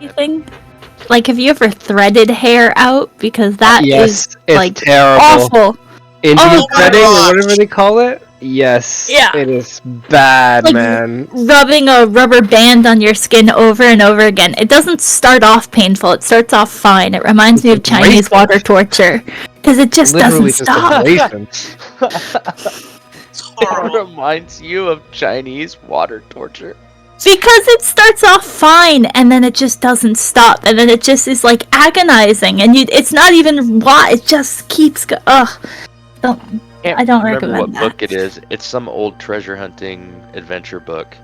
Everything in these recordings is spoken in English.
anything? Like, have you ever threaded hair out? Because that Yes, is it's like terrible. awful. Indian Oh my threading or gosh. whatever they call it. Yes, Yeah. it is bad, Like man. rubbing a rubber band on your skin over and over again. It doesn't start off painful. It starts off fine. It reminds me of It's Chinese abrasive. water torture because it just Literally doesn't just stop. abrasion. It's horrible. It reminds you of Chinese water torture. Because it starts off fine and then it just doesn't stop, and then it just is like agonizing, and it's not even why, it just keeps ugh. I don't remember recommend what that. book it is. It's some old treasure hunting adventure book.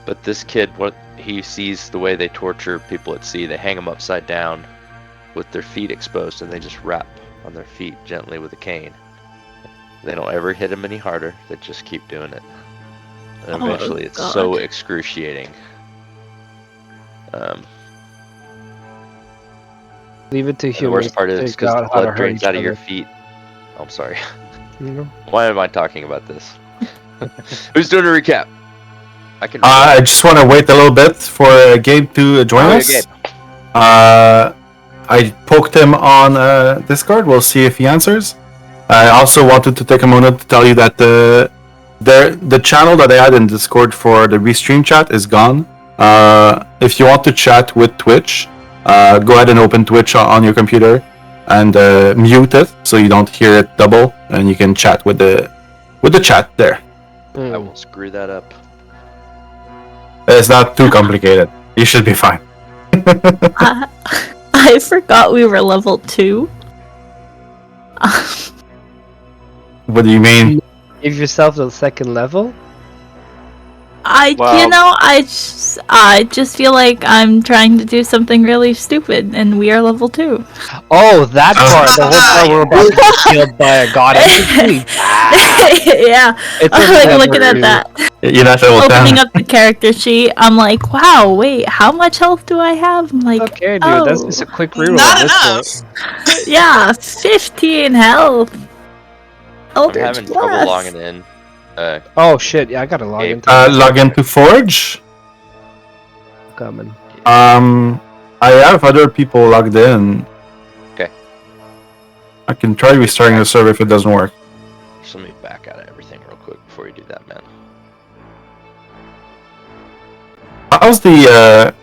But this kid, what he sees the way they torture people at sea, they hang them upside down with their feet exposed, and they just rap on their feet gently with a cane. They don't ever hit them any harder. They just keep doing it. And eventually it's God. so excruciating. Leave it to The humans. worst part to is figure because out the how to blood hurt drains each out of your other. feet. Oh, I'm sorry. You know? Why am I talking about this? Who's doing a recap? I can. I just want to wait a little bit for Gabe to join Oh, yeah, us. Gabe. I poked him on Discord. We'll see if he answers. I also wanted to take a moment to tell you that the channel that I had in Discord for the restream chat is gone. If you want to chat with Twitch, go ahead and open Twitch on your computer and mute it so you don't hear it double, and you can chat with the chat there. I will screw that up. It's not too complicated. You should be fine. I forgot we were level 2. What do you mean? Give yourself the second level. I just feel like I'm trying to do something really stupid, and we are level 2. Oh, that part. The whole part we're about to get killed by a goddess. Yeah, It's I'm like never looking at new. that. You're not level Opening 10. up the character sheet, I'm like, wow, wait, how much health do I have? I'm like, Okay, dude, that's oh, just a quick reroll Not at this enough. point. yeah, 15 health. I'm Eldritch having trouble Blast. logging in. Oh shit, yeah, I gotta log Gabe. into Log into Forge. coming. I have other people logged in. Okay. I can try restarting the server if it doesn't work. Just let me back out of everything real quick before you do that, man. How's the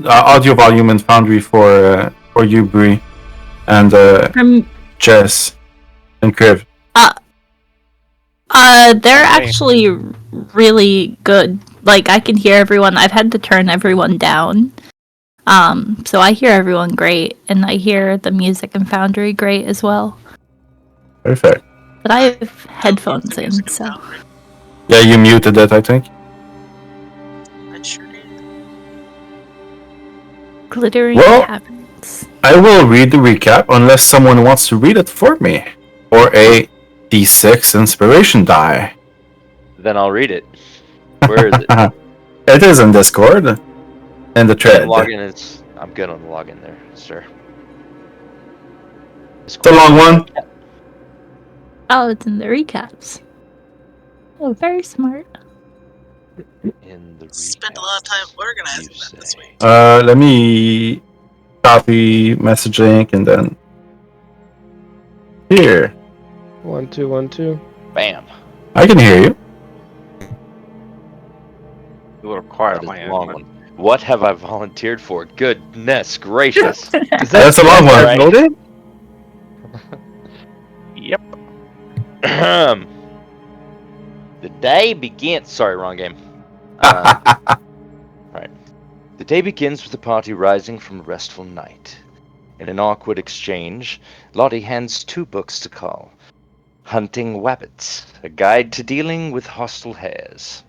audio volume in Foundry for you, Brie, and From Jess and Kriv? they're actually really good. Like, I can hear everyone. I've had to turn everyone down. So I hear everyone great, and I hear the music in Foundry great as well. Perfect. But I have headphones in, so. Yeah, you muted it, I think. I sure did. Glittering Well- Caverns. I will read the recap unless someone wants to read it for me. Or a D6 inspiration die. Then I'll read it. Where is it? It is in Discord. In the thread. Login is. I'm good on the login there, sir. It's a long one. Oh, it's in the recaps. Oh, very smart. In the Spent a lot of time organizing you that this say. week. Let me copy message link and then here. 1 2 1 2. Bam. I can hear you. A little quiet That on is my a end. long but- one. What have I volunteered for? Goodness gracious. Is That's a long one. right? Noted? Yep. The day begins. Sorry, wrong game. Right. The day begins with the party rising from a restful night. In an awkward exchange, Lotte hands 2 books to Carl. Hunting Wabbits, a guide to dealing with hostile hares,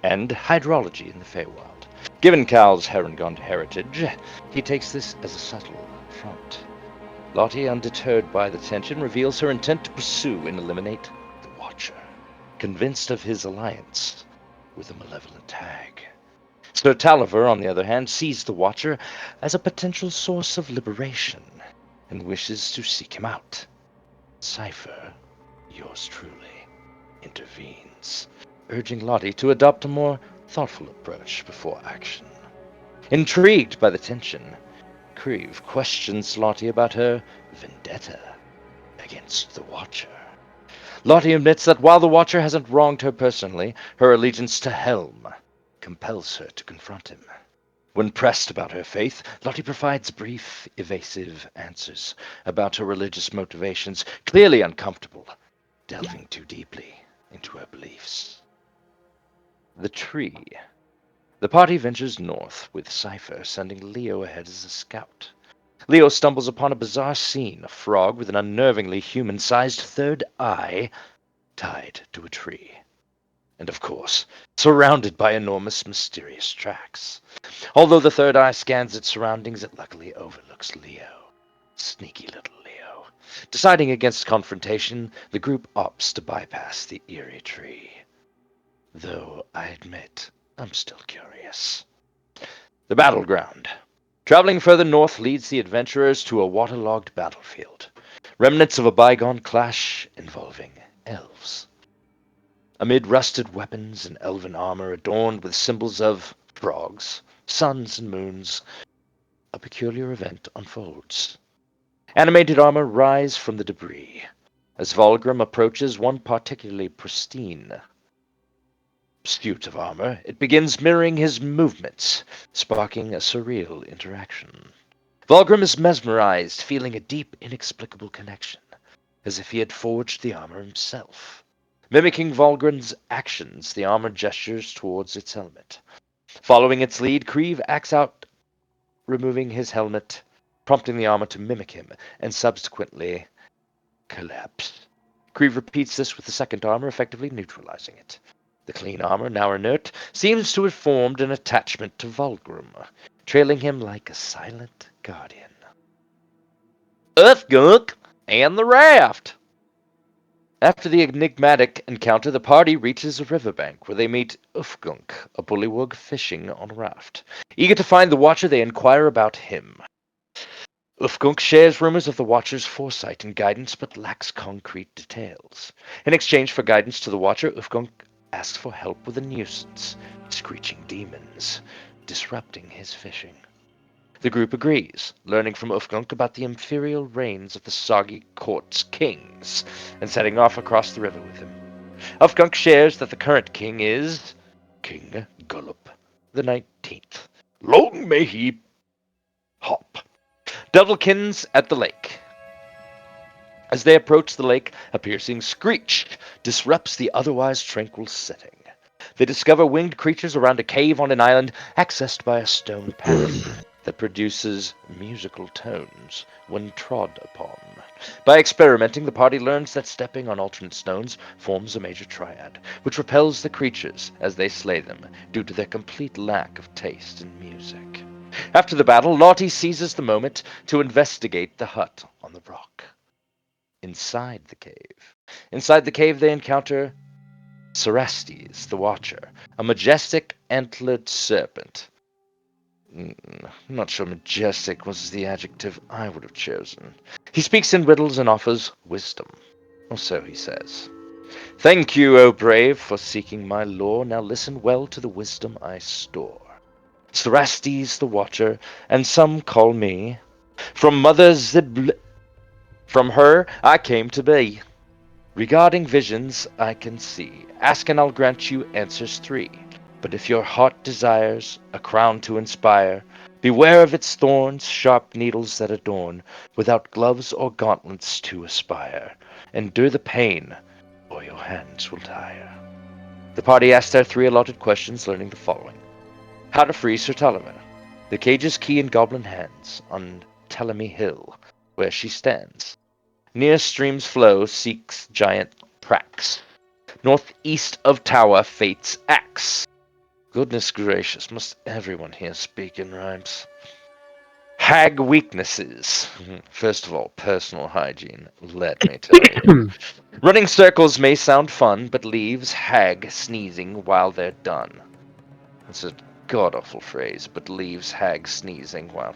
and Hydrology in the Feywild. Given Cal's Herringond heritage, he takes this as a subtle affront. Lotte, undeterred by the tension, reveals her intent to pursue and eliminate the Watcher, convinced of his alliance with a malevolent hag. Sir Taliver, on the other hand, sees the Watcher as a potential source of liberation and wishes to seek him out. Cypher, yours truly, intervenes, urging Lotte to adopt a more thoughtful approach before action. Intrigued by the tension, Kriv questions Lotte about her vendetta against the Watcher. Lotte admits that while the Watcher hasn't wronged her personally, her allegiance to Helm compels her to confront him. When pressed about her faith, Lotte provides brief, evasive answers about her religious motivations, clearly uncomfortable, delving too deeply into her beliefs. The tree. The party ventures north, with Cypher sending Leo ahead as a scout. Leo stumbles upon a bizarre scene, a frog with an unnervingly human-sized third eye tied to a tree. And of course, surrounded by enormous mysterious tracks. Although the third eye scans its surroundings, it luckily overlooks Leo. Sneaky little Leo. Deciding against confrontation, the group opts to bypass the eerie tree. Though, I admit, I'm still curious. The battleground. Traveling further north leads the adventurers to a waterlogged battlefield. Remnants of a bygone clash involving elves. Amid rusted weapons and elven armor adorned with symbols of frogs, suns, and moons, a peculiar event unfolds. Animated armor rise from the debris. As Valgrim approaches one particularly pristine suit of armor, it begins mirroring his movements, sparking a surreal interaction. Valgrim is mesmerized, feeling a deep, inexplicable connection, as if he had forged the armor himself. Mimicking Valgrim's actions, the armor gestures towards its helmet. Following its lead, Kriv acts out, removing his helmet, prompting the armor to mimic him, and subsequently collapse. Kriv repeats this with the second armor, effectively neutralizing it. The clean armor, now inert, seems to have formed an attachment to Valgrim, trailing him like a silent guardian. Uthgunk and the raft! After the enigmatic encounter, the party reaches a riverbank where they meet Ufgunk, a bullywug fishing on a raft. Eager to find the Watcher, they inquire about him. Ufgunk shares rumors of the Watcher's foresight and guidance, but lacks concrete details. In exchange for guidance to the Watcher, Ufgunk asks for help with a nuisance, screeching demons, disrupting his fishing. The group agrees, learning from Ufgunk about the imperial reigns of the Soggy Court's kings, and setting off across the river with him. Ufgunk shares that the current king is King Gullop the 19th. Long may he hop. Devilkins at the lake. As they approach the lake, a piercing screech disrupts the otherwise tranquil setting. They discover winged creatures around a cave on an island, accessed by a stone path that produces musical tones when trod upon. By experimenting, the party learns that stepping on alternate stones forms a major triad, which repels the creatures as they slay them, due to their complete lack of taste in music. After the battle, Lotte seizes the moment to investigate the hut on the rock. Inside the cave they encounter Cerastes, the Watcher, a majestic antlered serpent. I'm not sure majestic was the adjective I would have chosen. He speaks in riddles and offers wisdom, or so he says. Thank you, O brave, for seeking my lore. Now listen well to the wisdom I store. Cerastes, the Watcher, and some call me. From Mother from her I came to be. Regarding visions I can see, ask and I'll grant you answers 3. But if your heart desires a crown to inspire, beware of its thorns, sharp needles that adorn, without gloves or gauntlets to aspire. Endure the pain, or your hands will tire. The party asked their 3 allotted questions, learning the following. How to free Sir Tulliver. The cage's key in goblin hands, on Telemy Hill, where she stands. Near stream's flow seeks giant Prax. Northeast of tower fate's axe. Goodness gracious, must everyone here speak in rhymes? Hag weaknesses. First of all, personal hygiene, let me tell you. Running circles may sound fun, but leaves hag sneezing while they're done. That's a god-awful phrase, but leaves hag sneezing while...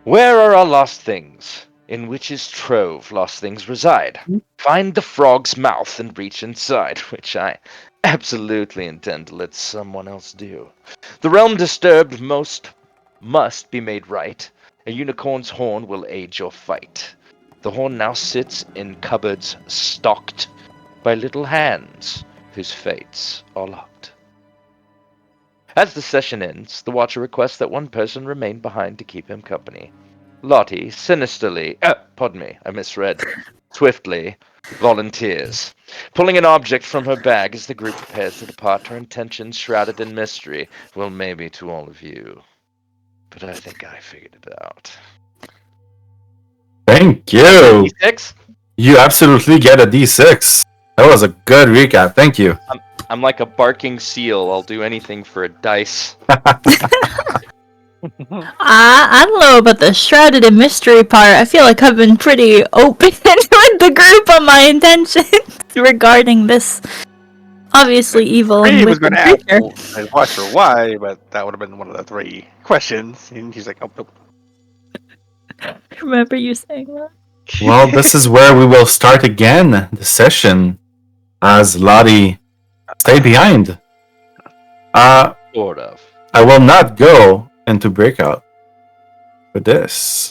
Where are our lost things? In witch's trove lost things reside. Find the frog's mouth and reach inside, which I absolutely intend to let someone else do. The realm disturbed must be made right. A unicorn's horn will aid your fight. The horn now sits in cupboards stocked by little hands whose fates are locked. As the session ends, the Watcher requests that one person remain behind to keep him company. Lotte, sinisterly, I misread, swiftly, volunteers. Pulling an object from her bag as the group prepares to depart, her intentions shrouded in mystery, well, maybe to all of you. But I think I figured it out. Thank you. D6? You absolutely get a D6. That was a good recap. Thank you. I'm like a barking seal. I'll do anything for a dice. I don't know about the shrouded in mystery part. I feel like I've been pretty open with the group on my intentions regarding this obviously evil and He was wicked going to creature. ask the Watcher why, but that would have been one of the 3 questions. And he's like, oh, nope. Remember you saying that? Well, this is where we will start again the session as Lotte stay behind. Sort of. I will not go into breakout for this.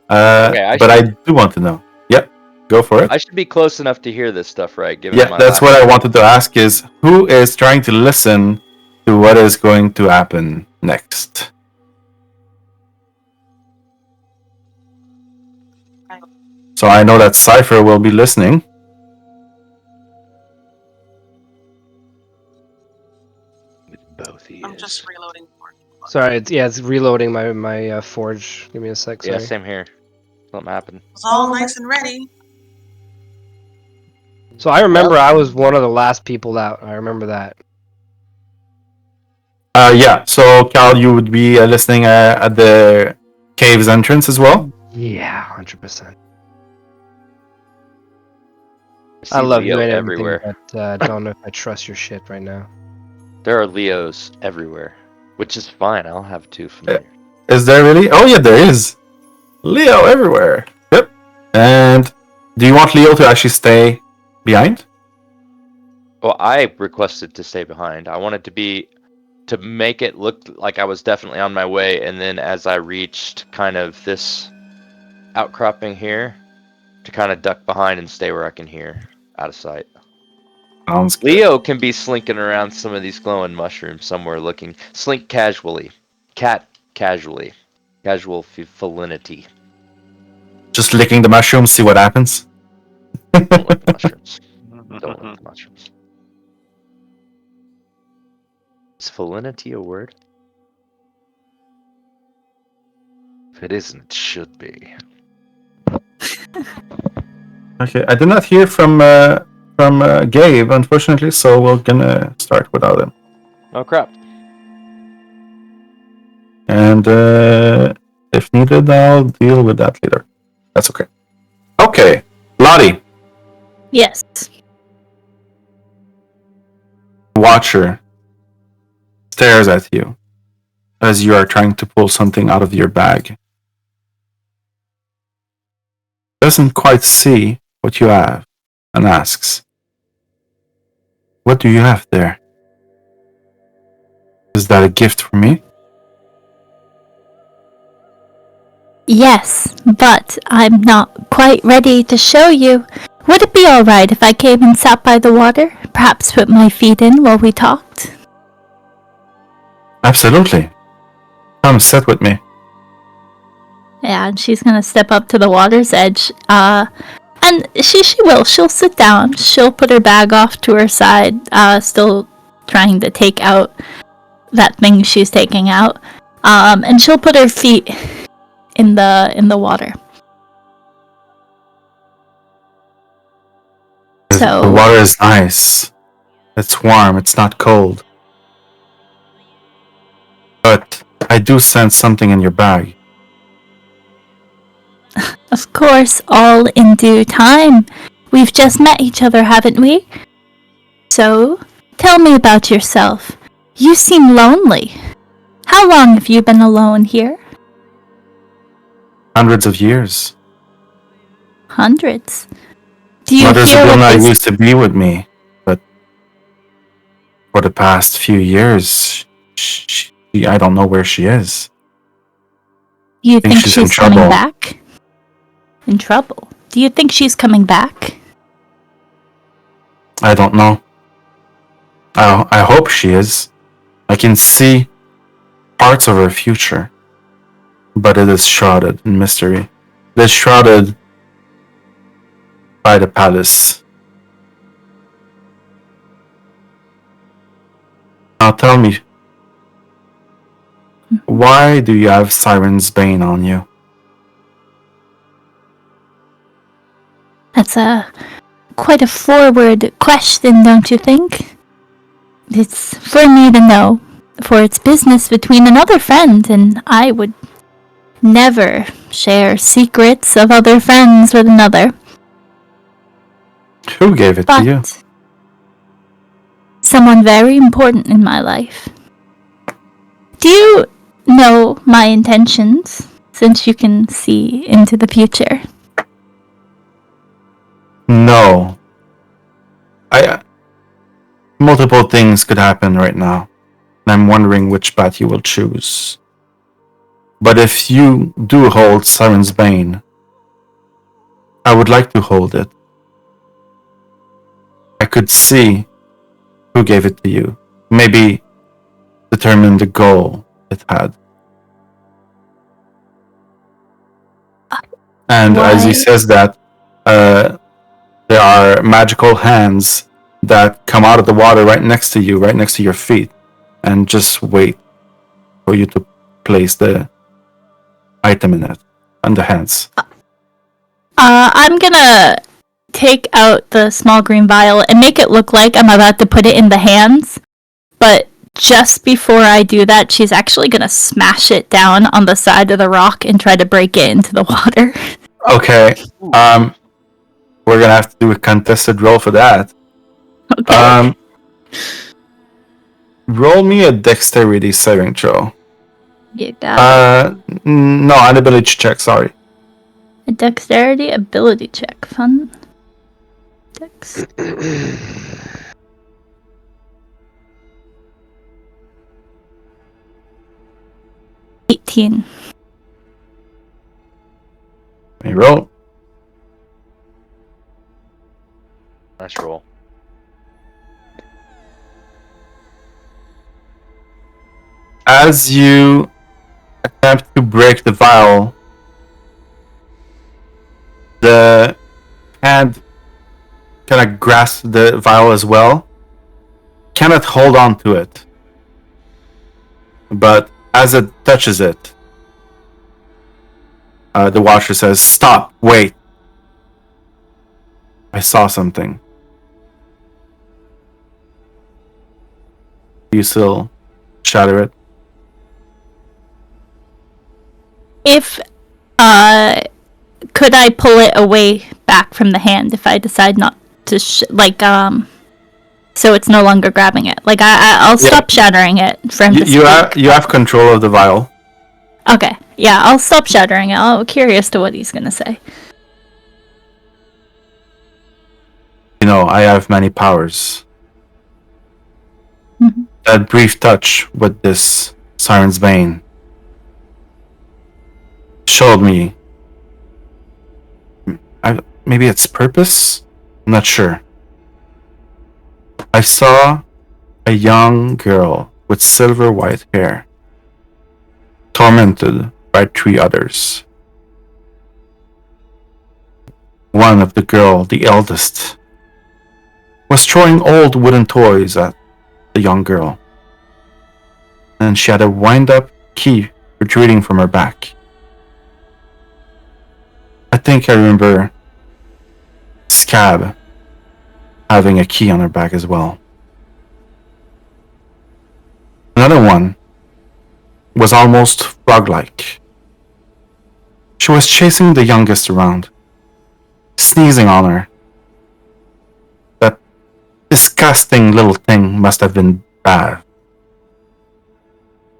But I do want to know. Yep, go for it. I should be close enough to hear this stuff, right? Given Yeah, my that's what I wanted to ask is who is trying to listen to what is going to happen next? So I know that Cypher will be listening. With both ears. I'm just reloading. Sorry, it's reloading my forge. Give me a sec. Sorry. Yeah, same here. Something happened. It's all nice and ready. So I remember I was one of the last people out. I remember that. Yeah, so Cal, you would be listening at the cave's entrance as well? Yeah, 100%. see I love you Leo and everywhere. everywhere, but don't know if I trust your shit right now. There are Leos everywhere, which is fine. I'll have 2 familiar. Is there really? Oh yeah, there is. Leo everywhere. Yep. And do you want Leo to actually stay behind? Well, I requested to stay behind. I wanted to make it look like I was definitely on my way, and then as I reached kind of this outcropping here, to kind of duck behind and stay where I can hear, out of sight. Sounds good. Leo can be slinking around some of these glowing mushrooms somewhere looking. Slink casually. Cat casually. Casual felinity. Just licking the mushrooms, see what happens. Don't like the mushrooms. Don't like the mushrooms. Is felinity a word? If it isn't, it should be. Okay, I did not hear from Gabe, unfortunately, so we're gonna start without him. Oh crap. And if needed, I'll deal with that later. That's okay. Okay, Lotte, Yes. Watcher, stares at you as you are trying to pull something out of your bag. Doesn't quite see what you have and asks, "What do you have there? Is that a gift for me?" Yes, but I'm not quite ready to show you. Would it be alright if I came and sat by the water? Perhaps put my feet in while we talked? Absolutely. Come sit with me. Yeah, and she's gonna step up to the water's edge. And she will. She'll sit down. She'll put her bag off to her side, still trying to take out that thing she's taking out. And she'll put her feet in the water. So The water is nice. It's warm, it's not cold. But I do sense something in your bag. of course, all in due time. We've just met each other, haven't we? So, tell me about yourself. You seem lonely. How long have you been alone here? Hundreds of years. Hundreds. Do you Mother hear what Sabina they used to be with me, but for the past few years, I don't know where she is. Do you think she's in she's coming trouble. back? In trouble? Do you think she's coming back? I don't know. I hope she is. I can see parts of her future, but it is shrouded in mystery. It is shrouded by the palace. Now tell me, why do you have Siren's Bane on you? That's quite a forward question, don't you think? It's for me to know, for it's business between another friend, and I would never share secrets of other friends with another. Who gave it to you? But someone very important in my life. Do you know my intentions, since you can see into the future? No. Multiple things could happen right now, and I'm wondering which path you will choose. But if you do hold Siren's Bane, I would like to hold it. I could see who gave it to you. Maybe determine the goal it had. And as he Why? says that, there are magical hands that come out of the water right next to you, right next to your feet, and just wait for you to place the item in it, on the hands. I'm gonna take out the small green vial and make it look like I'm about to put it in the hands, but just before I do that, she's actually gonna smash it down on the side of the rock and try to break it into the water. Okay, we're gonna have to do a contested roll for that. Okay. Roll me a dexterity saving throw. You got No, an ability check, sorry. a dexterity ability check. Fun. Dex. $18. Let me roll. Nice roll. As you attempt to break the vial, the hand kind of grasps the vial as well. Cannot hold on to it. But as it touches it, the watcher says, "Stop, wait. I saw something." You still shatter it? If, could I pull it away back from the hand if I decide not to, so it's no longer grabbing it? Like, I'll stop shattering it for him to speak. You have control of the vial. Okay, yeah, I'll stop shattering it. I'm curious to what he's gonna say. You know, I have many powers. Mhm. That brief touch with this Siren's Bane showed me maybe its purpose? I'm not sure. I saw a young girl with silver white hair, tormented by 3 others. One of the girl, the eldest, was throwing old wooden toys at the young girl, and she had a wind-up key protruding from her back. I think I remember Scab having a key on her back as well. Another one was almost frog-like. She was chasing the youngest around, sneezing on her. That disgusting little thing must have been bad.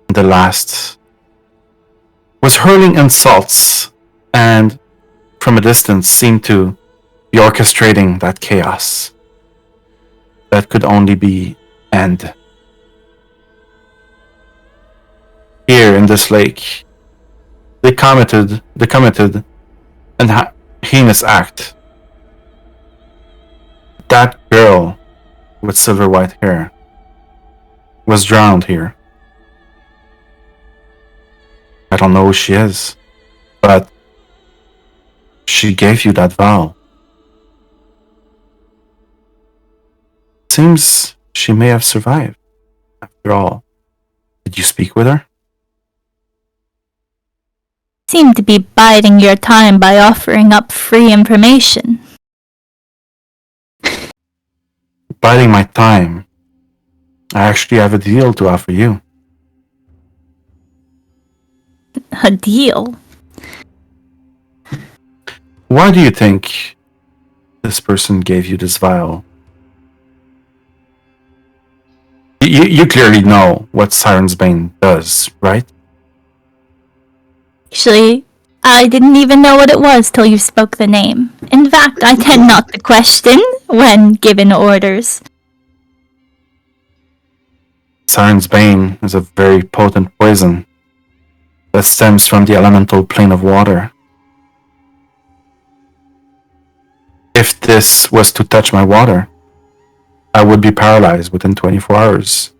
And the last was hurling insults and from a distance, seemed to be orchestrating that chaos that could only be end. Here in this lake, they committed an heinous act. That girl with silver white hair was drowned here. I don't know who she is, but she gave you that vow. Seems she may have survived. After all, did you speak with her? Seem to be biding your time by offering up free information. Biding my time. I actually have a deal to offer you. A deal? Why do you think this person gave you this vial? You clearly know what Siren's Bane does, right? Actually, I didn't even know what it was till you spoke the name. In fact, I tend not to question when given orders. Siren's Bane is a very potent poison that stems from the elemental plane of water. If this was to touch my water, I would be paralyzed within 24 hours.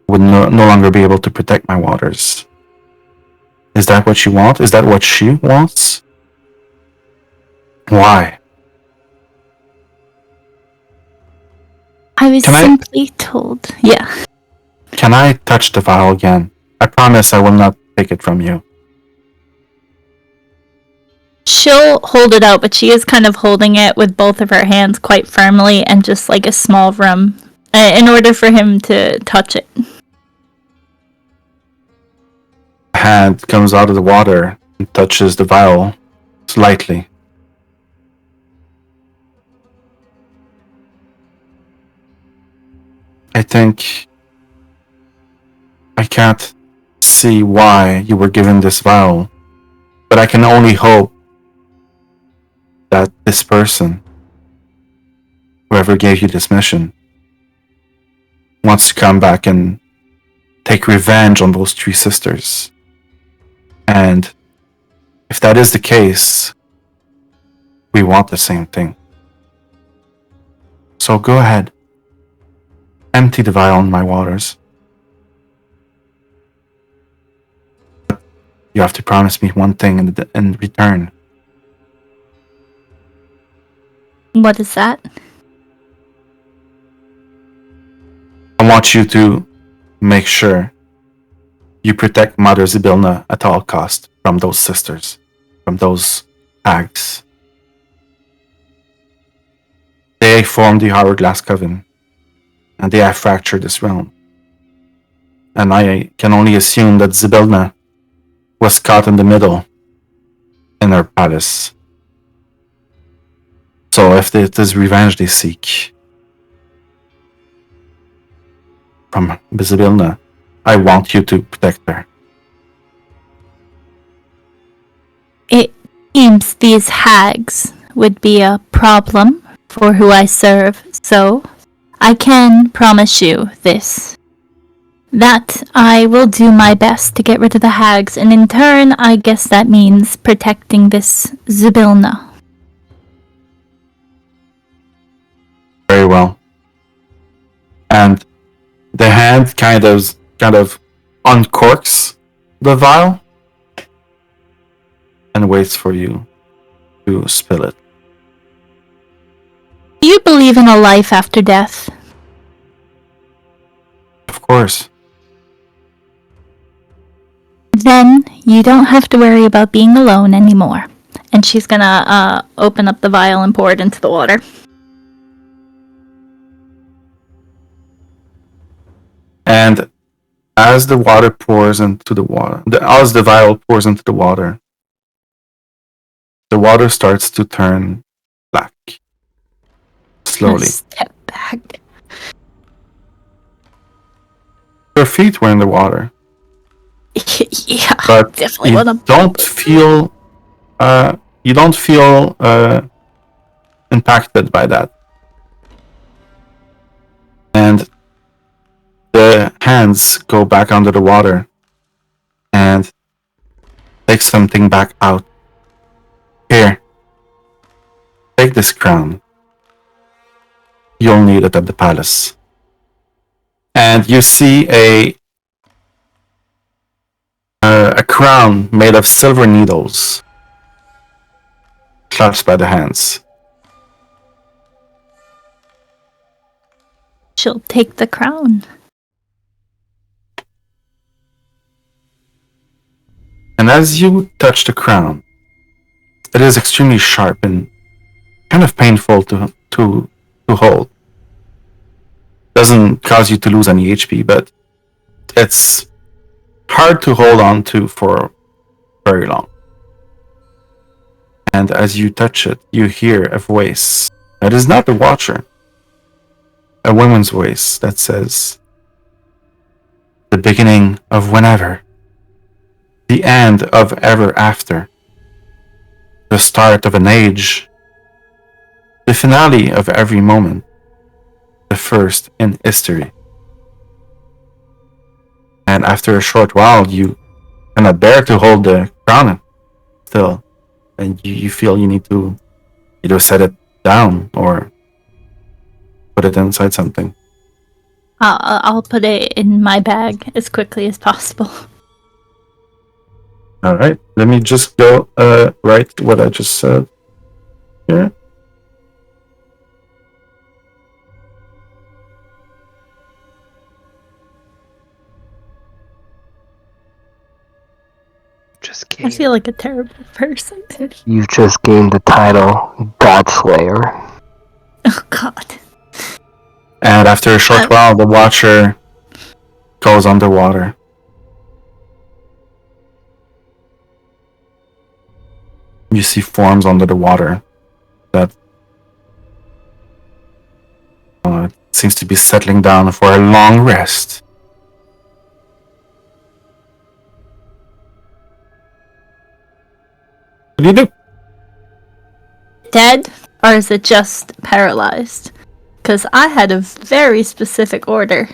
Would no longer be able to protect my waters. Is that what you want? Is that what she wants? Why? I was simply told. Yeah. Can I touch the vial again? I promise I will not take it from you. She'll hold it out, but she is kind of holding it with both of her hands quite firmly and just like a small room in order for him to touch it. A hand comes out of the water and touches the vial slightly. I think I can't see why you were given this vial, but I can only hope that this person, whoever gave you this mission, wants to come back and take revenge on those three sisters. And if that is the case, we want the same thing. So go ahead. Empty the vial in my waters. You have to promise me one thing in return. What is that? I want you to make sure you protect Mother Zybilna at all cost from those sisters, from those hags. They formed the Hourglass Coven, and they have fractured this realm. And I can only assume that Zybilna was caught in the middle in her palace. So if it is revenge they seek from Zybilna, I want you to protect her. It seems these hags would be a problem for who I serve, so I can promise you this. That I will do my best to get rid of the hags, and in turn, I guess that means protecting this Zybilna. Very well. And the hand kind of uncorks the vial and waits for you to spill it. Do you believe in a life after death? Of course. Then you don't have to worry about being alone anymore. And she's gonna open up the vial and pour it into the water. And as the water pours into the water, as the vial pours into the water starts to turn black. Slowly. Step back. Your feet were in the water. Yeah, but definitely you wanna don't feel impacted by that. And the hands go back under the water and take something back out. Here, take this crown. You'll need it at the palace. And you see a crown made of silver needles clutched by the hands. She'll take the crown. And as you touch the crown, it is extremely sharp and kind of painful to hold. Doesn't cause you to lose any HP, but it's hard to hold on to for very long. And as you touch it, you hear a voice that is not the Watcher. A woman's voice that says, "The beginning of whenever. The end of ever after. The start of an age. The finale of every moment. The first in history." And after a short while, you cannot bear to hold the crown still. And you feel you need to either set it down or put it inside something. I'll put it in my bag as quickly as possible. All right, let me just go write what I just said here. I feel like a terrible person. You just gained the title God Slayer. Oh God. And after a short while, the Watcher goes underwater. You see forms under the water that seems to be settling down for a long rest. What do you do? Dead? Or is it just paralyzed? Because I had a very specific order.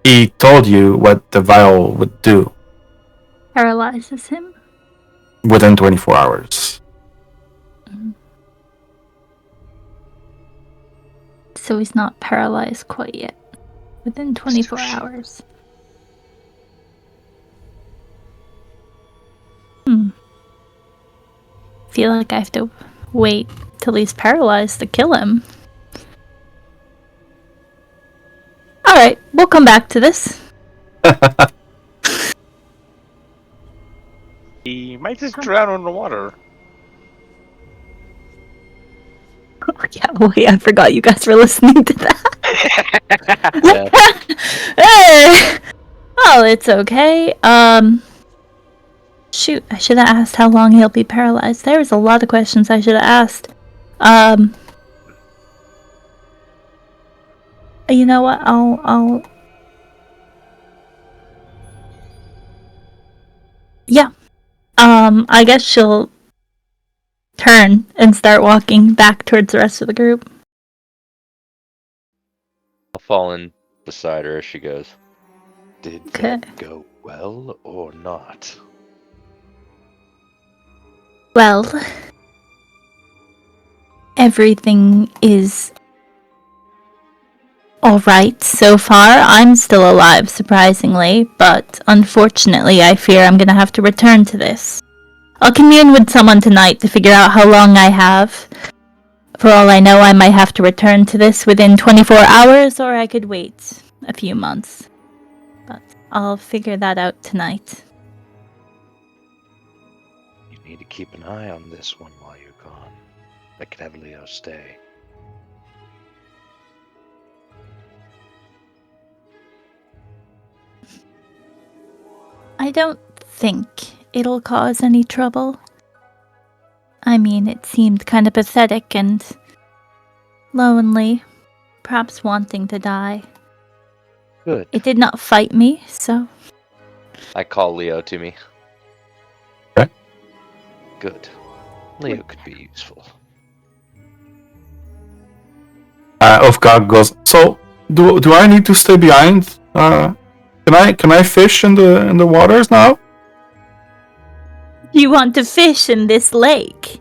He told you what the vial would do Paralyzes him? within 24 hours. So he's not paralyzed quite yet. Within 24 hours. Feel like I have to wait till he's paralyzed to kill him. Alright, we'll come back to this. He might just drown in the water. Oh, yeah, wait, I forgot you guys were listening to that. Hey! Oh, it's okay. Shoot, I should have asked how long he'll be paralyzed. There was a lot of questions I should have asked. You know what? I'll. Yeah. I guess she'll turn and start walking back towards the rest of the group. I'll fall in beside her as she goes. Did Okay. that go well or not? Well, everything is alright so far. I'm still alive, surprisingly, but unfortunately I fear I'm gonna have to return to this. I'll commune with someone tonight to figure out how long I have. For all I know, I might have to return to this within 24 hours, or I could wait a few months. But I'll figure that out tonight. You need to keep an eye on this one while you're gone. I could have Leo stay. I don't think it'll cause any trouble. I mean, it seemed kind of pathetic and lonely, perhaps wanting to die. Good. It did not fight me, so I call Leo to me. Okay. Good. Leo could be useful. Ulfgar goes. So, do I need to stay behind? Can I fish in the waters now? you want to fish in this lake?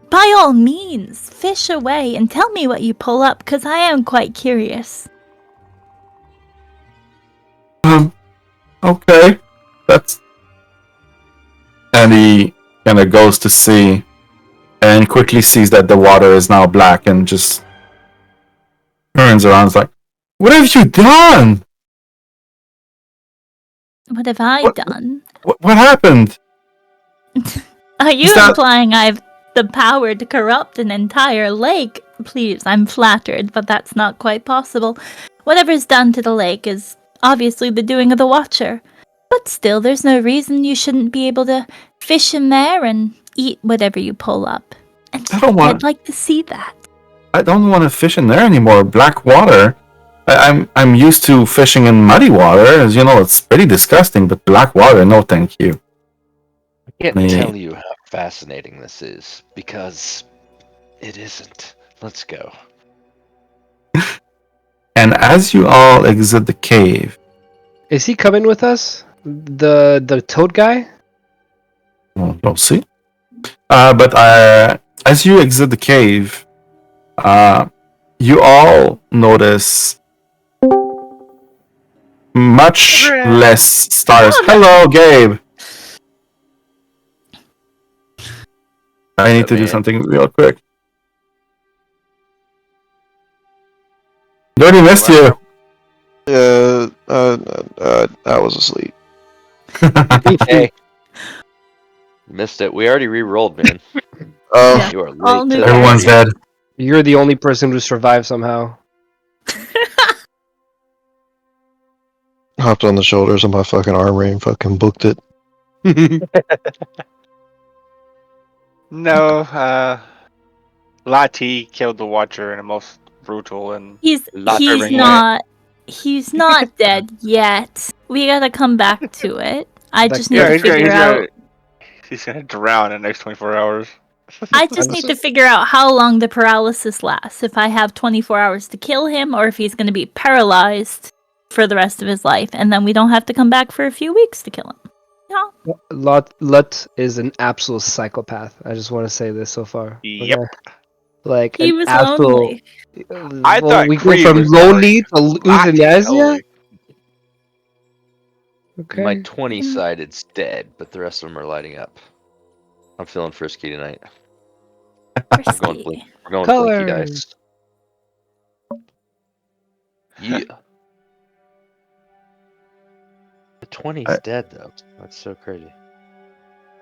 By all means, fish away and tell me what you pull up, because I am quite curious. Okay. That's. And he kind of goes to sea, and quickly sees that the water is now black, and just turns around. And is like, "What have you done? What have I What- done? What happened?" Are you Is that- implying I've the power to corrupt an entire lake? Please, I'm flattered, but that's not quite possible. Whatever's done to the lake is obviously the doing of the Watcher. But still, there's no reason you shouldn't be able to fish in there and eat whatever you pull up. And I don't want- I'd like to see that. I don't want to fish in there anymore. Black water. I'm used to fishing in muddy water. As you know, it's pretty disgusting. But black water, no, thank you. I can't Me. tell you how fascinating this is, because it isn't. Let's go. And as you all exit the cave, Is he coming with us? The toad guy? well, you'll see. But as you exit the cave, you all notice much less stars. Hello, Gabe. I need to do man. something real quick. Dirty missed you. I was asleep. Hey. Missed it. We already re-rolled, man. Oh, Yeah. You are All late new to the Everyone's party. dead. You're the only person who survived somehow. hopped on the shoulders of my fucking armory and fucking booked it. No, Lotte killed the Watcher in the most brutal and He's Disturbing way. not he's not dead yet. We gotta come back to it. I just need to he's figure out. he's gonna drown in the next 24 hours. I just need to figure out how long the paralysis lasts. If I have 24 hours to kill him, or if he's going to be paralyzed for the rest of his life, and then we don't have to come back for a few weeks to kill him. Yeah. Lotte is an absolute psychopath. I just want to say this so far. Yep. Like He an was absolute- lonely. I thought we go Kriv from was lonely to Lotte, euthanasia. totally. Okay. My 20-sided's dead, but the rest of them are lighting up. I'm feeling frisky tonight. We're going Risky. blinky, we're going Colors. blinky dice. Yeah. The 20's dead, though. That's so crazy.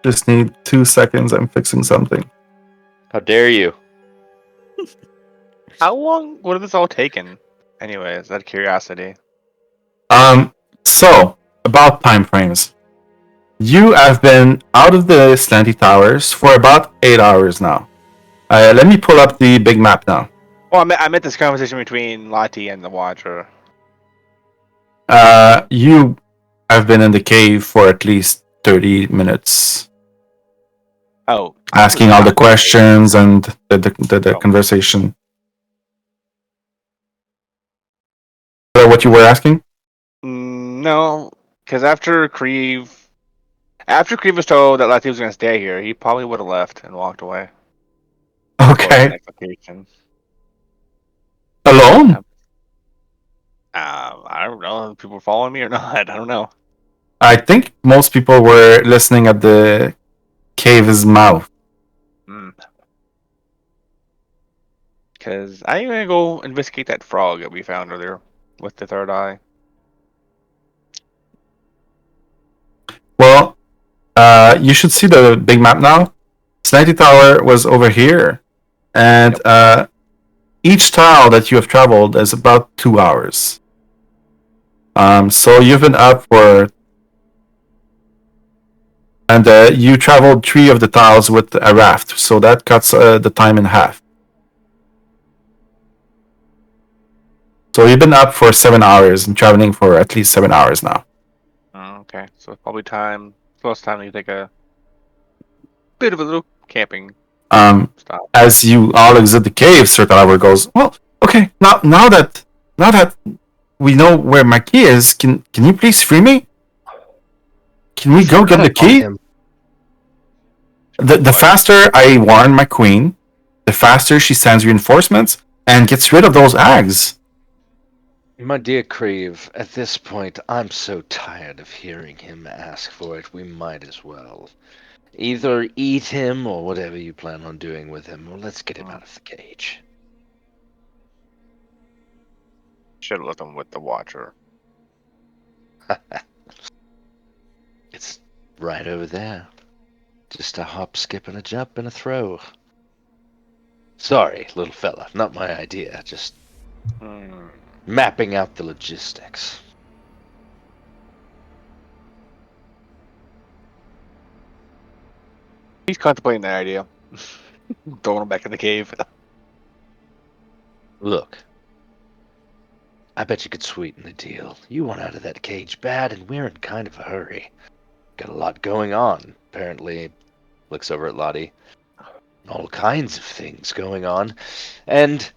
Just need 2 seconds. I'm fixing something. How dare you? How long would have this all taken? Anyways, out of curiosity. So about time frames. You have been out of the slanty towers for about 8 hours now. Let me pull up the big map now. Well, I meant this conversation between Lotte and the Watcher. You have been in the cave for at least 30 minutes, Oh, asking all the questions and the Oh. conversation. So what you were asking? No, because after Kriv was told that Lotte was going to stay here, he probably would have left and walked away. Go to the Okay. next location. Alone? I don't know if people are following me or not. I don't know. I think most people were listening at the cave's mouth. Because I'm going to go investigate that frog that we found earlier with the third eye. Well, you should see the big map now. Slanty Tower was over here, and each tile that you have traveled is about 2 hours. So you've been up for, and you traveled 3 of the tiles with a raft, so that cuts the time in half. So you've been up for 7 hours and traveling for at least 7 hours now. Oh, okay, so it's probably close time to take a bit of a little camping stop. As you all exit the cave, Sir Calaver goes, well, okay, now that we know where my key is, can you please free me? Can we go get the key? The faster I warn my queen, the faster she sends reinforcements and gets rid of those hags. My dear Kriv, at this point, I'm so tired of hearing him ask for it, we might as well. Either eat him or whatever you plan on doing with him, or let's get him out of the cage. Should have left him with the Watcher. It's right over there. Just a hop, skip, and a jump, and a throw. Sorry, little fella, not my idea, just mapping out the logistics. He's contemplating that idea. Throwing him back in the cave. Look, I bet you could sweeten the deal. You want out of that cage bad, and we're in kind of a hurry. Got a lot going on, apparently. Looks over at Lotte. All kinds of things going on. And,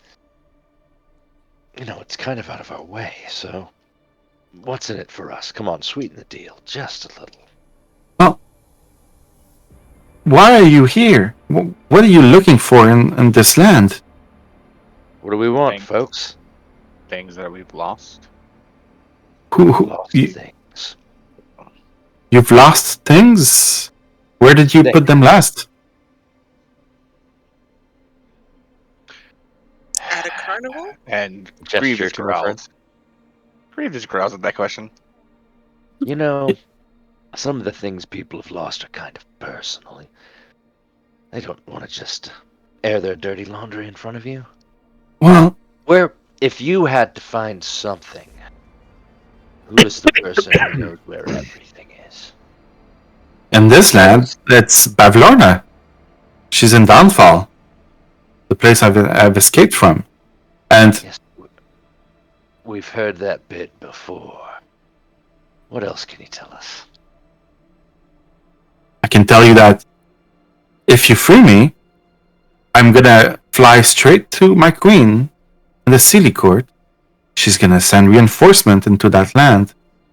it's kind of out of our way, so what's in it for us? Come on, sweeten the deal. Just a little. Well, why are you here? What are you looking for in this land? What do we want, Thanks. folks? Things that we've lost. Lost things. You've lost things? Where did you put them last? At a carnival? And Gesture Kriv just to my friends. growls. Kriv just growls at that question. Some of the things people have lost are kind of personal. They don't want to just air their dirty laundry in front of you. Well, If you had to find something, who is the person who knows where everything is? in this land, it's Bavlorna. She's in Downfall. The place I've escaped from. And Yes, we've heard that bit before. What else can you tell us? I can tell you that if you free me, I'm gonna fly straight to my queen in the Sealy Court. She's gonna send reinforcement into that land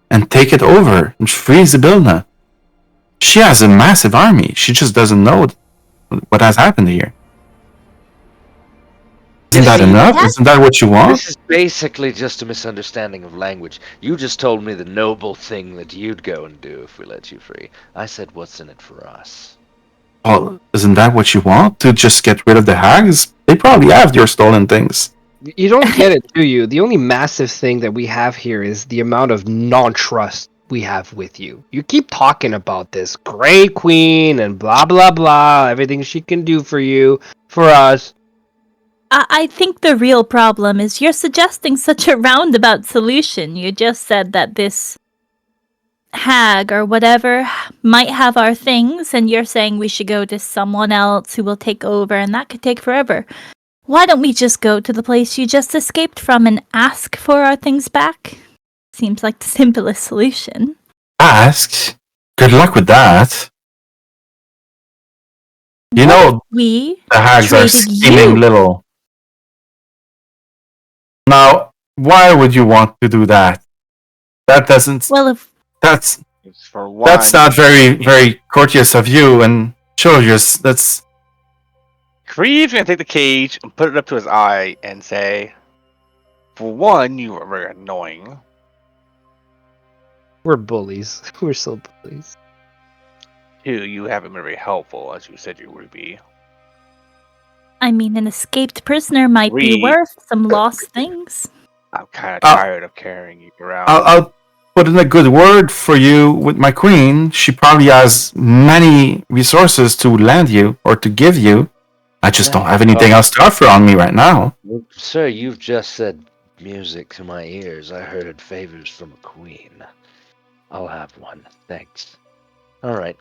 and take it over and free Zybilna. She has a massive army. She just doesn't know what has happened here. Isn't that enough? Isn't that what you want? This is basically just a misunderstanding of language. You just told me the noble thing that you'd go and do if we let you free. I said, what's in it for us? Well, isn't that what you want? To just get rid of the hags? They probably have your stolen things. You don't get it, do you? The only massive thing that we have here is the amount of non-trust we have with you. You keep talking about this great queen and blah blah blah, everything she can do for you, for us. I think the real problem is you're suggesting such a roundabout solution. You just said that this hag or whatever might have our things, and you're saying we should go to someone else who will take over, and that could take forever. Why don't we just go to the place you just escaped from and ask for our things back? Seems like the simplest solution. Ask? Good luck with that. You know, We the hags are traded scheming you. little. Now, why would you want to do that? That doesn't. Well, if It's for one. That's not very courteous of you, and Julius, that's. Kriv's gonna take the cage and put it up to his eye and say, for one, you are very annoying. We're bullies. We're so bullies. Two, you haven't been very helpful as you said you would be. I mean, an escaped prisoner might be Three. worth some lost things. I'm kind of tired of carrying you around. I'll put in a good word for you with my queen. She probably has many resources to lend you or to give you. I just don't have anything else to offer on me right now. Well, sir, you've just said music to my ears. I heard favors from a queen. I'll have one, thanks. Alright.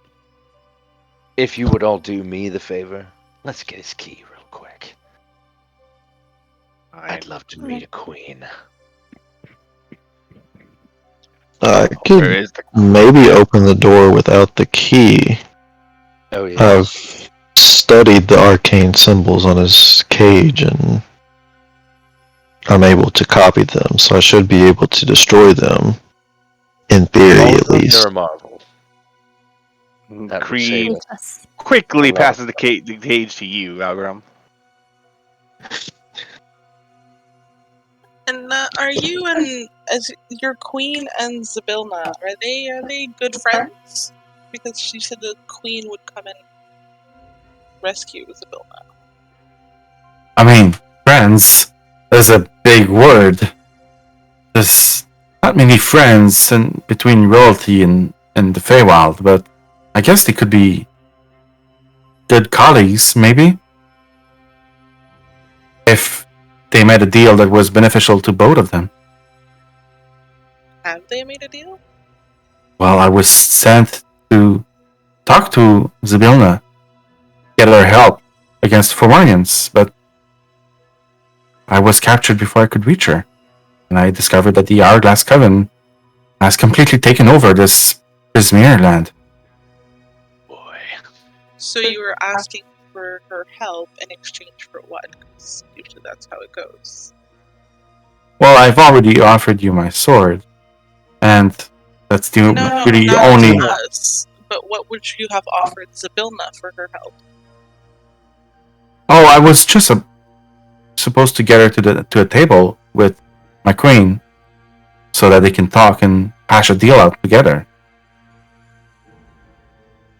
If you would all do me the favor, let's get his key real quick. I'd love to meet a queen. I Where could is the maybe open the door without the key. Oh yeah. I've studied the arcane symbols on his cage and I'm able to copy them, so I should be able to destroy them. In theory, at least. They're a marvel. That would save Kriv us. Yes. quickly A lot passes of the cage to you, Valgrim. And are you and as your queen and Zabilna, are they good friends? Because she said the queen would come and rescue Zabilna. I mean, friends is a big word. There's not many friends between royalty and the Feywild, but I guess they could be good colleagues, maybe? If they made a deal that was beneficial to both of them. Have they made a deal? Well, I was sent to talk to Zabilna, get her help against Fomorians, but I was captured before I could reach her. And I discovered that the Hourglass Coven has completely taken over this Izmir land. Boy. So you were asking for her help in exchange for what? Because usually that's how it goes. Well, I've already offered you my sword, and that's the really not only... to us. But what would you have offered Zabilna for her help? Oh, I was just supposed to get her to a table with my queen, so that they can talk and hash a deal out together.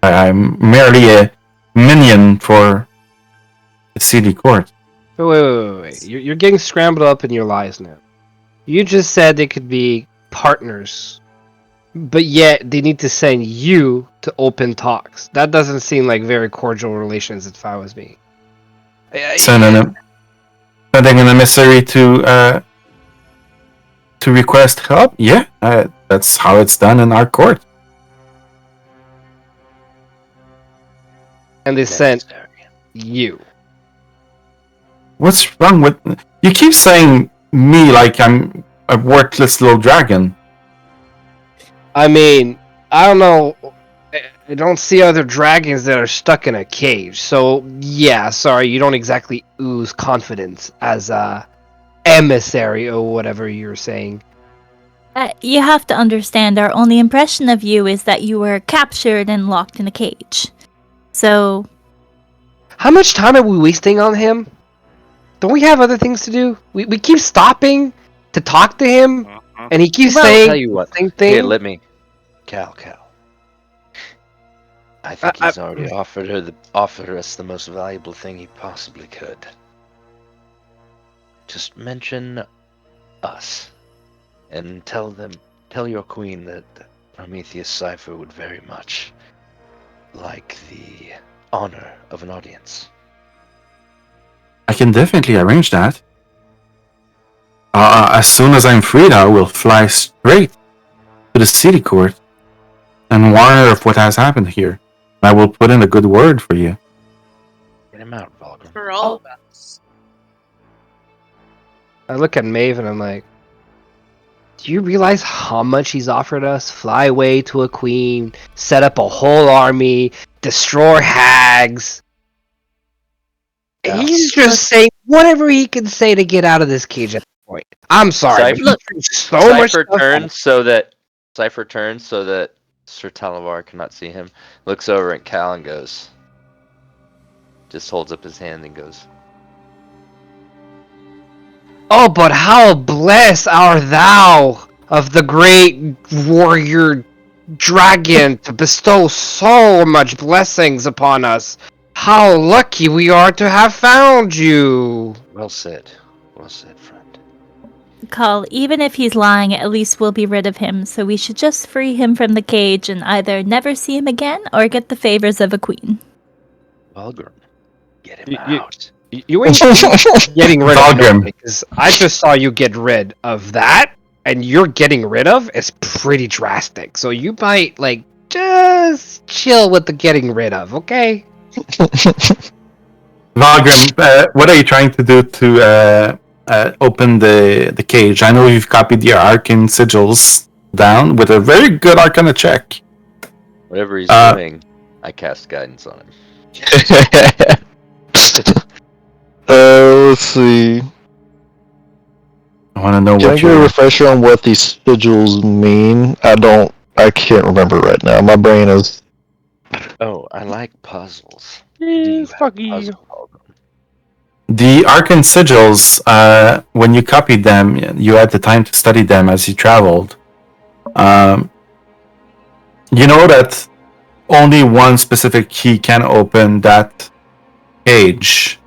I'm merely a minion for the city court. Wait. You're getting scrambled up in your lies now. You just said they could be partners, but yet they need to send you to open talks. That doesn't seem like very cordial relations if I was me. Sending an emissary to request help? Yeah, that's how it's done in our court. And they sent Necessary. you. What's wrong with... You keep saying me like I'm a worthless little dragon. I mean, I don't know. I don't see other dragons that are stuck in a cage. So, yeah, sorry, you don't exactly ooze confidence as a emissary or whatever you're saying. You have to understand, our only impression of you is that you were captured and locked in a cage. So... How much time are we wasting on him? Don't we have other things to do? We keep stopping to talk to him, and he keeps Well, saying Tell you what. the same thing. Here, let me. Cal. I think he's already offered us the most valuable thing he possibly could. Just mention us, and tell your queen that Prometheus Cypher would very much like the honor of an audience. I can definitely arrange that. As soon as I'm freed, I will fly straight to the city court and warn her of what has happened here. I will put in a good word for you. Get him out, Valgrim. For all of us. I look at Maeve and I'm like, do you realize how much he's offered us? Fly away to a queen, set up a whole army, destroy hags. Yeah. He's just saying whatever he can say to get out of this cage at this point. I'm sorry. Cypher- so much Cypher stuff. turns so that Sir Talavar cannot see him. Looks over at Cal and goes. Just holds up his hand and goes. Oh, but how blessed art thou of the great warrior dragon to bestow so much blessings upon us. How lucky we are to have found you. Well said, friend. Call, even if he's lying, at least we'll be rid of him, so we should just free him from the cage and either never see him again or get the favors of a queen. Valgrim, get him You- out. You ain't getting rid of Valgrim. nobody, because I just saw you get rid of that, and you're getting rid of is pretty drastic. So you might, just chill with the getting rid of, okay? Valgrim, what are you trying to do to open the cage? I know you've copied your arcane sigils down with a very good Arcana check. Whatever he's doing, I cast guidance on him. Let's see. I want to know Can I what get a you're... refresher on what these sigils mean? I can't remember right now. My brain is... Oh, I like puzzles. Do you have Fuck a you. puzzle called them? The Arcane Sigils, when you copied them, you had the time to study them as you traveled. You know that only one specific key can open that cage,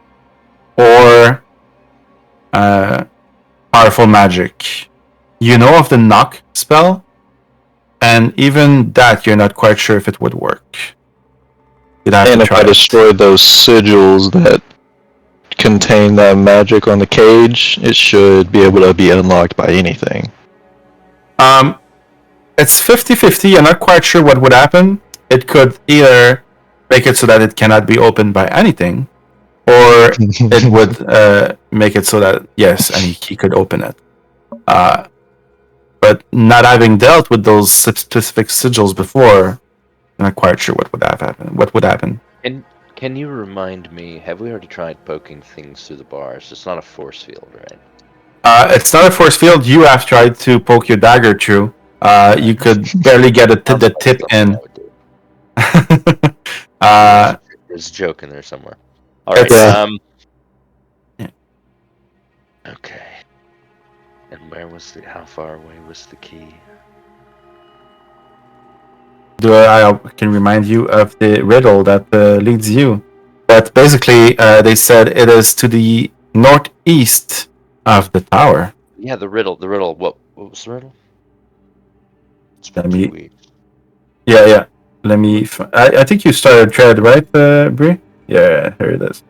or powerful magic. You know of the knock spell, and even that you're not quite sure if it would work. You'd have And to if try I it. destroy those sigils that contain that magic on the cage, it should be able to be unlocked by anything. It's 50-50. I'm not quite sure what would happen. It could either make it so that it cannot be opened by anything, or it would make it so that, yes, any key could open it. But not having dealt with those specific sigils before, I'm not quite sure what would happen. And can you remind me, have we already tried poking things through the bars? It's not a force field, right? It's not a force field. You have tried to poke your dagger through. You could barely get the tip in. There's a joke in there somewhere. All right. Yeah. Okay. And how far away was the key? I can remind you of the riddle that leads you. But basically, they said it is to the northeast of the tower. Yeah, the riddle. What was the riddle? It's been Let me- 2 weeks. Yeah. Let me. I think you started Tread, right, Brie? Yeah, here it is.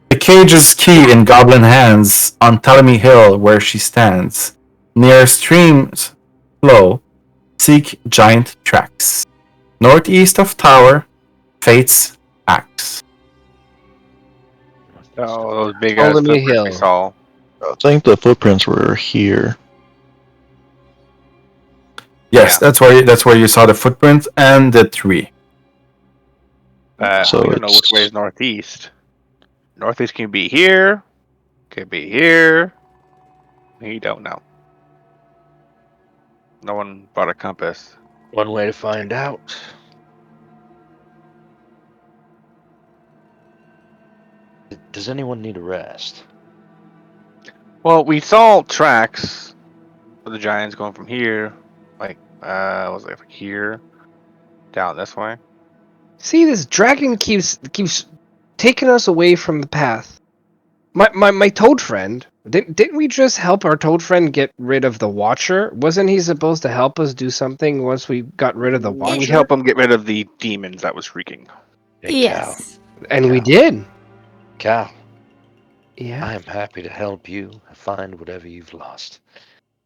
The cage's key in goblin hands on Ptolemy Hill, where she stands, near streams flow. Seek giant tracks. Northeast of tower, Fate's axe. Oh, those big ass Ptolemy footprints we Hill. saw. I think the footprints were here. Yes, that's where you saw the footprint and the tree. So I don't know which it's- way is northeast. Northeast can be here. Could be here. You don't know. No one brought a compass. One way to find out. Does anyone need a rest? Well, we saw tracks of the giants going from here, was it like here, down this way? See, this dragon keeps taking us away from the path. My toad friend. Didn't we just help our toad friend get rid of the Watcher? Wasn't he supposed to help us do something once we got rid of the Watcher? We help them get rid of the demons that was shrieking. Hey, Yes. And we did. Cal, Yeah. I am happy to help you find whatever you've lost.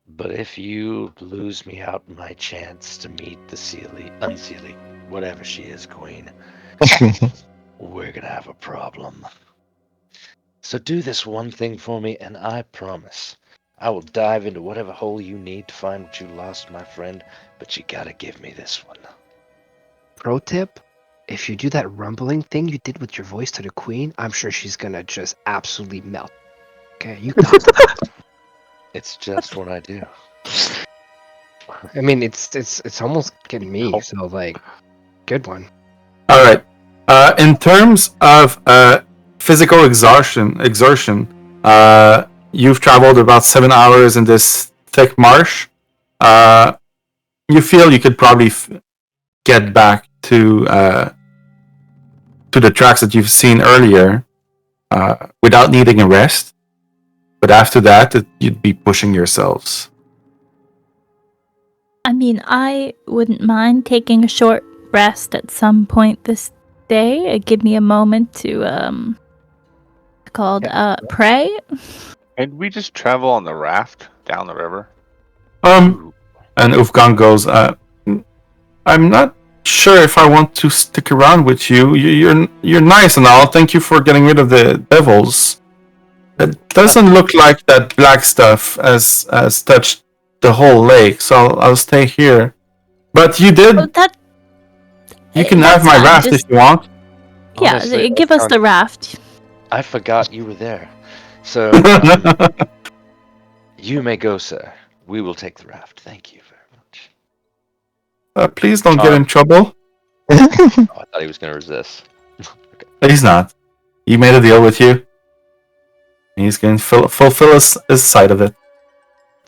But if you lose me out my chance to meet the unseelie, whatever she is, queen, we're gonna have a problem. So do this one thing for me, and I promise I will dive into whatever hole you need to find what you lost, my friend, but you gotta give me this one. Pro tip: if you do that rumbling thing you did with your voice to the queen, I'm sure she's gonna just absolutely melt. Okay, you got it. It's just what I do. I mean, it's almost getting me. So like, good one. All right. In terms of physical exertion, you've traveled about 7 hours in this thick marsh. You feel you could probably get back to the tracks that you've seen earlier without needing a rest. But after that, you'd be pushing yourselves. I mean, I wouldn't mind taking a short rest at some point this day. Give me a moment to pray. And we just travel on the raft down the river. And Ufgang goes, I'm not sure if I want to stick around with you. You're nice and all. Thank you for getting rid of the devils. It doesn't look like that black stuff has touched the whole lake, so I'll stay here. But you did. Oh, You can that's have my fine, raft just- if you want. Yeah, Honestly, give us the raft. I forgot you were there. So, you may go, sir. We will take the raft. Thank you very much. Please don't get in trouble. Oh, I thought he was going to resist. He's not. He made a deal with you. He's going to fulfill his side of it.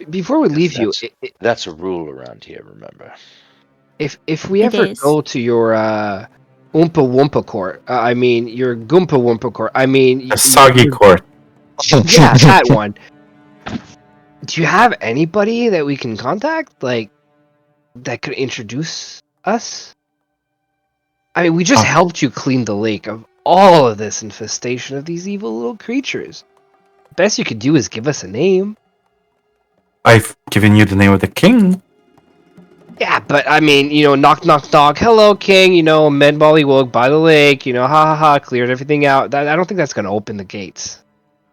Before we leave you, That's a rule around here, remember. if we It ever is. go to your Oompa Woompa court, I mean your Goompa Woompa court, I mean A soggy court. yeah, that one. Do you have anybody that we can contact, like that could introduce us? I mean, we just helped you clean the lake of all of this infestation of these evil little creatures. Best you could do is give us a name. I've given you the name of the king. Yeah, but I mean, knock, knock, knock. Hello, king. Mollie woke by the lake. Ha ha ha. Cleared everything out. I don't think that's gonna open the gates.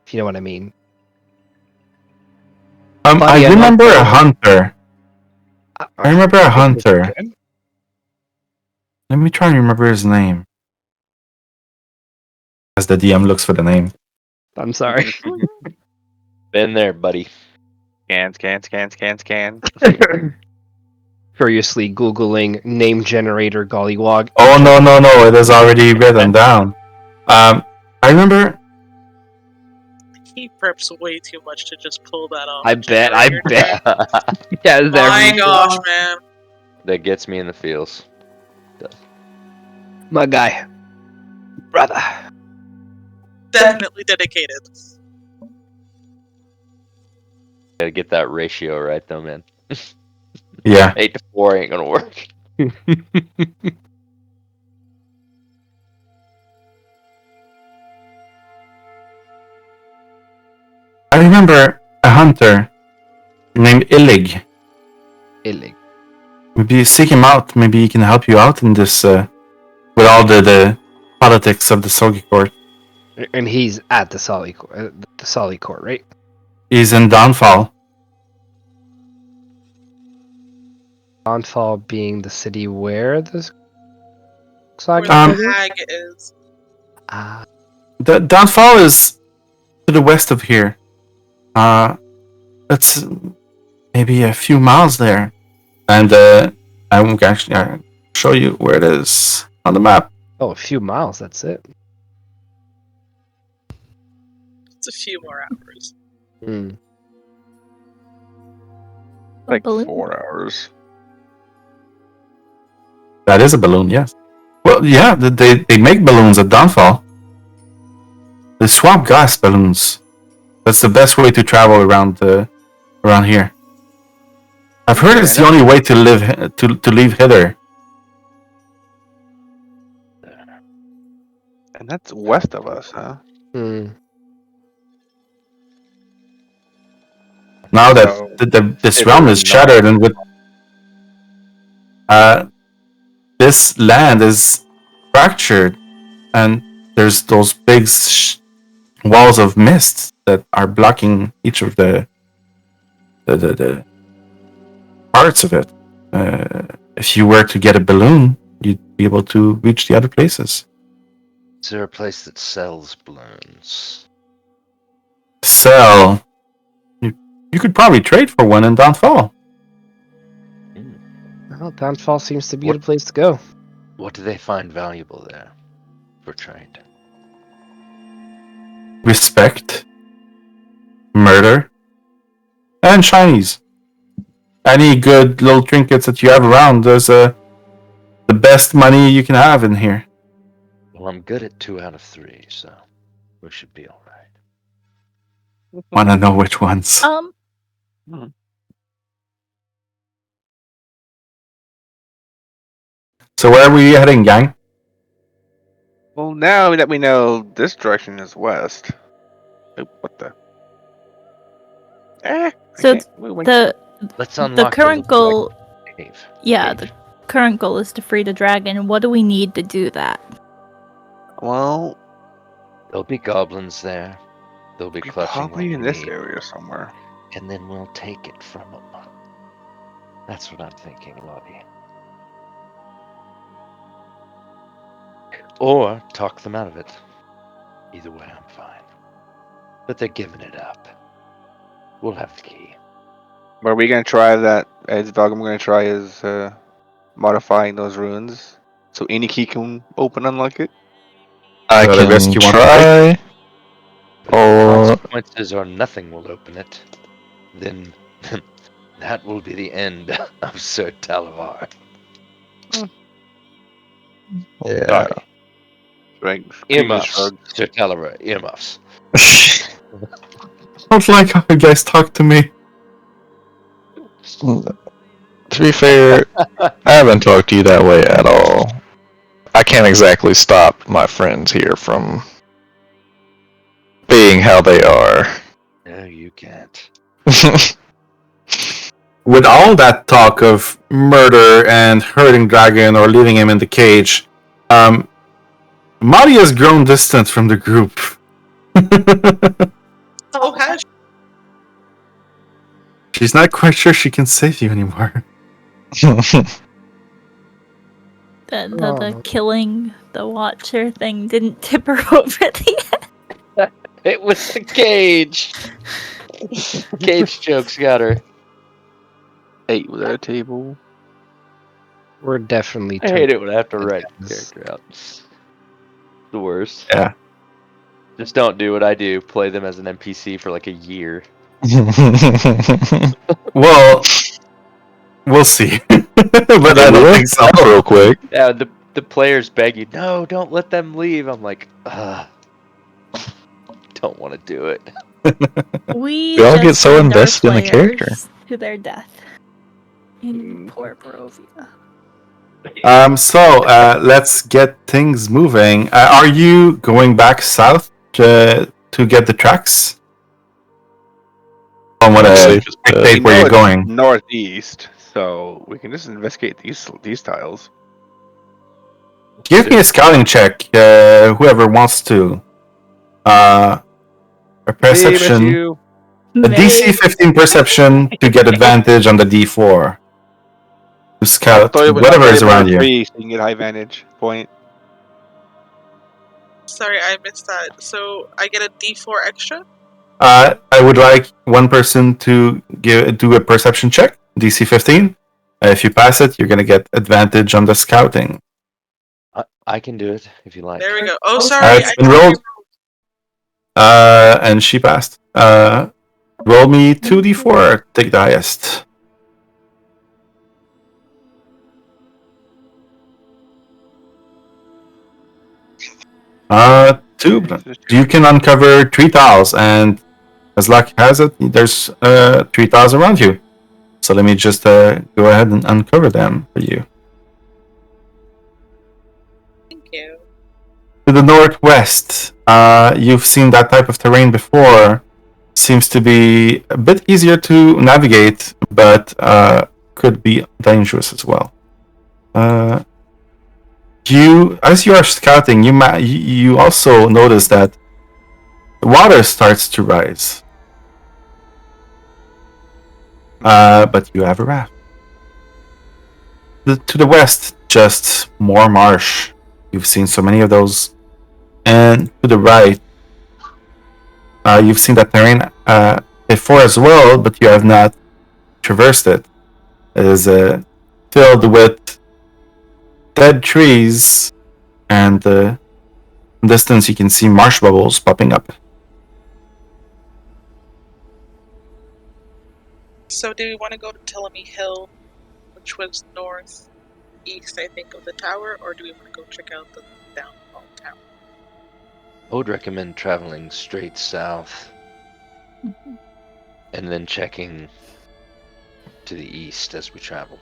If you know what I mean. I remember a hunter. I remember a hunter. Let me try and remember his name. As the DM looks for the name. I'm sorry. Been there, buddy. Scan. Furiously Googling name generator gollywog. Oh no! It is already written down. I remember. He preps way too much to just pull that off. I bet. Yeah, My gosh, man. That gets me in the feels. My guy. Brother. Definitely dedicated. Gotta get that ratio right, though, man. Yeah. 8 to 4 ain't gonna work. I remember a hunter named Illig. Illig. Maybe seek him out. Maybe he can help you out in this with all the politics of the Soggy Court. And he's at the Solly Court, right? He's in Downfall. Downfall being the city where this Where saga the hag is. The Downfall is to the west of here. It's maybe a few miles there, and I will actually show you where it is on the map. Oh, a few miles. That's it. It's a few more hours. Like balloon? 4 hours. That is a balloon, yes. Well, yeah, they make balloons at Downfall. They swap gas balloons. That's the best way to travel around here. I've heard it's the only way to leave hither. And that's west of us, huh? Now that this realm is shattered, and with this land is fractured, and there's those big walls of mist that are blocking each of the parts of it. If you were to get a balloon, you'd be able to reach the other places. Is there a place that sells balloons? Sell. You could probably trade for one in Downfall. Well, Downfall seems to be the place to go. What do they find valuable there for trade? Respect, murder, and shinies. Any good little trinkets that you have around, there's the best money you can have in here. Well, I'm good at 2 out of 3, so we should be all right. Wanna know which ones? So where are we heading, gang? Well, now that we know this direction is west. Oop, what the? So the current goal, cave. the current goal is to free the dragon. What do we need to do that? Well, There'll be goblins there. They'll be You're clutching probably like in this me, area somewhere. and then we'll take it from them. That's what I'm thinking, Lotte. Or talk them out of it. Either way, I'm fine. But they're giving it up. We'll have the key. Are we gonna try that? As Valgrim, gonna try is modifying those runes so any key can open unlock it. I Is that a risk can you want to take? try. But Or if the consequences are nothing will open it, then that will be the end of Sir Talavar. yeah. Sorry, Right? earmuffs. Shrug. Sir Talavar, earmuffs. I don't like how you guys talk to me. To be fair, I haven't talked to you that way at all. I can't exactly stop my friends here from being how they are. No, you can't. With all that talk of murder and hurting Dragon or leaving him in the cage, Mollie has grown distant from the group. Oh, has She's not quite sure she can save you anymore. The killing the Watcher thing didn't tip her over the end. It was the cage. Cage jokes got her. 8 was at a table. We're definitely. I hate it when I have to write a Yes. character out. It's the worst. Yeah. Just don't do what I do. Play them as an NPC for like a year. Well, we'll see. But I don't think so. Real quick. Yeah, the players beg you, no, don't let them leave. I'm like, don't want to do it. We all just get so send our invested in the character. players to their death. In poor Barovia. So let's get things moving. Are you going back south to get the tracks? I want to Safest bet. dictate where you're it's going. northeast, so we can just investigate these tiles. Give me a scouting check, whoever wants to. A perception. A DC 15 perception to get advantage on the D4. To scout whatever is around you. 3, so you can get high vantage point. Sorry, I missed that. So I get a D4 extra? I would like one person to do a perception check, DC 15. If you pass it, you're going to get advantage on the scouting. I can do it if you like. There we go. Oh, sorry. It's been rolled. And she passed. Roll me 2d4. Take the highest. Two. You can uncover 3 tiles, and as luck has it, there's 3 tiles around you. So let me just go ahead and uncover them for you. Thank you. To the northwest, you've seen that type of terrain before. Seems to be a bit easier to navigate, but could be dangerous as well. As you are scouting, you also notice that the water starts to rise. But you have a raft. To the west, just more marsh. You've seen so many of those. And to the right, you've seen that terrain before as well, but you have not traversed it. It is filled with dead trees, and in the distance you can see marsh bubbles popping up. So do we want to go to Ptolemy Hill, which was northeast, I think, of the tower, or do we want to go check out the downfall town? I would recommend traveling straight south and then checking to the east as we travel.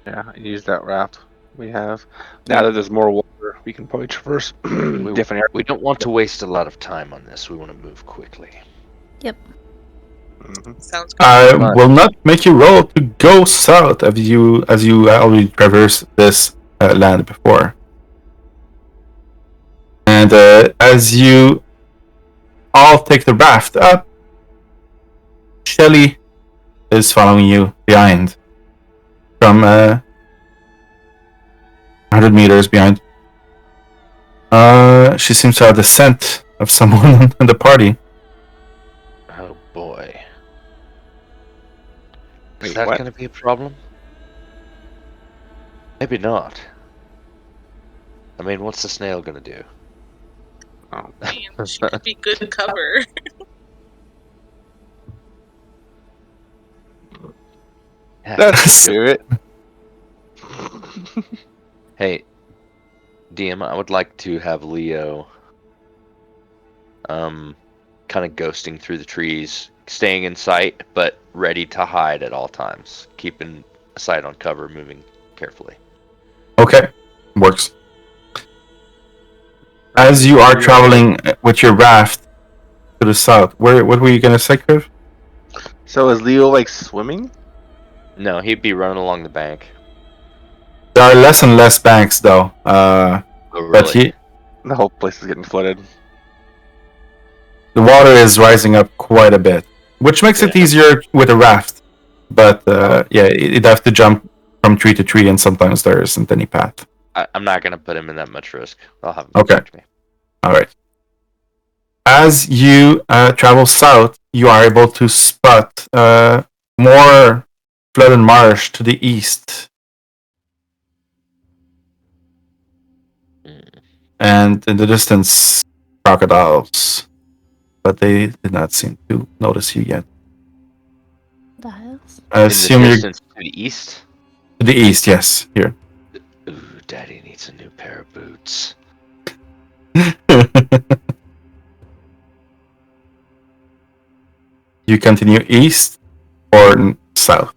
Yeah, use that raft we have. Now that there's more water, we can probably traverse different areas. We don't want to waste a lot of time on this. We want to move quickly. Yep. Sounds good. I will not make you roll to go south as you already traversed this land before. And as you all take the raft up. Shelly is following you behind. From 100 meters behind. She seems to have the scent of someone in the party. Oh boy. Is Wait, that what? going to be a problem? Maybe not. I mean, what's the snail going to do? Oh, I mean, she could be good cover. Heck. that's the spirit. Hey, DM, I would like to have Leo kind of ghosting through the trees, staying in sight, but ready to hide at all times, keeping a sight on cover, moving carefully. Okay, works. As you are traveling with your raft to the south, what were you gonna say, Kriv? So is Leo like swimming? No, he'd be running along the bank. There are less and less banks, though. Oh, But really? The whole place is getting flooded. the water is rising up quite a bit, which makes it Yeah. easier with a raft. But yeah, you'd have to jump from tree to tree, and sometimes there isn't any path. I'm not going to put him in that much risk. I'll have him Okay. catch me. All right. As you travel south, you are able to spot more flooded marsh to the east. And in the distance, crocodiles. But they did not seem to notice you yet. Dials. I In assume the you're distance to the east? to the east, yes. Here. Ooh, Daddy needs a new pair of boots. You continue east or south?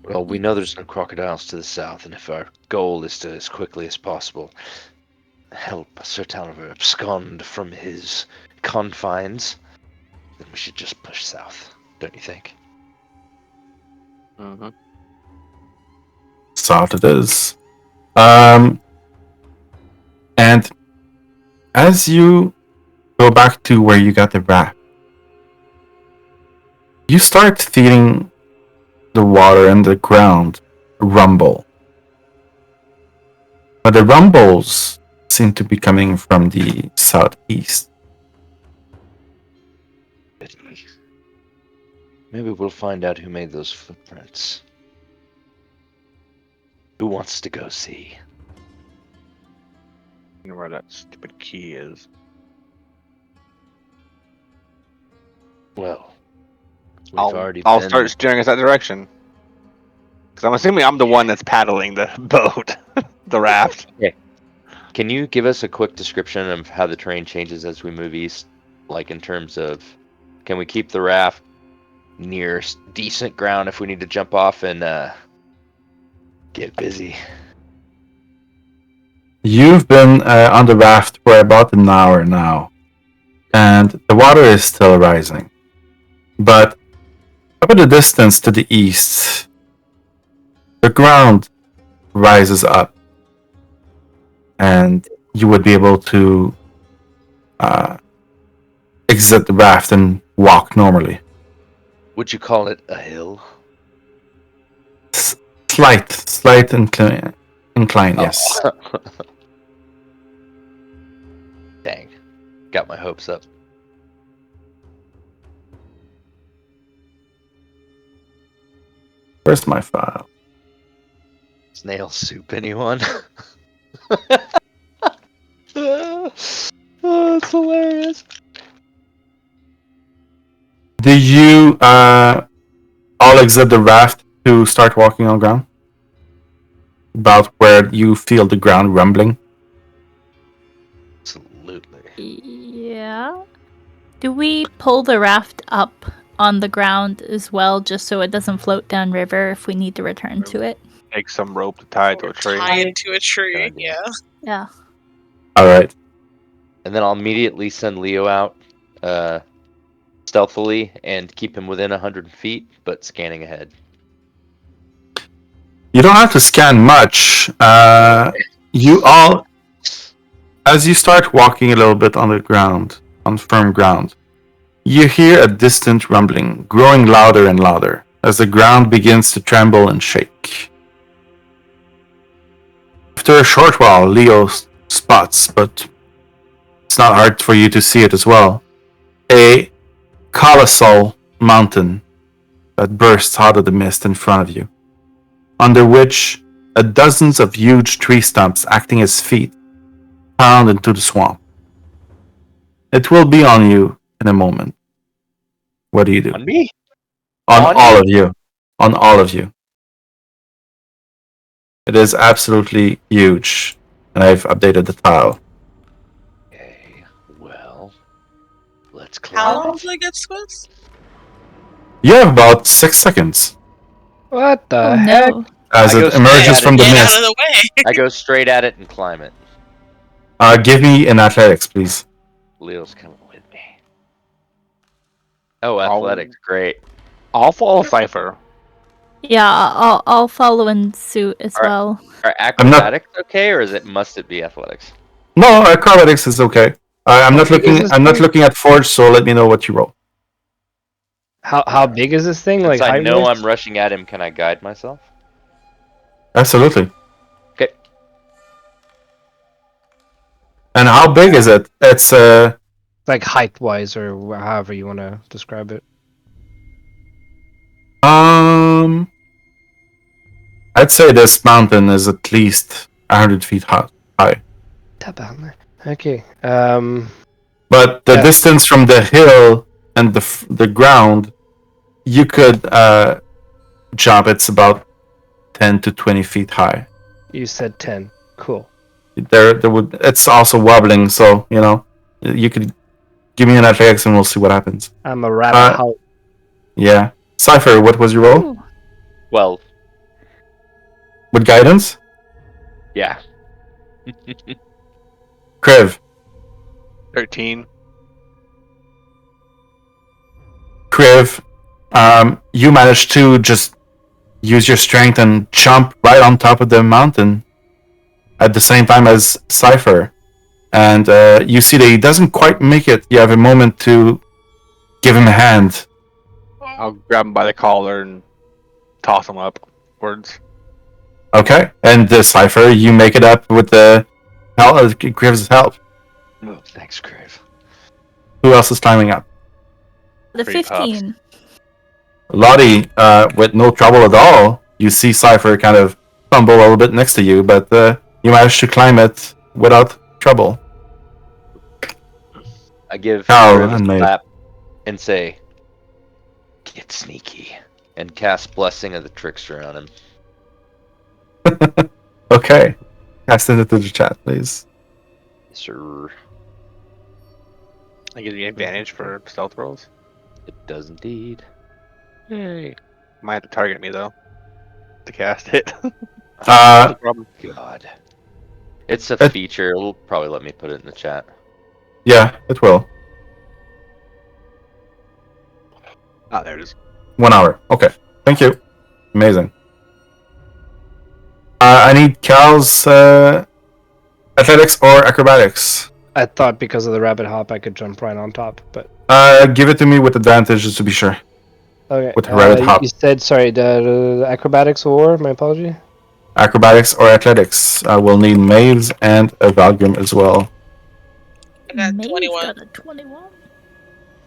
Well, we know there's no crocodiles to the south, and if our goal is to, as quickly as possible, help Sir Talliver abscond from his confines, then we should just push south, don't you think? Mm-hmm. South it is. And as you go back to where you got the raft, you start feeling the water and the ground rumble. But the rumbles seem to be coming from the southeast. Maybe we'll find out who made those footprints. Who wants to go see? You know where that stupid key is. Well, we've I'll already I'll been... start steering us that direction. Because I'm assuming I'm the one that's paddling the boat, the raft. Can you give us a quick description of how the terrain changes as we move east? Like in terms of, can we keep the raft near decent ground if we need to jump off and get busy? You've been on the raft for about an hour now, and the water is still rising. But up in the distance to the east, the ground rises up, and you would be able to exit the raft and walk normally. Would you call it a hill? Slight incline, yes. Oh. Dang. Got my hopes up. Where's my file? Snail soup, anyone? Oh, it's hilarious. Do you all exit the raft to start walking on ground? About where you feel the ground rumbling? Absolutely. Yeah. Do we pull the raft up on the ground as well, just so it doesn't float downriver if we need to return to it? Take some rope to tie it to Or a tree. tie it to a tree, Good idea. yeah. Yeah. Alright. And then I'll immediately send Leo out stealthily and keep him within 100 feet, but scanning ahead. You don't have to scan much. You all, as you start walking a little bit on the ground, on firm ground. You hear a distant rumbling, growing louder and louder, as the ground begins to tremble and shake. After a short while, Leo spots, but it's not hard for you to see it as well, a colossal mountain that bursts out of the mist in front of you, under which dozens of huge tree stumps acting as feet pound into the swamp. It will be on you in a moment. What do you do? On me? On On all you? of you. On all of you. It is absolutely huge, and I've updated the tile. Okay, well, let's How climb. long do I get Swiss? You have about 6 seconds What the Oh heck? no. as I go it straight emerges at from it. the Get out mist. of the way! I go straight at it and climb it. Give me an athletics, please. Leo's coming with me. Oh, athletics, great. I'll follow Cypher. Yeah, I'll follow in suit as Alright. well. Are acrobatics okay, or must it be athletics? No, acrobatics is okay. I'm How not big is looking. this I'm not thing? looking at Forge, so let me know what you roll. How big is this thing? Since Like I know height-wise? I'm rushing at him, can I guide myself? Absolutely. Okay. And how big is it? It's Like height-wise, or however you want to describe it. I'd say this mountain is at least 100 feet high. Okay. But the Yeah. distance from the hill and the ground, you could jump. It's about 10 to 20 feet high. You said 10. Cool. There would. It's also wobbling, so you could give me an athletics and we'll see what happens. I'm a rabbit. How? Yeah. Cypher, what was your roll? Ooh. Well, With guidance? yeah. Kriv. 13. Kriv, you managed to just use your strength and jump right on top of the mountain at the same time as Cypher. And you see that he doesn't quite make it. You have a moment to give him a hand. I'll grab him by the collar and toss him upwards. Okay. And Cypher, you make it up with the help of Kriv's help. Oh, thanks, Kriv. Who else is climbing up? The Pretty 15. Lotte, with no trouble at all, you see Cypher kind of fumble a little bit next to you, but you manage to climb it without trouble. I give Oh, Kriv a and Maeve. slap and say, "Get sneaky," and cast Blessing of the Trickster on him. Okay. Cast it into the chat, please. Yes, sir. That gives me advantage for stealth rolls. It does indeed. Yay. Might have to target me though to cast it. Uh, No problem. God. It's a It- feature. It'll probably let me put it in the chat. Yeah, it will. Ah, there it is. 1 hour. Okay. Thank you. Amazing. I need Cal's athletics or acrobatics. I thought because of the rabbit hop, I could jump right on top, but Give it to me with advantage just to be sure. okay. With the rabbit hop. You said sorry. The acrobatics or my apology. Acrobatics or athletics. We'll need Maeve's and a Valgrim as well. I got Maeve's 21. got a 21.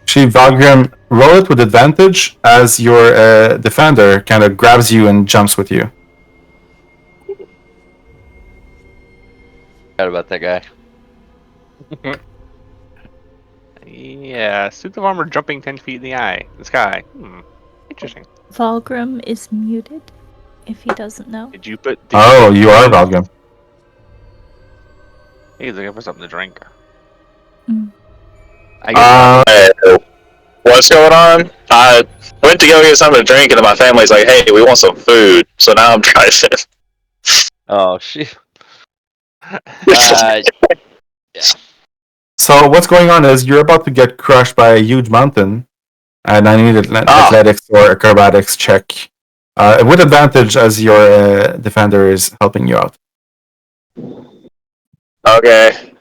Valgrim, roll it with advantage as your defender kind of grabs you and jumps with you. Forgot about that guy. Yeah, suit of armor jumping 10 feet in the sky. Interesting. Valgrim is muted, if he doesn't know. Did you put? Oh, you are Valgrim. He's looking for something to drink. Mm. I guess. Hey, what's going on? I went to go get something to drink, and then my family's like, "Hey, we want some food." So now I'm driving. Oh, shit. Yeah. So what's going on is you're about to get crushed by a huge mountain, and I need an athletics or acrobatics check with advantage as your defender is helping you out. Okay.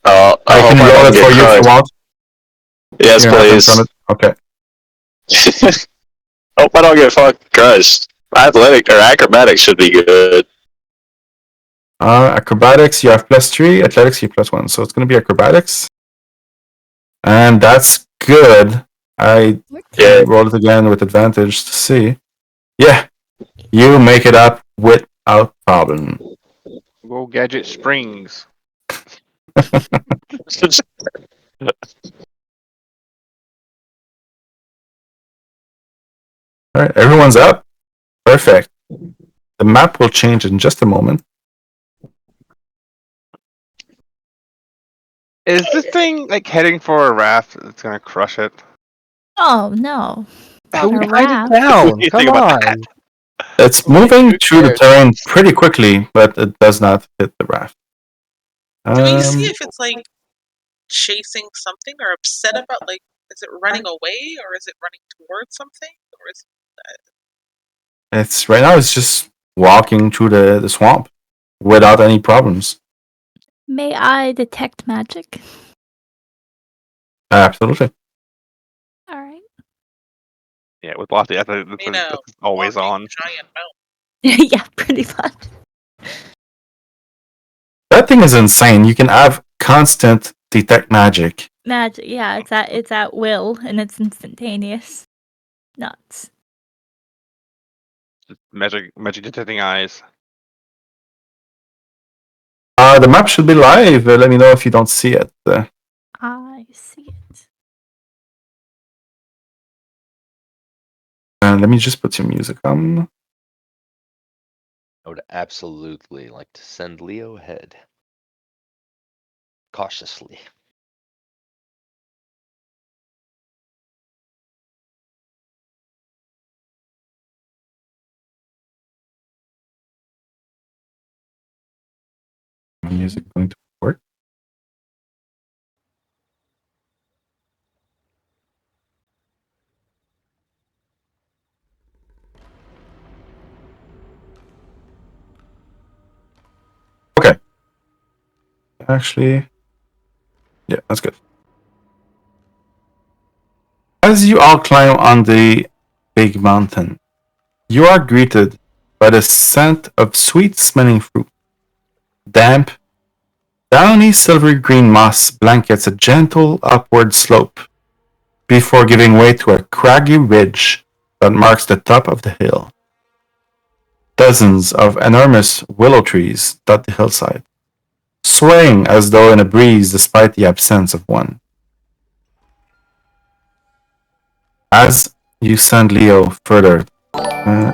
I I hope can I roll don't it get for you if you crushed. want. Yes, You're not please. from it? Okay. Hope I don't get fucking crushed. Athletic or acrobatics should be good. Acrobatics, you have +3. Athletics, you have +1. So it's going to be acrobatics. And that's good. I Yeah. rolled it again with advantage to see. Yeah, you make it up without problem. Go gadget springs. All right, everyone's up. Perfect. The map will change in just a moment. Is this thing like heading for a raft that's gonna crush it? Oh no. How Not we a hide it raft. down? What do you Come think about on. It's moving through the terrain pretty quickly, but it does not hit the raft. Do we see if it's like chasing something or upset about like is it running away or is it running towards something or is It's right now. It's just walking through the swamp without any problems. May I detect magic? Absolutely. All right. Yeah, with Lotte, that's always walking on. giant mountain? Yeah, pretty much. That thing is insane. You can have constant detect magic. Magic. Yeah, it's at will and it's instantaneous. Nuts. Magic detecting eyes. The map should be live. Let me know if you don't see it. I see it. Let me just put some music on. I would absolutely like to send Leo ahead. Cautiously. Music going to work. Okay. Actually, yeah, that's good. As you all climb on the big mountain, you are greeted by the scent of sweet-smelling fruit. Damp, downy silvery green moss blankets a gentle upward slope before giving way to a craggy ridge that marks the top of the hill. Dozens of enormous willow trees dot the hillside, swaying as though in a breeze despite the absence of one. As you send Leo further, where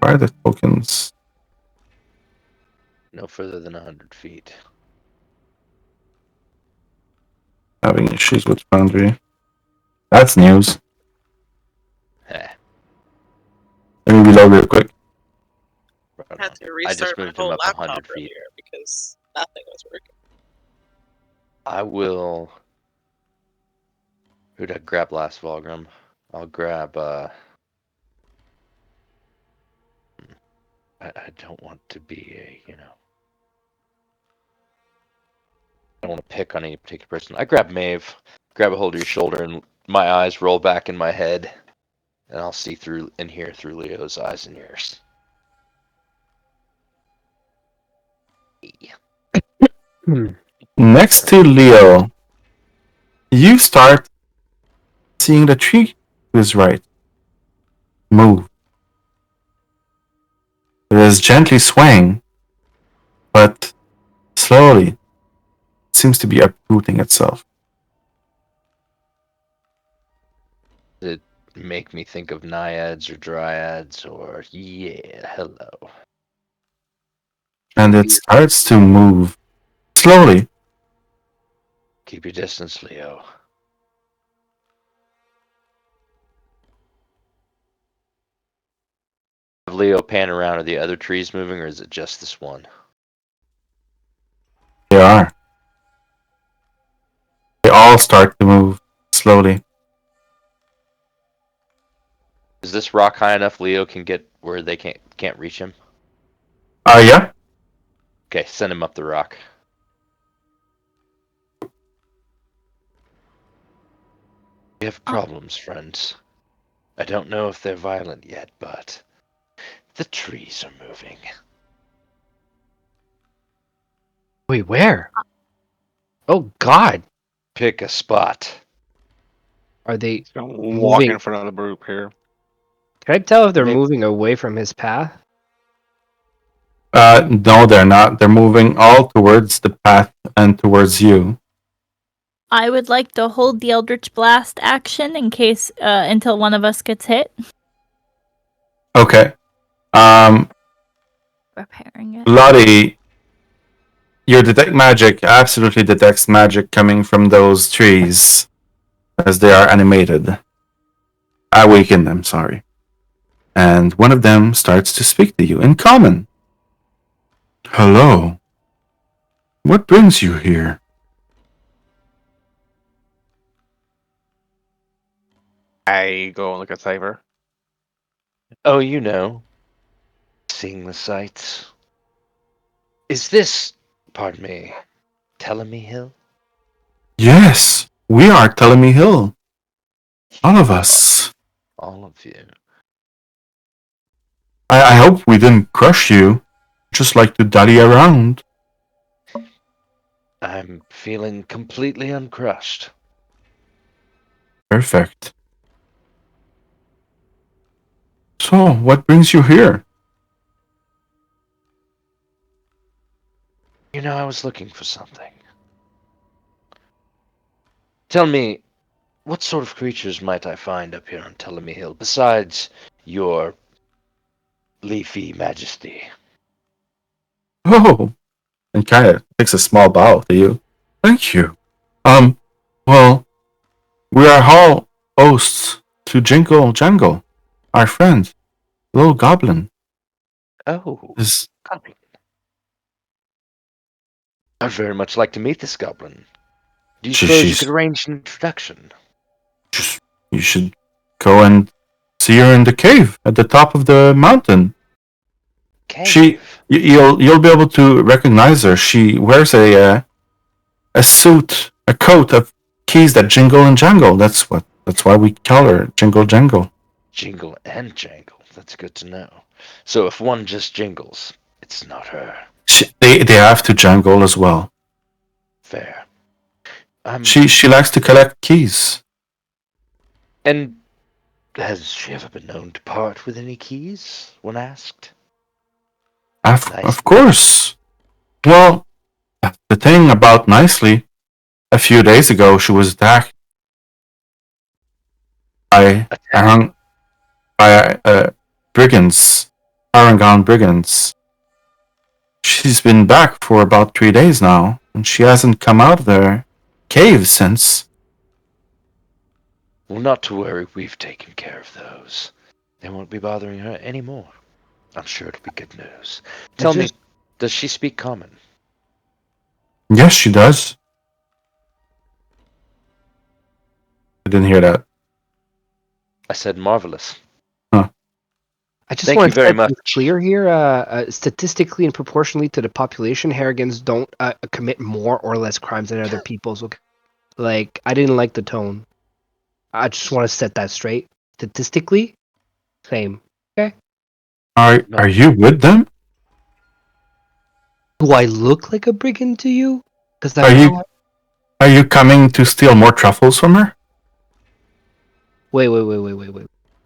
are the tokens? No further than 100 feet. Having issues with boundary. That's news. Heh. Let me reload real quick. I had to I just restart my moved him whole up laptop 100 feet. earlier because nothing was working. I will. Who'd I grab last, Valgrim? I'll grab. I don't want to be I don't want to pick on any particular person. I grab Maeve, grab a hold of your shoulder, and my eyes roll back in my head, and I'll see through and hear through Leo's eyes and ears. Next to Leo, you start seeing the tree to his right move. It is gently swaying, but slowly it seems to be uprooting itself. It make me think of naiads or dryads or hello. And it starts to move slowly. Keep your distance, Leo. Have Leo pan around. Are the other trees moving, or is it just this one? They are. They all start to move slowly. Is this rock high enough Leo can get where they can't reach him? Yeah. Okay, send him up the rock. We have problems, friends. I don't know if they're violent yet, but the trees are moving. Wait, where? Oh God, Pick a spot. are they? He's gonna walk Moving. in front of the group here. Can I tell if they're Maybe- moving away from his path? No, they're not. They're moving all towards the path and towards you. I would like to hold the Eldritch Blast action in case until one of us gets hit. Okay. Repairing it. Lotte, your detect magic absolutely detects magic coming from those trees as they are animated. Awaken them, sorry. And one of them starts to speak to you in common. Hello. What brings you here? I go and look at Cypher. Oh, you know. Seeing the sights. Is this, pardon me, Telemy Hill? Yes, we are Telemy Hill. All of us. All of you. I hope we didn't crush you. Just like to dally around. I'm feeling completely uncrushed. Perfect. So, what brings you here? You know, I was looking for something. Tell me, what sort of creatures might I find up here on Telemy Hill besides your leafy majesty? Oh, and kind of takes a small bow to you. Thank you. Well, we are all hosts to Jingle Jangle, our friend, little goblin. Oh, Is goblin. I'd very much like to meet this goblin. Do you suppose you could arrange an introduction? just you should go and see her in the cave at the top of the mountain. Cave? You'll be able to recognize her. She wears a suit, a coat of keys that jingle and jangle. That's why we call her Jingle Jangle. Jingle and jangle. That's good to know. So if one just jingles, it's not her. They have to jangle as well. Fair. She likes to collect keys. And has she ever been known to part with any keys when asked? Of course. Well, the thing about nicely, a few days ago she was attacked by brigands, Parangon brigands. She's been back for about 3 days now, and she hasn't come out of the cave since. Well, not to worry, we've taken care of those. They won't be bothering her anymore. I'm sure it'll be good news. Tell me, does she speak common? Yes, she does. I didn't hear that. I said marvelous. I just Thank want you to very set much. things clear here. Statistically and proportionally to the population, Harrigans don't commit more or less crimes than other people's. Okay? Like, I didn't like the tone. I just want to set that straight. Statistically, same. Okay. Are you with them? Do I look like a brigand to you? Because Are you coming to steal more truffles from her? Wait.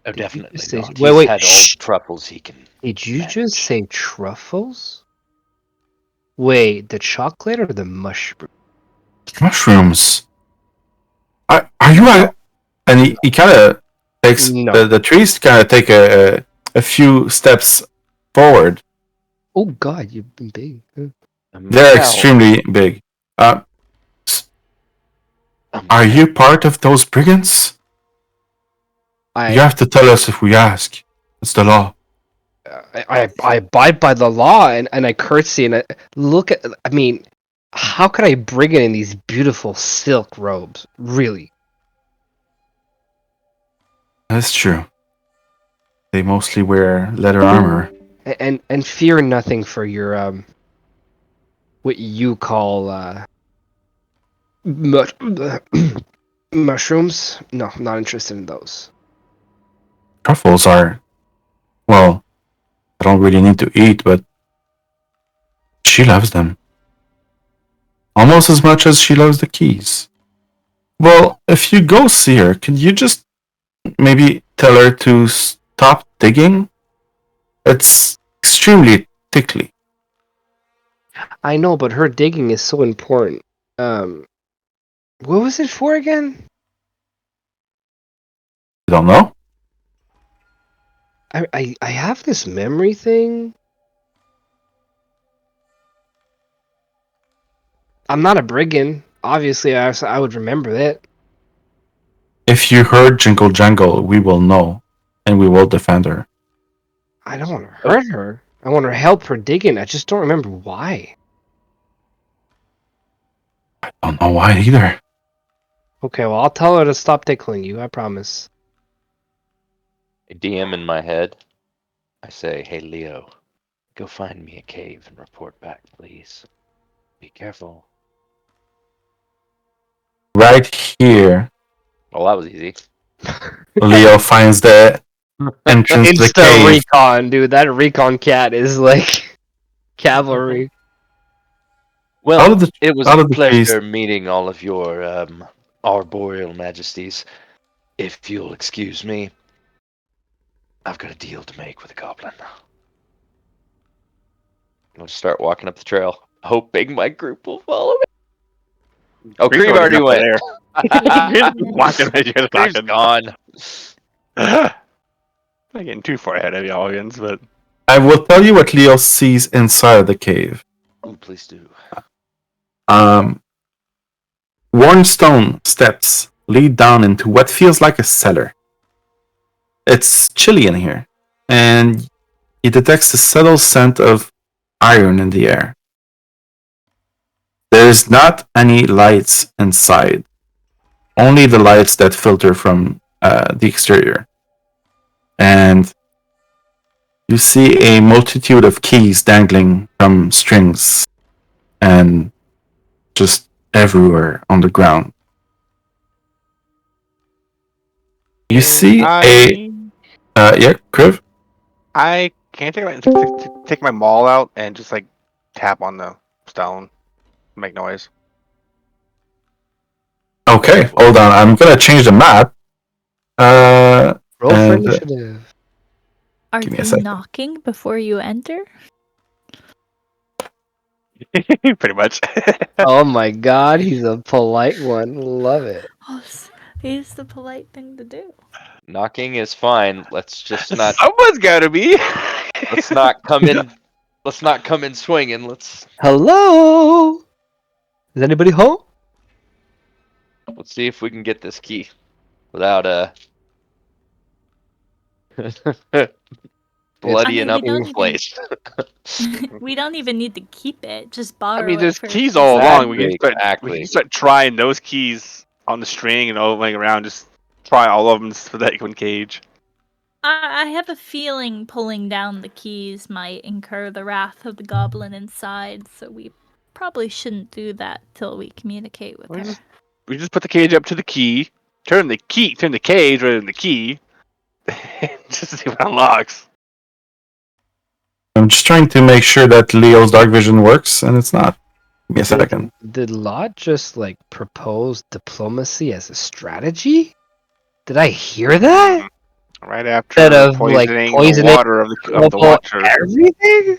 Oh, Did you definitely just say- not. wait, He's wait, had all shh. the truffles he can. Did you just say truffles? Wait, the chocolate or the mushroom? Mushrooms. Are you? And he kind of takes No. the trees. Kind of take a few steps forward. Oh God, you've been big. They're Now, extremely big. Are you part of those brigands? You have to tell us if we ask. It's the law. I abide by the law and I curtsy and I look at. I mean, how could I bring it in these beautiful silk robes? Really? That's true. They mostly wear leather armor. And fear nothing for your what you call Mushrooms? No, I'm not interested in those. Truffles are, well, I don't really need to eat, but she loves them. Almost as much as she loves the keys. Well, if you go see her, could you just maybe tell her to stop digging? It's extremely tickly. I know, but her digging is so important. What was it for again? You don't know? I have this memory thing. I'm not a brigand. Obviously, I would remember that. If you heard Jingle Jangle, we will know, and we will defend her. I don't want to hurt her. I want to help her digging. I just don't remember why. I don't know why either. Okay, well, I'll tell her to stop tickling you. I promise. A DM in my head. I say, hey Leo, go find me a cave and report back, please. Be careful. Right here, Oh, that was easy. Leo finds the entrance to the Insta cave. recon, dude. That recon cat is like cavalry. Well, Out of the- it was out a of the trees. pleasure meeting all of your arboreal majesties. If you'll excuse me, I've got a deal to make with a goblin. I'll just start walking up the trail, hoping my group will follow me. Oh, Kriv Kriv already up went. there. Walking right here, Kriv's talking. gone. Not getting too far ahead of y'all, Ians, but I will tell you what Leo sees inside of the cave. Oh, please do. Worn stone steps lead down into what feels like a cellar. It's chilly in here, and he detects a subtle scent of iron in the air. There's not any lights inside, only the lights that filter from the exterior. And you see a multitude of keys dangling from strings and just everywhere on the ground. You see yeah, Kriv? I can't take my maul out and just like tap on the stone, make noise. Okay, hold on. I'm gonna change the map. Roll for And, initiative. Are Give me a you second. knocking before you enter? Pretty much. Oh my god, he's a polite one. Love it. Oh, it's the polite thing to do. Knocking is fine. Let's just not. Someone's gotta be. Let's not come in. Let's not come in swinging. Let's Hello? Is anybody home? see if we can get this key without bloodying up we don't the even- place. We don't even need to keep it. Just borrow I mean, it there's for keys all along. We Exactly. can start trying those keys on the string and all laying around. Just try all of them for that one cage. I have a feeling pulling down the keys might incur the wrath of the goblin inside, so we probably shouldn't do that till we communicate with her. We just put the cage up to the key, turn the cage rather than the key, just to see what unlocks. I'm just trying to make sure that Leo's dark vision works, and it's not. Give me a second. Did Lotte just like propose diplomacy as a strategy? Did I hear that? Right after Instead of poisoning like the water of the watcher. Everything?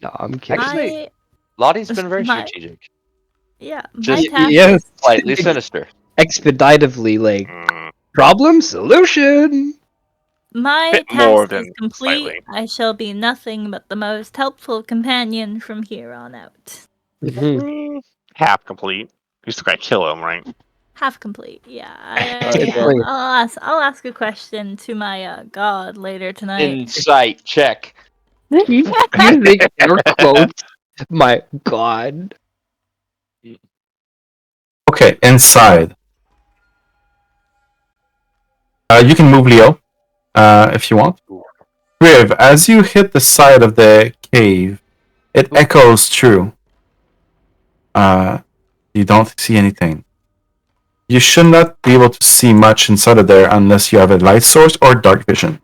No, I'm kidding. Actually, Lottie's been very my- strategic. Yeah, my Just- task yes. is Slightly sinister. Expeditively, like problem solution. My Bit more task is than complete. slightly. I shall be nothing but the most helpful companion from here on out. Half complete. You still gotta kill him, right? Half complete, yeah. Wait. I'll ask a question to my god later tonight. Insight check. Using air quotes. My god. Okay, inside. You can move Leo if you want. Kriv, as you hit the side of the cave, it echoes through. You don't see anything. You should not be able to see much inside of there unless you have a light source or dark vision.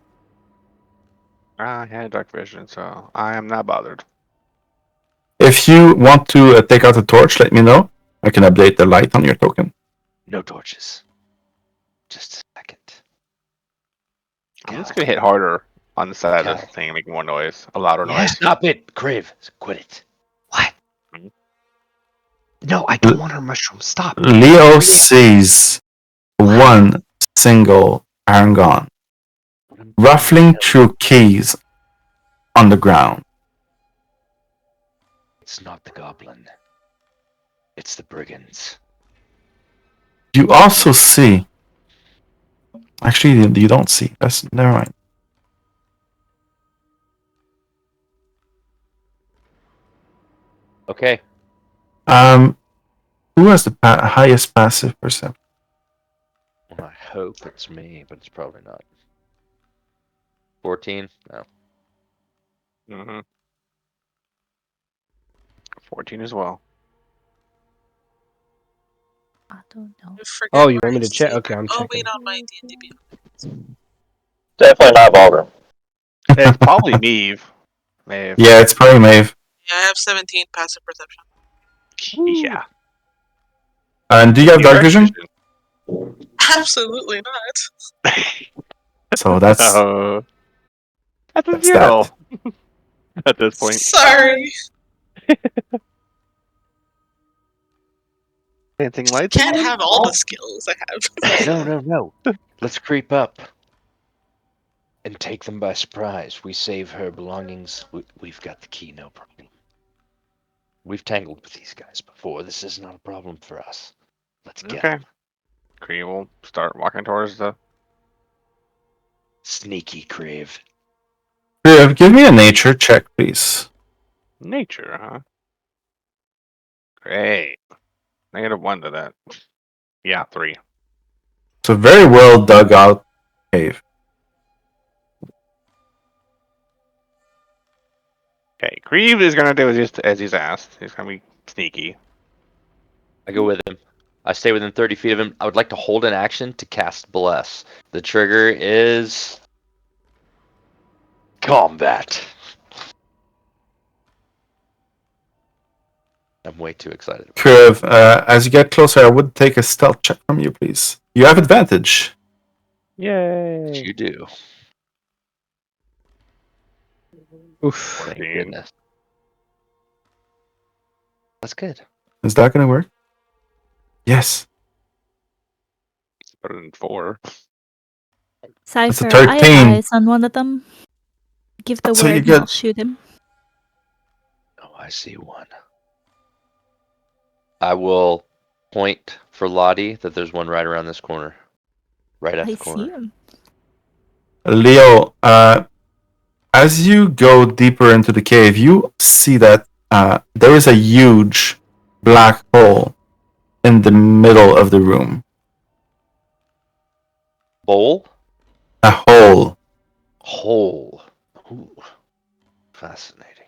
I had dark vision, so I am not bothered. If you want to take out a torch, let me know. I can update the light on your token. No torches. Just a second. I'm just gonna hit harder on the side of Okay. this thing, making more noise, a louder Yeah, noise. stop it, Kriv. Quit it. What? Mhm. No, I don't want her mushroom. Stop. Leo sees one single Arangon ruffling through keys on the ground. It's not the goblin. It's the brigands. You also see. Actually, you don't see. That's never mind. Okay. Who has the highest passive perception? Well, I hope it's me, but it's probably not. 14? No. Mm-hmm. 14 as well. I don't know. I forget Oh, you where want me to his check? secret- Okay, I'm Oh, checking. wait, on my D&D. Definitely not Valgrim. It's probably Maeve. Maeve. Yeah, it's probably Maeve. Yeah, I have 17 passive perception. Yeah. And do you have dark vision? Absolutely not. So that's That's a that's zero that. at this point. Sorry. Dancing lights. Can't have all the skills I have. No. Let's creep up. And take them by surprise. We save her belongings. We've got the key, no problem. We've tangled with these guys before. This is not a problem for us. Let's get Okay. them. Kree will start walking towards the. Sneaky Kriv. Give me a nature check, please. Nature, huh? Great. -1 to that. Yeah, 3. It's a very well dug out cave. Okay, Kriv is gonna do as he's asked. He's gonna be sneaky. I go with him. I stay within 30 feet of him. I would like to hold an action to cast Bless. The trigger is combat. I'm way too excited. Kriv, as you get closer, I would take a stealth check from you, please. You have advantage. Yay! You do. Oof. Thank 14. goodness. That's good. Is that going to work? Yes. It's better than 4. Cypher, I 13. have eyes on one of them. Give the So you word and get- I'll shoot him. Oh, I see one. I will point for Lotte that there's one right around this corner. Right at I the corner. see him. Leo, as you go deeper into the cave, you see that there is a huge black hole in the middle of the room. Bowl? A hole. Hole. Ooh. Fascinating.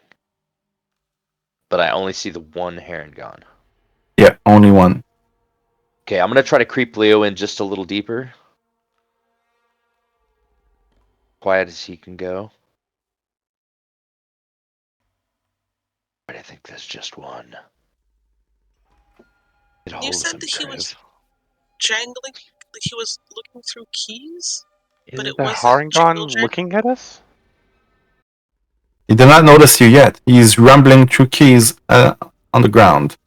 But I only see the one heron gone. Yeah, only one. Okay, I'm gonna try to creep Leo in just a little deeper. Quiet as he can go. But I think there's just one. Get a hold You of said him, that he was Kriv. jangling, like he was looking through keys? But Isn't it the wasn't jingle Harangon jangle? looking at us? He did not notice you yet. He's rumbling through keys on the ground.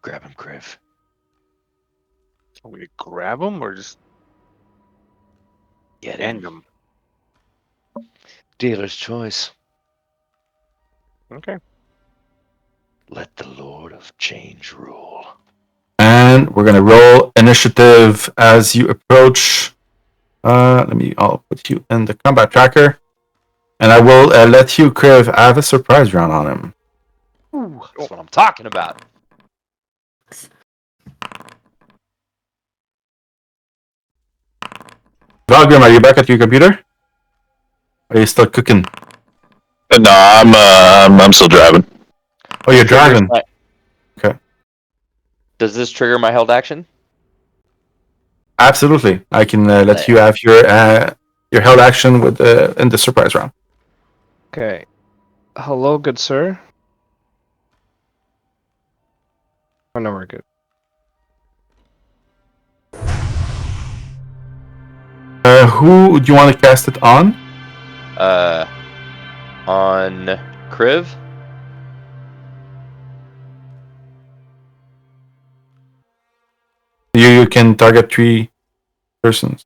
Grab him, Kriv. Are we to grab him or just Get end him. him? Dealer's choice. Okay. Let the Lord of Change rule. And we're gonna roll initiative as you approach. I'll put you in the combat tracker, and I will let you, Kriv, have a surprise round on him. Ooh, that's what I'm talking about. Valgrim, are you back at your computer? Are you still cooking? No, I'm still driving. Oh, you're driving. Triggers my- Okay. Does this trigger my held action? Absolutely. I can let you have your held action with in the surprise round. Okay. Hello, good sir. Oh no, we're good. Who do you want to cast it on? On Kriv? You can target 3 persons.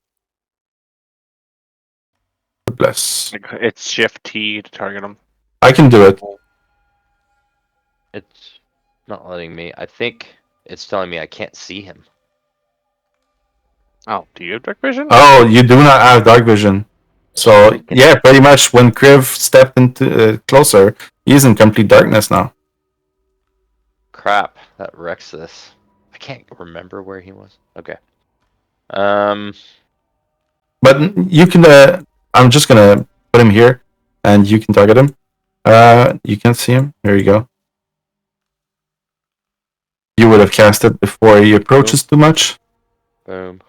Bless. It's Shift T to target him. I can do it. It's not letting me. I think it's telling me I can't see him. Oh, do you have dark vision? Oh, you do not have dark vision. So yeah, pretty much when Kriv stepped into closer, he's in complete darkness now. Crap, that wrecks this. I can't remember where he was. Okay. But you can. I'm just gonna put him here, and you can target him. You can't see him. There you go. You would have cast it before he approaches too much. Boom.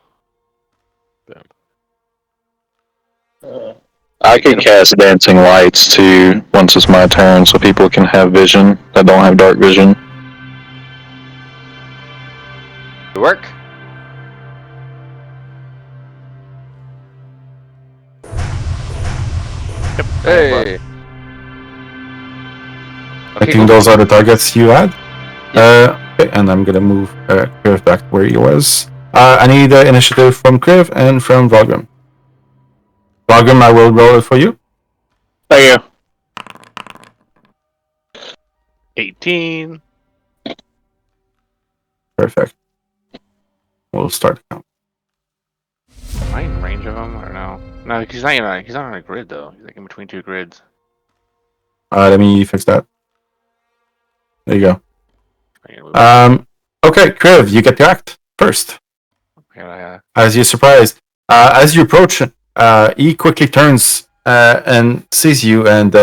Boom. I can cast dancing lights too once it's my turn, so people can have vision that don't have dark vision. It work? Hey. I think those are the targets you had. Okay, and I'm gonna move Kriv back where he was. I need initiative from Kriv and from Valgrim. Valgrim, I will roll it for you. Thank you. 18. Perfect. We'll start the count. Am I in range of him or no? No, he's not on a grid though. He's like in between 2 grids. Let me fix that. There you go. Okay, Okay, Kriv, you get to act first. As you're surprised, as you approach, he quickly turns and sees you, and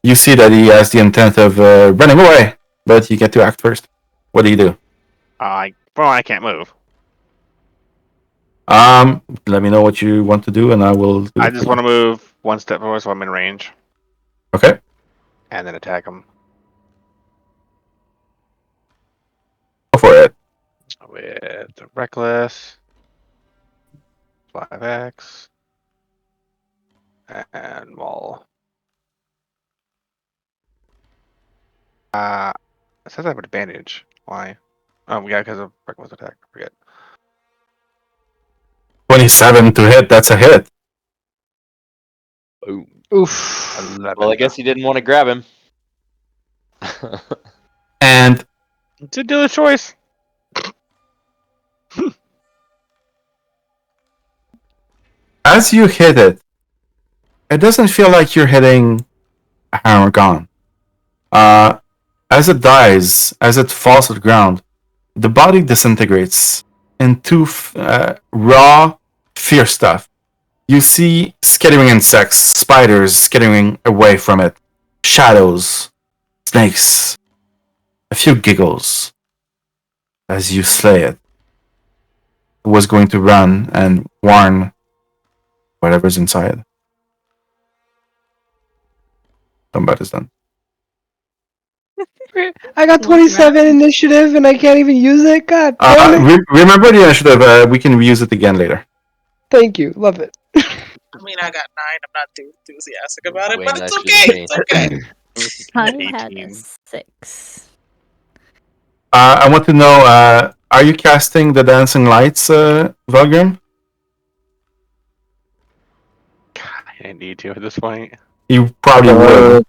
you see that he has the intent of running away. But you get to act first. What do you do? I can't move. Let me know what you want to do, and I will. I just want to move 1 step forward so I'm in range. Okay. And then attack him. Go for it. With the Reckless. 5x. And Maul. It says I have advantage. Why? Oh, yeah, because of Reckless attack. I forget. 27 to hit. That's a hit. Boom. Oof. 11. Well, I guess he didn't want to grab him. And It's a dealer's choice. as you hit it, it doesn't feel like you're hitting a Haragon. As it dies, as it falls to the ground, the body disintegrates into raw, fierce stuff. You see skittering insects, spiders skittering away from it, shadows, snakes, a few giggles as you slay it. It was going to run and warn whatever's inside. Somebody's done. I got 27 initiative and I can't even use it. God damn it. Remember the initiative. We can reuse it again later. Thank you. Love it. I mean, I got 9. I'm not too enthusiastic about it, Way but it's nicer okay. than me. It's okay. I had a 18. 6. I want to know, are you casting the dancing lights, Valgrim? God, I didn't need to at this point. You probably would.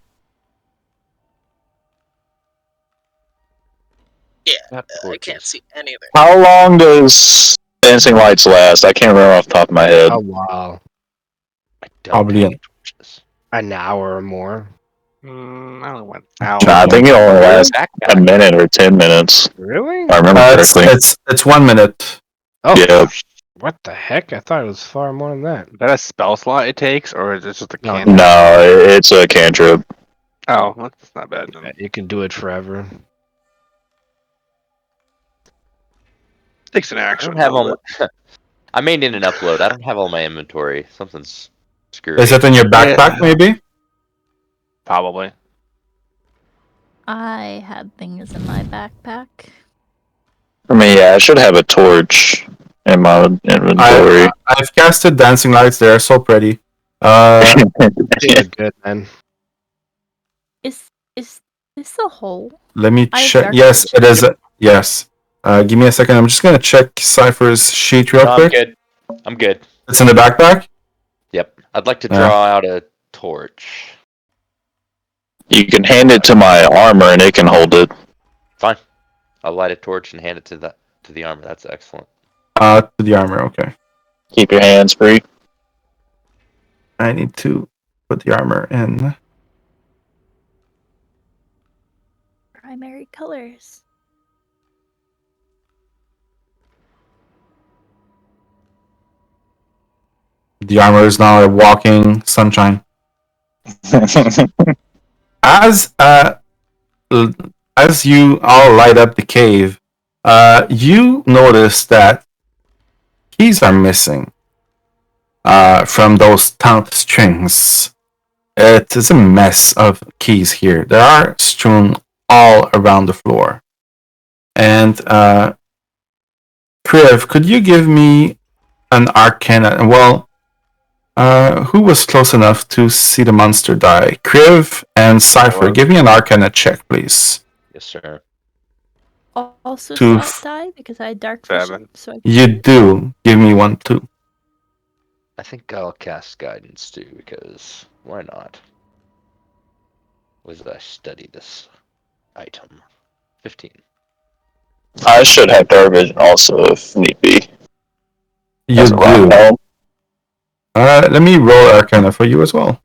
Yeah, I can't see anything. How long does dancing lights last? I can't remember off the top of my head. Oh wow. I don't Probably have an- torches. An hour or more. I only went out. I think it only lasts a minute or 10 minutes. Really? If I remember correctly. It's 1 minute. Oh, Yeah. what the heck? I thought it was far more than that. Is that a spell slot it takes, or is it just a No, cantrip? No, it's a cantrip. Oh, that's not bad. Then. You can do it forever. Takes an I action. don't have on. I may need an upload. I don't have all my inventory. Something's screwed. Is it in your backpack, maybe? Probably. I had things in my backpack. For me, yeah, I should have a torch in my inventory. I've casted dancing lights. They are so pretty. They're good, man. Is this a hole? Let me I have check. dark Yes, vision. it is. Yes. Give me a second. I'm just gonna check Cypher's sheet real No, I'm quick. good. I'm good. It's in the backpack. Yep. I'd like to Yeah. draw out a torch. You can hand it to my armor and it can hold it. Fine. I'll light a torch and hand it to the armor. That's excellent. To the armor. Okay. Keep your hands free. I need to put the armor in. Primary colors. The armor is now a walking sunshine. As you all light up the cave, you notice that keys are missing from those taut strings. It is a mess of keys here. They are strewn all around the floor. And Kriv, could you give me an arcana? Well, who was close enough to see the monster die? Kriv and Cypher. Give me an arcana check, please. Yes, sir. Also Two saw it die because I had dark vision. 7. So I You do. Give me one, too. I think I'll cast guidance too, because why not? Was I study this item? 15. I should have dark vision also if need be. You Doesn't do. help. Let me roll arcana for you as well.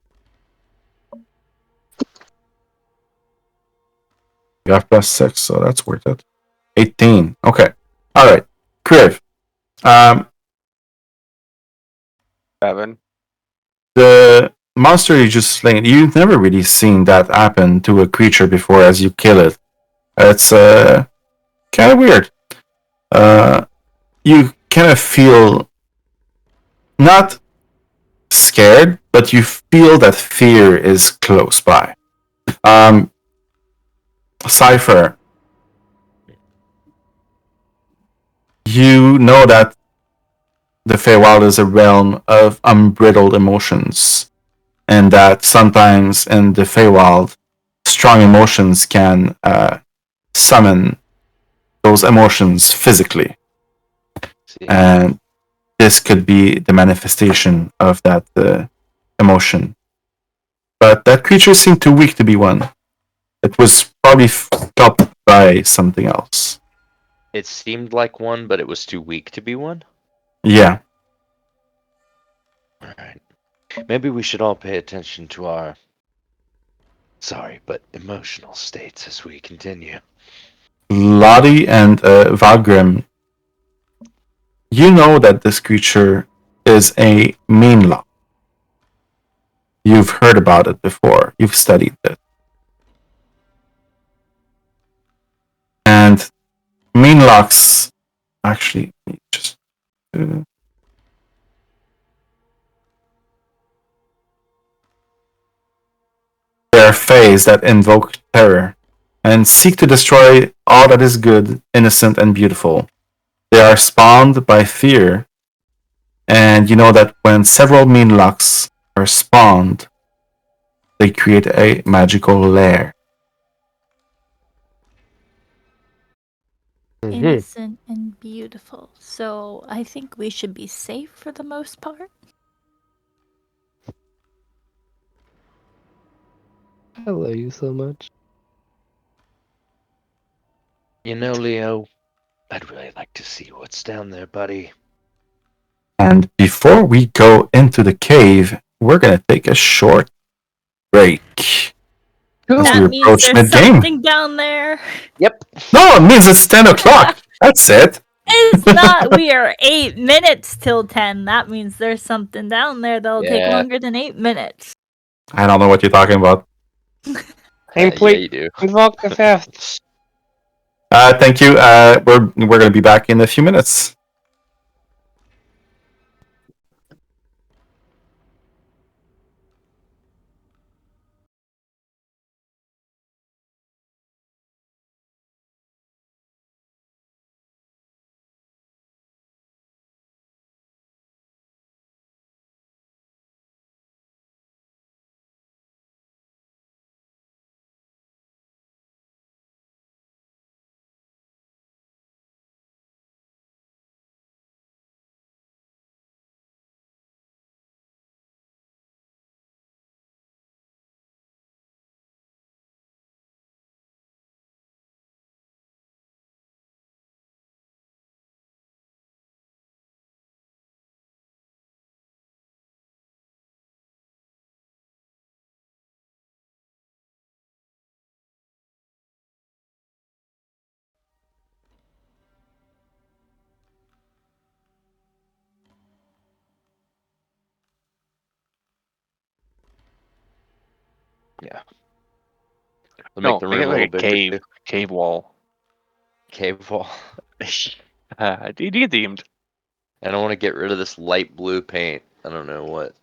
You have +6, so that's worth it. 18. Okay. All right. Kriv. 7. The monster you just slain, you've never really seen that happen to a creature before as you kill it. It's kind of weird. You kind of feel not scared, but you feel that fear is close by. Cypher, you know that the feywild is a realm of unbridled emotions, and that sometimes in the feywild, strong emotions can summon those emotions physically, See? and this could be the manifestation of that emotion. But that creature seemed too weak to be one. It was probably stopped by something else. It seemed like one, but it was too weak to be one. Yeah. Alright. Maybe we should all pay attention to our emotional states as we continue. Lotte and Valgrim, you know that this creature is a Meanlock. You've heard about it before. You've studied it. And Meanlocks, actually, let me just... they are fays that invoke terror and seek to destroy all that is good, innocent, and beautiful. They are spawned by fear, and you know that when several Meanlocks are spawned, they create a magical lair. innocent and beautiful. So I think we should be safe for the most part. I love you so much. You know, Leo, I'd really like to see what's down there, buddy. And before we go into the cave, we're gonna take a short break. As That we means approach there's mid-game. something down there. Yep. No, it means it's 10 o'clock. That's it. It's not. We are 8 minutes till 10. That means there's something down there that'll take Yeah. longer than 8 minutes. I don't know what you're talking about. Gameplay. you do. Invoke the fifth. Thank you. We're gonna be back in a few minutes. We'll No, make the make room it a little like a bigger. cave wall. Cave wall. D&D themed. I don't want to get rid of this light blue paint. I don't know what.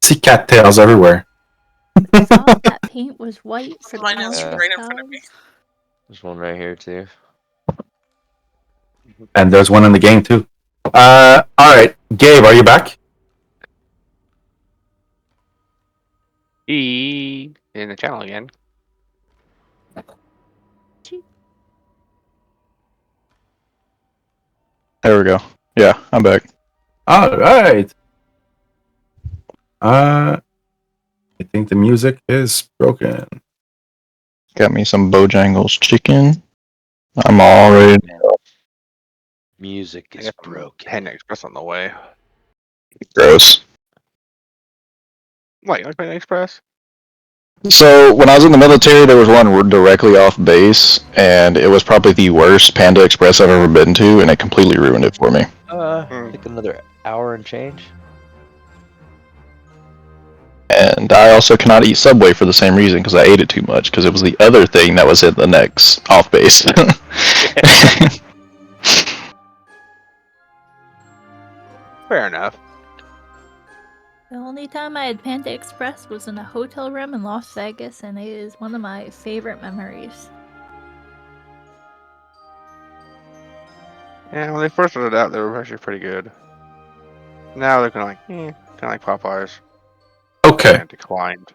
See cattails everywhere. I thought that paint was white for the Mine is longest right in front of time. me. There's one right here too. And there's one in the game too. Alright. Gabe, are you back? E in the channel again. There we go. Yeah, I'm back. Alright. I think the music is broken. Got me some Bojangles chicken. I'm all ready. Music I is got some broken. Panda Express on the way. Gross. What, you like Panda Express? So when I was in the military, there was one directly off base, and it was probably the worst Panda Express I've ever been to, and it completely ruined it for me. Like another hour and change. And I also cannot eat Subway for the same reason, because I ate it too much, because it was the other thing that was in the next off base. Fair enough. The only time I had Panda Express was in a hotel room in Las Vegas, and it is one of my favorite memories. Yeah, when they first started out, they were actually pretty good. Now they're kind of like Popeyes. Okay. And declined.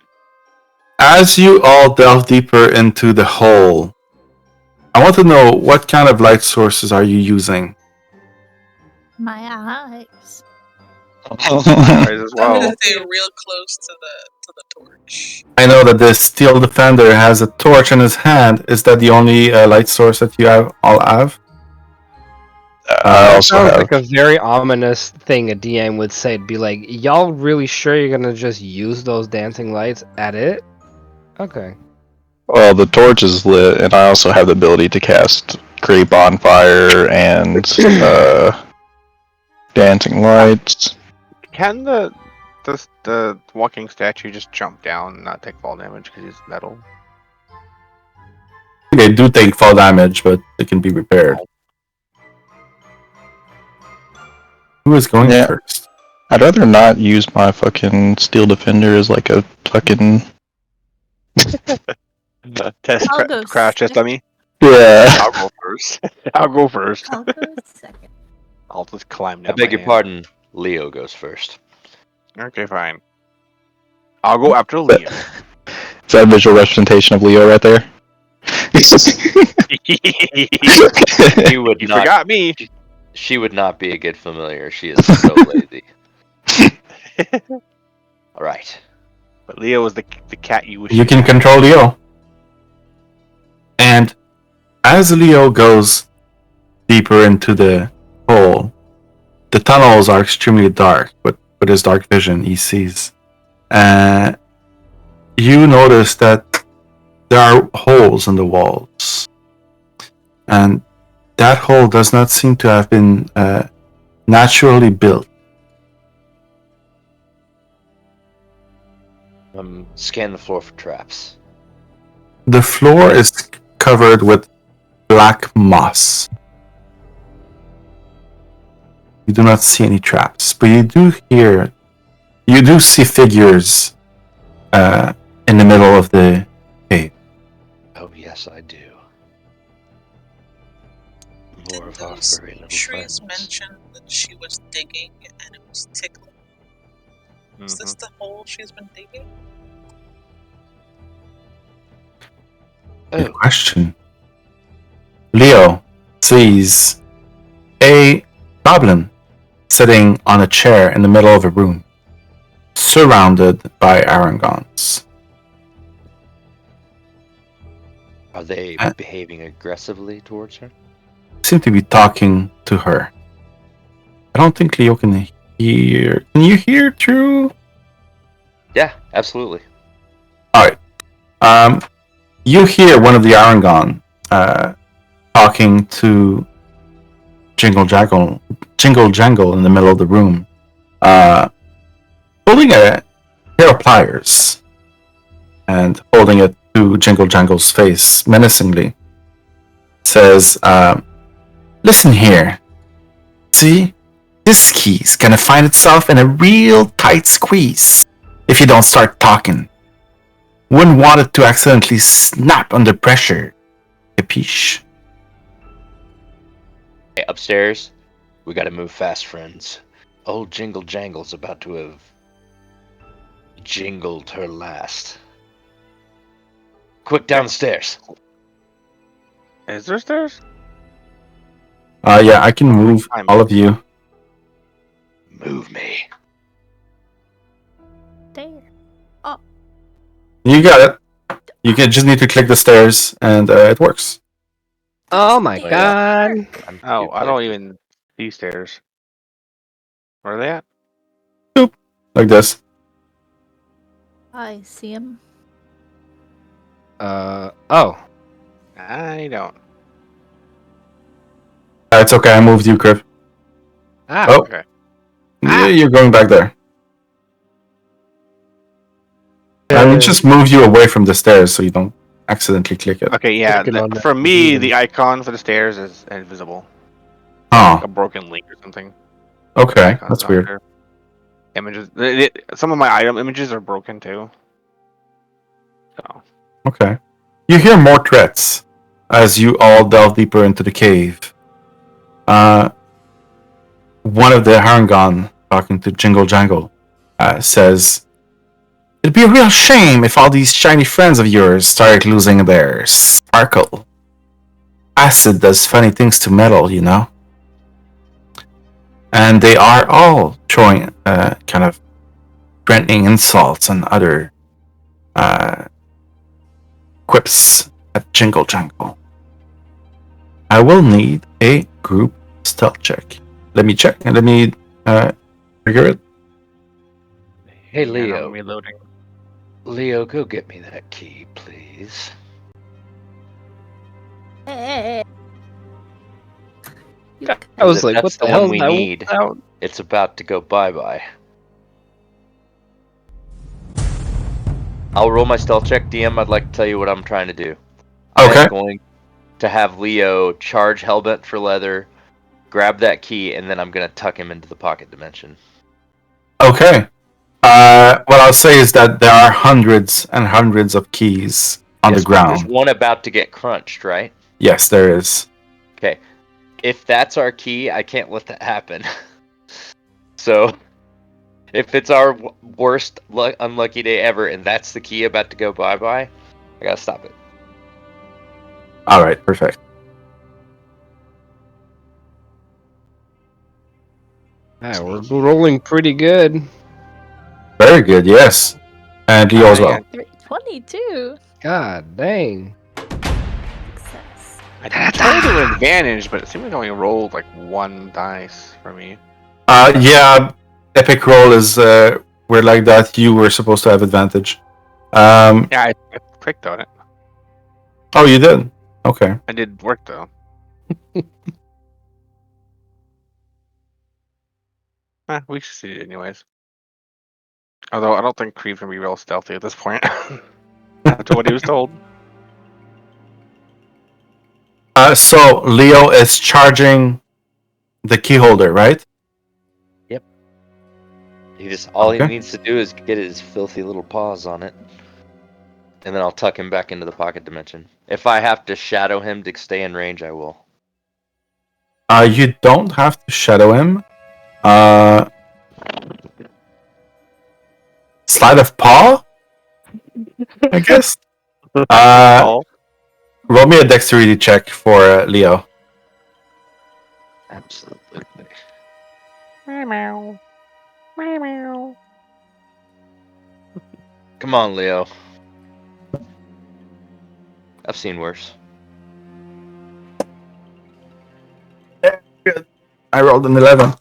As you all delve deeper into the hole, I want to know what kind of light sources are you using? My eyes. Popeyes as I'm well. gonna stay real close to the torch. I know that the Steel Defender has a torch in his hand. Is that the only light source that you all have? I That also sounds have. like a very ominous thing a DM would say. It'd be like, y'all really sure you're gonna just use those dancing lights at it? Okay. Well, the torch is lit, and I also have the ability to cast Creep on Fire and Dancing Lights. Can the walking statue just jump down and not take fall damage because he's metal? They do take fall damage, but it can be repaired. Who is going Yeah. first? I'd rather not use my fucking Steel Defender as like a fucking. Test I'll go crash test second. dummy. Yeah. I'll go first. I'll go first. I'll go second. I'll just climb I down. beg by your hand. pardon. Leo goes first. Okay, fine. I'll go after Leo. Is that a visual representation of Leo right there? She would You not. forgot me. She would not be a good familiar. She is so lazy. All right. But Leo is the cat you wish You can control Leo. And as Leo goes deeper into the hole, the tunnels are extremely dark, but with his dark vision, he sees. You notice that there are holes in the walls. And that hole does not seem to have been naturally built. Scan the floor for traps. The floor is covered with black moss. You do not see any traps, but you do see figures in the middle of the cave. Oh yes, I do. Did More of our those furry little trees friends. mention that she was digging and it was tickling? Is this the hole she's been digging? Good Oh, question. Leo sees a goblin sitting on a chair in the middle of a room, surrounded by Arangons. are they behaving aggressively towards her? Seem to be talking to her. I don't think Leo can hear. Can you hear, Drew? Yeah, absolutely. Alright. You hear one of the Arangon talking to Jingle Jangle in the middle of the room, holding a pair of pliers. and holding it to Jingle Jangle's face menacingly, says, "Listen here. See? This key's gonna find itself in a real tight squeeze if you don't start talking. Wouldn't want it to accidentally snap under pressure. Capiche?" Hey, upstairs, we gotta move fast, friends. Old Jingle Jangle's about to have jingled her last. Quick, down the stairs. Is there stairs? Yeah, I can move all of you. Move me. There. You got it. You can just need to click the stairs, and it works. Oh my Oh, yeah. god. Oh, I don't even see stairs. Where are they at? Like this. I see him. Oh. I don't. It's okay, I moved you, Kriv. Ah. Oh. Okay. Yeah, you're going back there. I mean, just move you away from the stairs so you don't accidentally click it. Okay, yeah. Clicking on For that me, button. the icon for the stairs is invisible. Oh, Like a broken link or something. okay, Icons that's not weird. there. Images. Some of my item images are broken too. So. Okay. You hear more threats as you all delve deeper into the cave. One of the Harangon, talking to Jingle Jangle, says, "It'd be a real shame if all these shiny friends of yours started losing their sparkle. Acid does funny things to metal, you know." And they are all throwing kind of threatening insults and other quips at Jingle Jangle. I will need a group stealth check. Let me check and let me figure it. Hey, Yeah, Leo. I'm reloading. Leo, go get me that key, please. Hey. I was like, That's what the the one hell we is that need. sound? It's about to go bye-bye. I'll roll my stealth check, DM. I'd like to tell you what I'm trying to do. Okay. I'm going to have Leo charge Hellbent for leather, grab that key, and then I'm going to tuck him into the pocket dimension. Okay. What I'll say is that there are hundreds and hundreds of keys on the Yes, but there's ground. one about to get crunched, right? Yes, there is. Okay. If that's our key, I can't let that happen. So, if it's our worst unlucky day ever, and that's the key about to go bye-bye, I gotta stop it. All right, perfect. Yeah, we're rolling pretty good. Very good, yes. And Leo as well. Yeah. 22. God dang. Success. I tried to an advantage, but it seemed like I only rolled like one dice for me. Yeah, epic roll is we're like that. You were supposed to have advantage. Yeah, I clicked on it. Oh, you did? Okay. I did work though. We succeeded anyways. Although I don't think Kriv can be real stealthy at this point. After what he was told. So Leo is charging the key holder, right? All he Okay. needs to do is get his filthy little paws on it. And then I'll tuck him back into the pocket dimension. If I have to shadow him to stay in range, I will. You don't have to shadow him. Slide of paw, I guess. Roll me a dexterity check for Leo. Absolutely. Meow. Meow. Come on, Leo. I've seen worse. Good. I rolled an 11.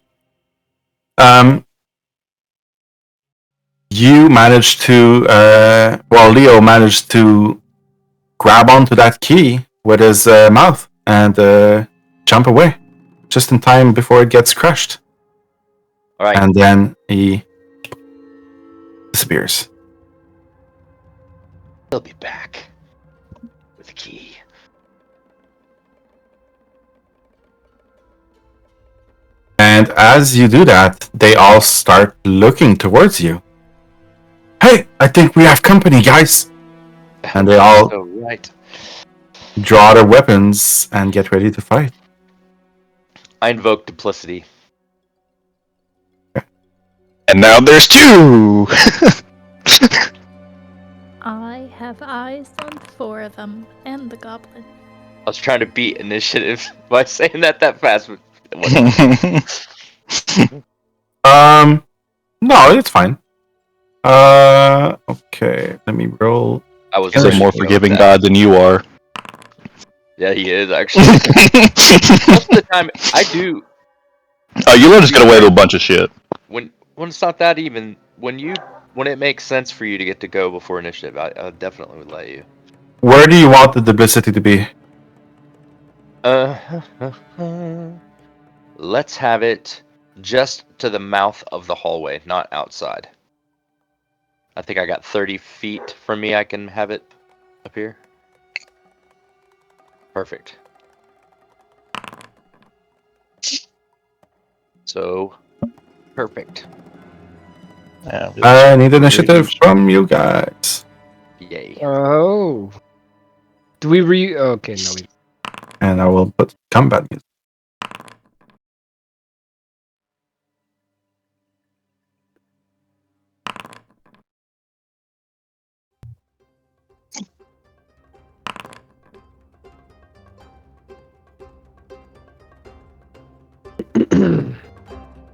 You managed to, Leo managed to grab onto that key with his mouth and jump away just in time before it gets crushed. All right. And then he disappears. He'll be back with a key. And as you do that, they all start looking towards you. Hey, I think we have company, guys. And they all So right. draw their weapons and get ready to fight. I invoke duplicity. And now there's two! I have eyes on 4 of them and the goblin. I was trying to beat initiative by saying that fast. But No, it's fine. Okay, let me roll. I was He's a more forgiving god than you are. Yeah, he is actually. Most of the time, I do. Oh, you let us get away with a bunch of shit. When it's not that even. When it makes sense for you to get to go before initiative, I definitely would let you. Where do you want the duplicity to be? Let's have it just to the mouth of the hallway, not outside. I think I got 30 feet from me. I can have it up here. Perfect. So, perfect. Yeah, I need initiative from you guys. Yay. Oh. Do we Okay, no, we. And I will put combat music.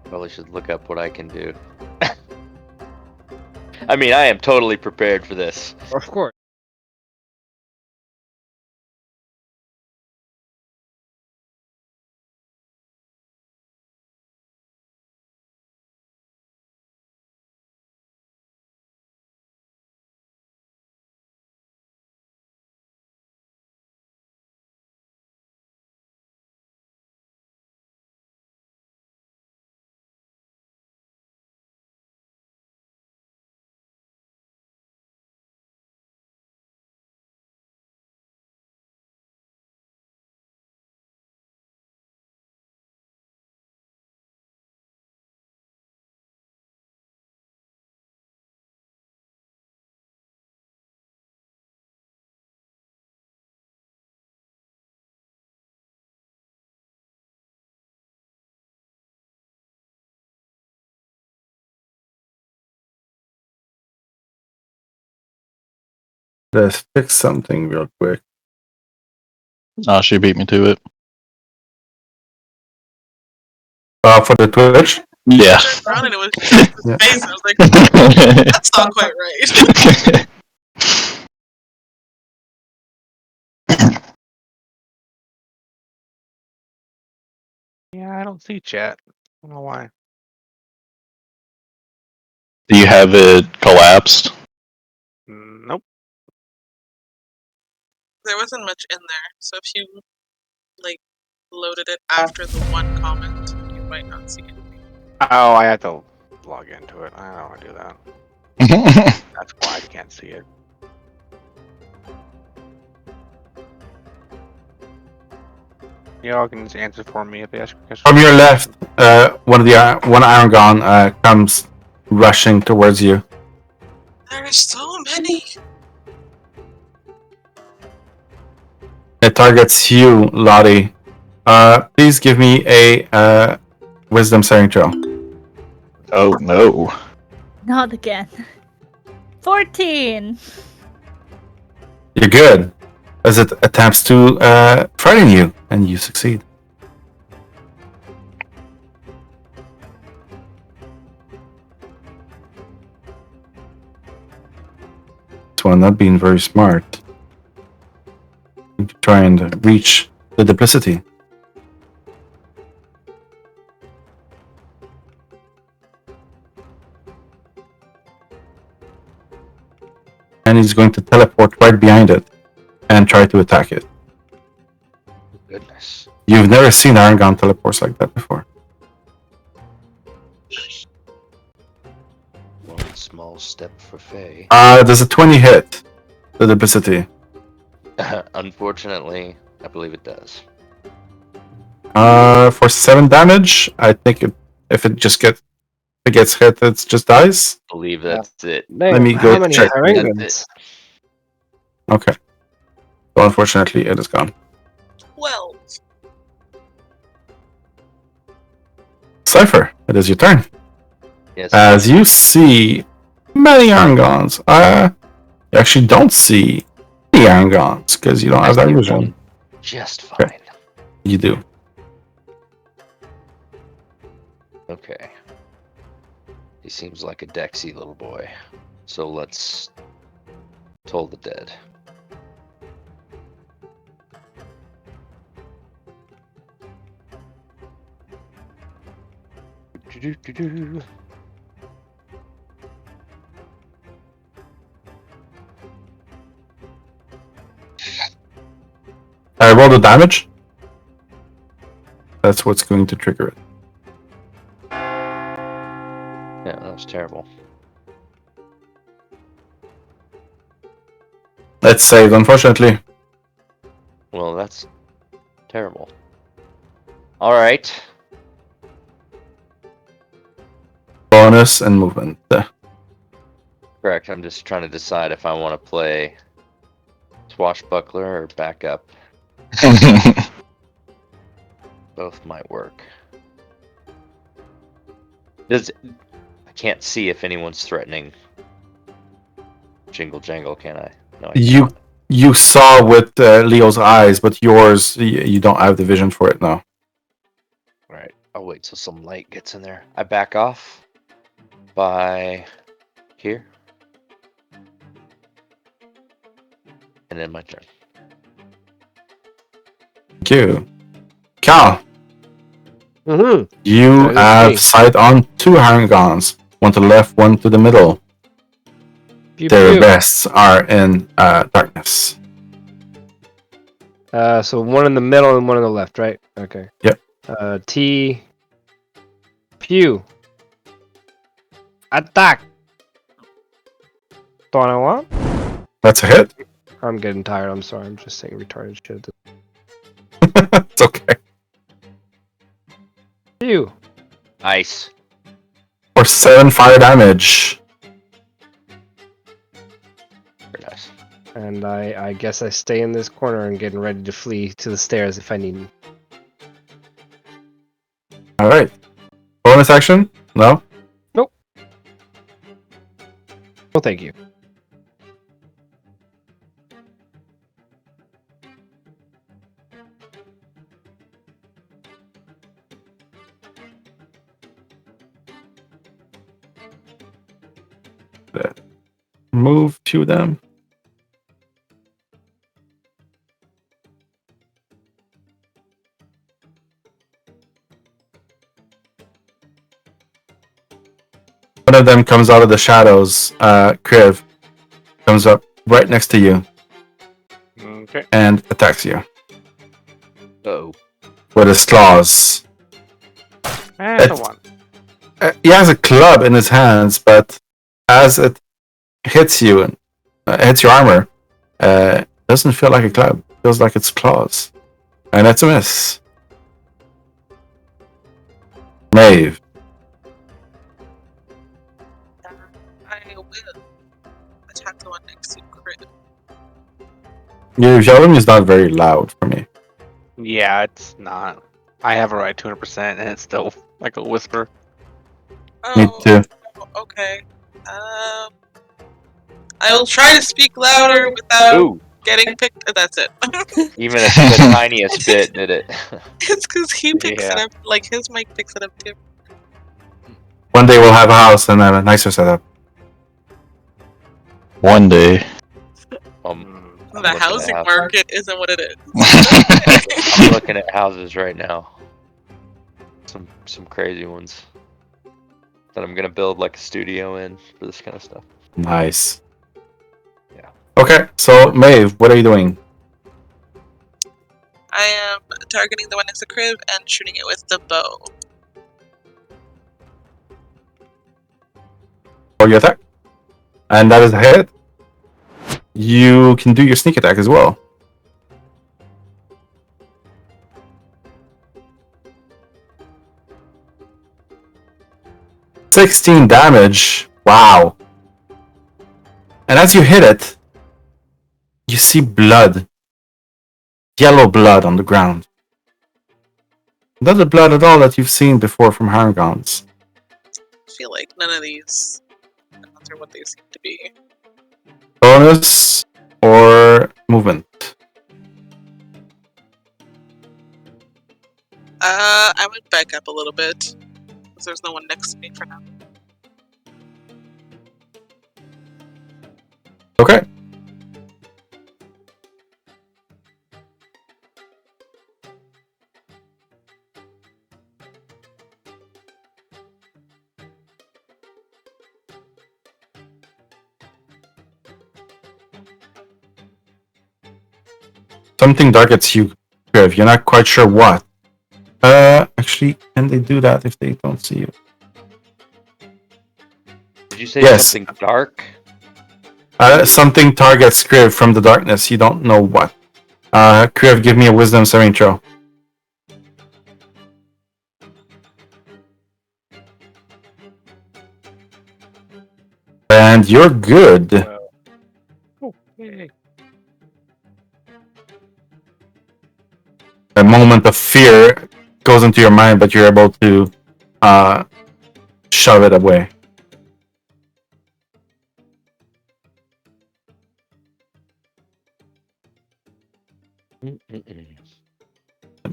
Probably should look up what I can do. I mean, I am totally prepared for this. Of course. Let's fix something real quick. Oh, she beat me to it. For the Twitch? Yeah. Around and it was just his Yeah. face. I was like, that's not quite right. Yeah, I don't see chat. I don't know why. Do you have it collapsed? Nope. There wasn't much in there, so if you like loaded it after the one comment, you might not see anything. Oh, I have to log into it. I don't want to do that. That's why I can't see it. Y'all can just answer for me if they ask questions. From your left, one Iron Gone comes rushing towards you. There are so many. It targets you, Lotte. Please give me a wisdom saving throw. Oh no. Not again. 14! You're good, as it attempts to frighten you, and you succeed. This one not being very smart. You can try and reach the duplicity. And he's going to teleport right behind it and try to attack it. Goodness. You've never seen Iron Gun teleports like that before. One small step for Faye. Does a 20 hit? the duplicity? Unfortunately, I believe it does. For 7 damage, I think if it gets hit, it just dies. I believe that's it. Let me how go many check. Haringans? Okay. So unfortunately, it is gone. 12. Cypher, it is your turn. Yes. As you see many Arangons. You actually don't see any Arangons because you don't have that illusion. Just fine. Okay. You do. Okay. He seems like a Dexy little boy. So let's toll the dead. Do-do-do-do. Roll the damage. That's what's going to trigger it. Yeah, that was terrible. Let's save, unfortunately. Well, that's terrible. Alright. Bonus and movement. Correct. I'm just trying to decide if I want to play Swashbuckler or Backup. Both might work. I can't see if anyone's threatening Jingle Jangle, can I? No, I can't. You saw with Leo's eyes, but yours, you don't have the vision for it now. Alright, I'll wait till some light gets in there. I back off by here. And then my turn. Thank you. Cal, Mm-hmm. you That is have me. sight on 2 Harangons. One to the left, one to the middle. Pew, Their pew. vests are in darkness. So one in the middle and one on the left, right? Okay. Yep. T. Pew. Attack. Don't I want? That's a hit. I'm getting tired. I'm sorry. I'm just saying retarded shit. It's okay. Pew. Nice. For 7 fire damage. Very nice. And I guess I stay in this corner and getting ready to flee to the stairs if I need. Alright. Bonus action? No? Well, thank you. Move to them. One of them comes out of the shadows. Kriv comes up right next to you Okay. and attacks you Uh-oh. with his claws. And a It's- 1. He has a club in his hands, but as it hits you and hits your armor, it doesn't feel like a club. It feels like it's claws. And that's a miss. Maeve. I will attack the one next to Kriv. Your volume is not very loud for me. Yeah, it's not. I have it right 200%, and it's still like a whisper. Me Oh, too. okay. I will try to speak louder without Ooh, getting picked. That's it. even if the tiniest bit did it. It's because he picks it Yeah. up. Like his mic picks it up too. One day we'll have a house and a nicer setup. One day. I'm The looking at housing houses. market isn't what it is. I'm looking at houses right now. Some crazy ones that I'm gonna build like a studio in for this kind of stuff. Nice. Yeah. Okay, so Maeve, what are you doing? I am targeting the one next to Kriv and shooting it with the bow. For your attack? And that is a hit. you can do your sneak attack as well. 16 damage. Wow. And as you hit it, you see blood. Yellow blood on the ground. Not the blood at all that you've seen before from Hargons. I feel like none of these are what they seem to be. Bonus or movement? I would back up a little bit. Because there's no one next to me for now. Okay. Something targets you, Kriv. You're not quite sure what. Actually, can they do that if they don't see you? Did you say Yes. something dark? Something targets Kriv from the darkness. You don't know what. Kriv, give me a wisdom saving throw. And you're good. Okay. A moment of fear goes into your mind, but you're able to shove it away.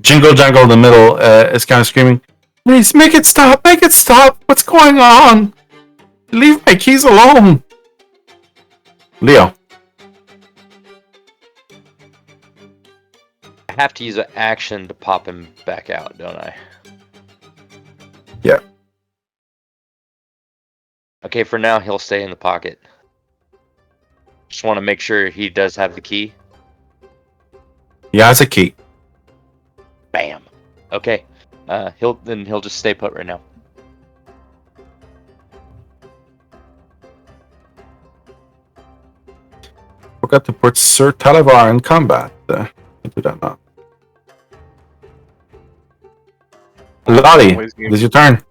Jingle Jangle in the middle is kind of screaming, "Please make it stop! Make it stop! What's going on? Leave my keys alone!" Leo. I have to use an action to pop him back out, don't I? Yeah. Okay, for now he'll stay in the pocket. Just want to make sure he does have the key. He has a key. Bam. Okay. He'll just stay put right now. Forgot to put Sir Talavar in combat. I'll do that now. Lotte, Always game. it is your turn.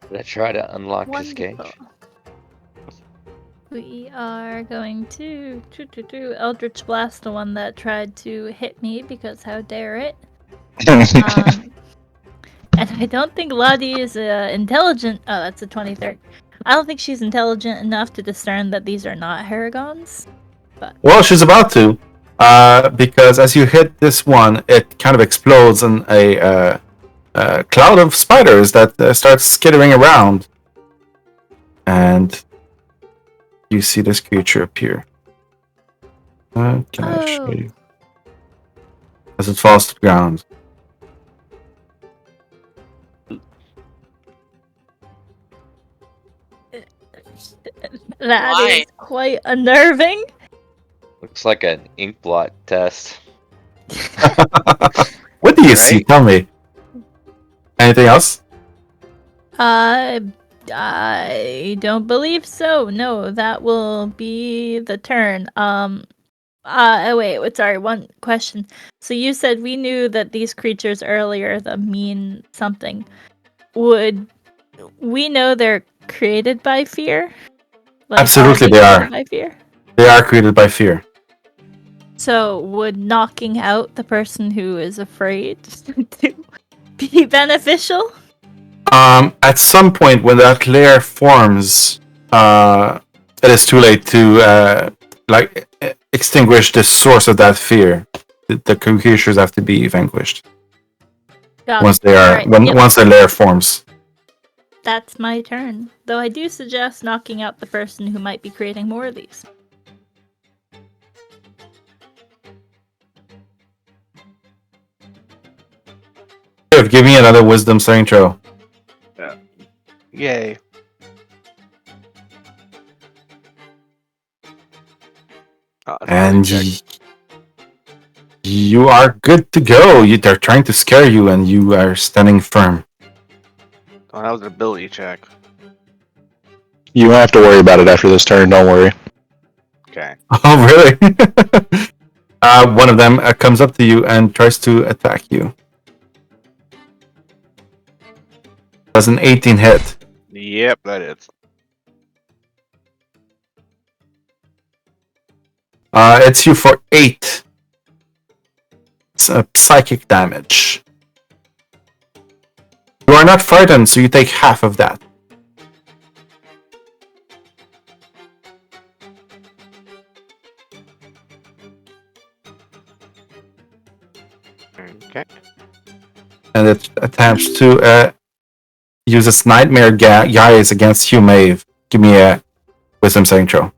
Did I try to unlock his cage? Wonderful. We are going to Eldritch Blast the one that tried to hit me because how dare it. And I don't think Lotte is intelligent. Oh, that's a 23rd. I don't think she's intelligent enough to discern that these are not Haragons. But Well, she's about to, because as you hit this one, it kind of explodes in a cloud of spiders that starts skittering around, and you see this creature appear. Can I show Oh. you? As it falls to the ground. that Why? is quite unnerving. Looks like an ink blot test. What do you see? Right. Tell me. Anything else? I don't believe so. No, that will be the turn. Oh wait, sorry, one question. So you said we knew that these creatures earlier that mean something. Would we know they're created by fear? Absolutely, they created are. by fear. They are created by fear. So would knocking out the person who is afraid to be beneficial? At some point when that layer forms, it is too late to extinguish the source of that fear. The creatures have to be vanquished Got once it. they are Alright, yep. once the layer forms. That's my turn. Though I do suggest knocking out the person who might be creating more of these. Give me another wisdom saving throw. Yay. Oh, that's And a check. you are good to go. They're trying to scare you, and you are standing firm. Oh, that was an ability check. You don't have to worry about it after this turn. Don't worry. Okay. Oh, really? One of them comes up to you and tries to attack you. Does an 18 hit? Yep, that is. It's you for 8. It's psychic damage. You are not frightened, so you take half of that. Okay. And it attempts to use its nightmare guise against you, Maeve. Give me a wisdom saving throw.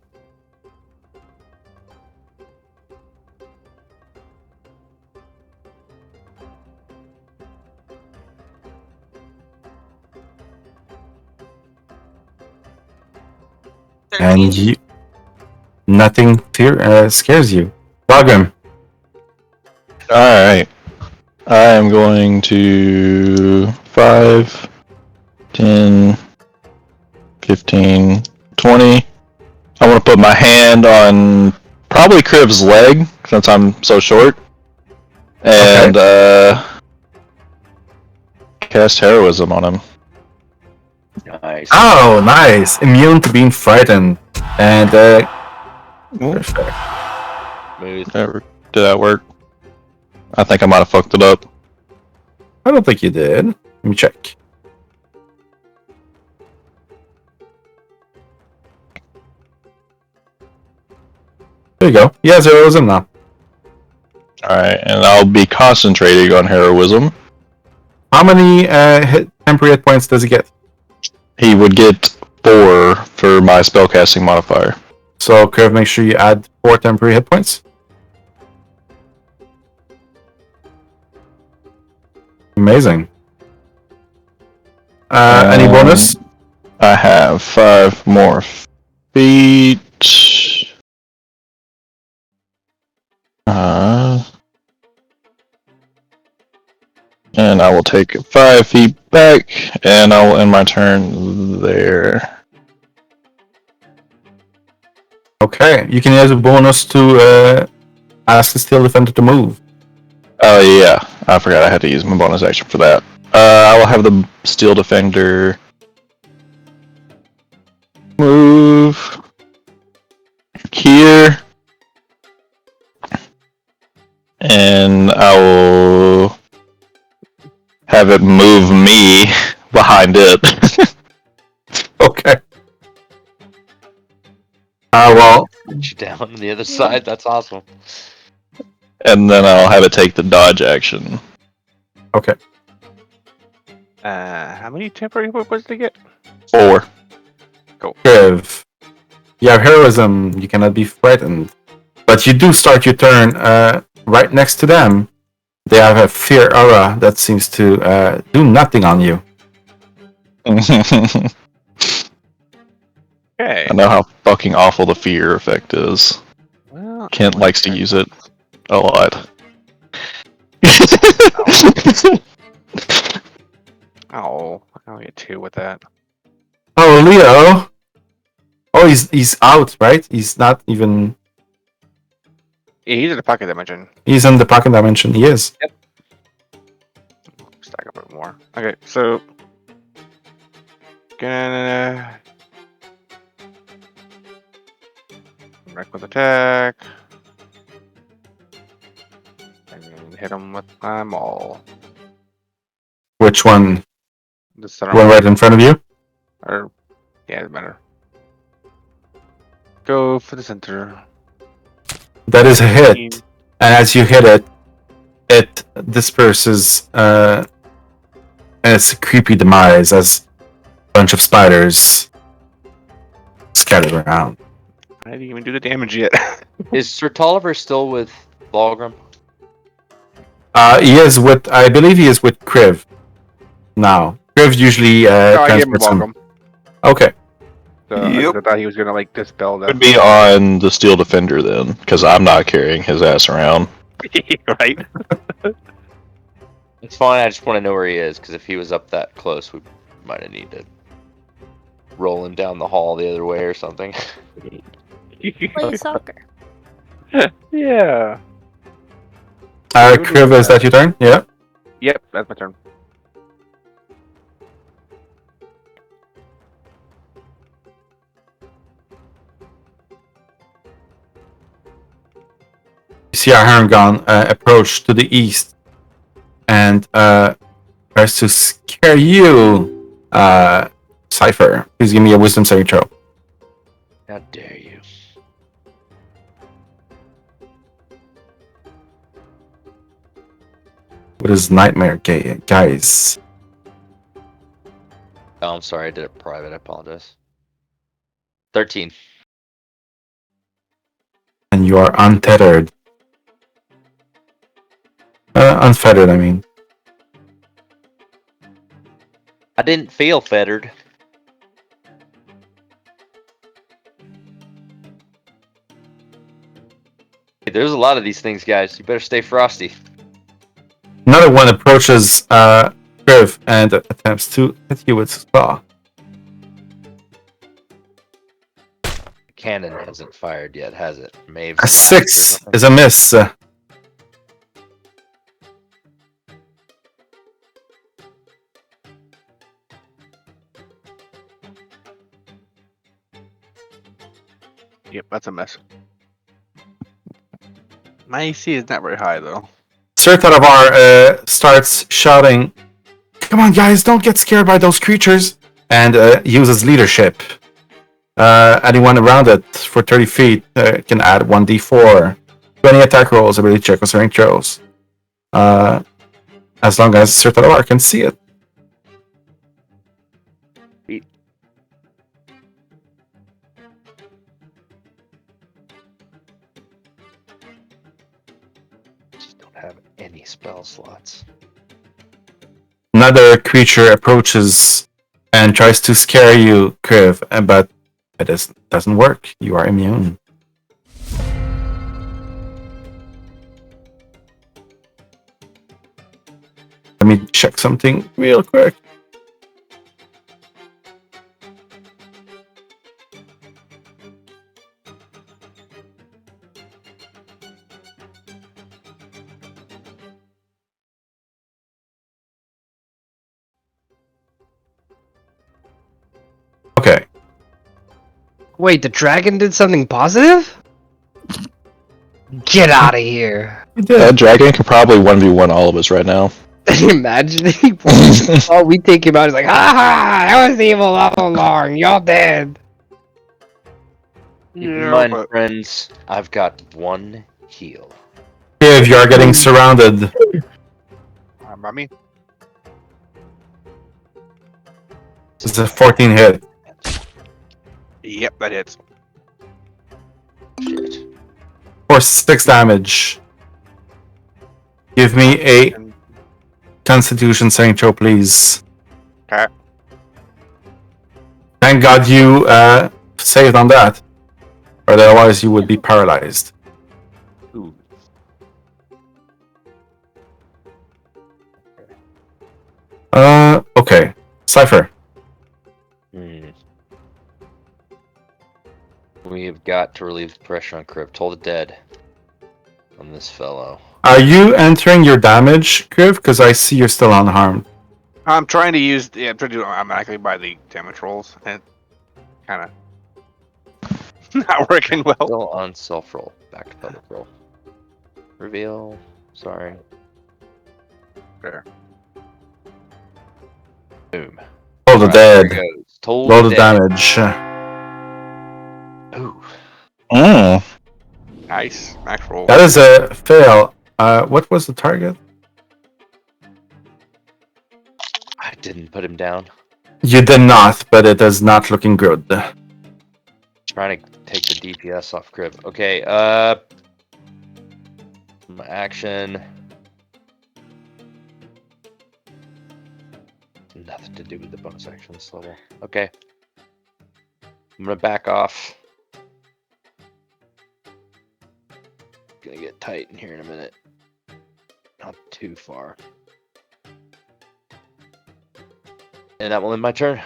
And you, nothing scares you. Valgrim. Alright. I am going to 5, 10, 15, 20. I want to put my hand on probably Kriv's leg, since I'm so short. And cast Heroism on him. Nice. Oh, nice. Immune to being frightened. And perfect. Smooth. Did that work? I think I might have fucked it up. I don't think you did. Let me check. There you go. Yeah, heroism now. Alright, and I'll be concentrating on Heroism. How many temporary hit points does he get? He would get 4 for my spellcasting modifier. So, Kriv, make sure you add 4 temporary hit points. Amazing. Any bonus? I have 5 more feet. And I will take 5 feet back, and I will end my turn there. Okay, you can use a bonus to ask the Steel Defender to move. Oh yeah, I forgot I had to use my bonus action for that. I will have the Steel Defender move here, and I will have it move me behind it. Okay. Well, Put you down on the other side. That's awesome. And then I'll have it take the dodge action. okay. How many temporary hit points did he get? 4. Kriv, you have heroism. You cannot be frightened. But you do start your turn right next to them. They have a fear aura that seems to do nothing on you. Okay. I know how fucking awful the fear effect is. Well, Kent likes to use it a lot. Oh, I only get 2 with that. Oh, Leo. Oh, he's out, right? He's not even. Yeah, he's in the pocket dimension. He's in the pocket dimension. He is. Stack up a bit more. Okay, so gonna wreck with attack and hit him with my maul. Which one? The center One right in front of you? or yeah, it matter. Go for the center. That is a hit. And as you hit it, it disperses and it's a creepy demise as a bunch of spiders scattered around. I didn't even do the damage yet. Is Sir Tolliver still with Valgrim? He is with, I believe he is with Kriv now. Kriv usually No, I gave him transports him. welcome. Okay. So Yep. I thought he was gonna like dispel Would that. be on the Steel Defender then, because I'm not carrying his ass around. Right? It's fine. I just want to know where he is, because if he was up that close, we might have needed to roll him down the hall the other way or something. Play soccer. Yeah. Kriv, is that your turn? Yeah. Yep, that's my turn. You see our Harangon approach to the east and tries to scare you, Cypher. Please give me a wisdom saving throw. How dare you? What is nightmare, guys? Oh, I'm sorry, I did it private. I apologize. 13. And you are untethered. Unfettered, I mean. I didn't feel fettered. Hey, there's a lot of these things, guys. You better stay frosty. Another one approaches Kriv and attempts to hit you with his claw. The cannon hasn't fired yet, has it? Maeve. A 6 is a miss. Yep, that's a mess. My AC is not very high though. Sir Tadavar starts shouting, "Come on, guys, don't get scared by those creatures," and uses leadership. Anyone around it for 30 feet can add 1d4 to any attack rolls, ability check, or strength throws. As long as Sir Tadavar can see it. Just don't have any spell slots. Another creature approaches and tries to scare you, Kriv, but it doesn't work. You are immune. Let me check something real quick. Okay. Wait, the dragon did something positive? Get out of here. That dragon could probably 1v1 all of us right now. Can you imagine? Oh, we take him out. He's like, ha ha! I was evil all along. Y'all dead. Keep in Yeah, mind, but- friends, I've got one heal. Kriv, you are getting surrounded. I mean, It's a 14 hit. yep, that hits. Shit. For 6 damage. Give me a Constitution saving throw, please. Okay. Thank God you saved on that. Or otherwise you would be paralyzed. Ooh. Okay. Cypher. We've got to relieve the pressure on Kriv. Toll the dead on this fellow. Are you entering your damage, Kriv? Because I see you're still unharmed. I'm trying to use. Yeah, I'm trying to do it automatically by the damage rolls, and kind of not working well. Still on self roll. Back to public roll. Reveal. Sorry. Fair. Boom. Roll the Alright, dead. there it goes. Toll Roll the dead. damage. Ooh. Nice, max roll. That is a fail. What was the target? I didn't put him down. You did not, but it is not looking good. Trying to take the DPS off Kriv. Okay, my action. Nothing to do with the bonus action this level. Okay. I'm gonna back off. Gonna get tight in here in a minute. Not too far. And that will end my turn.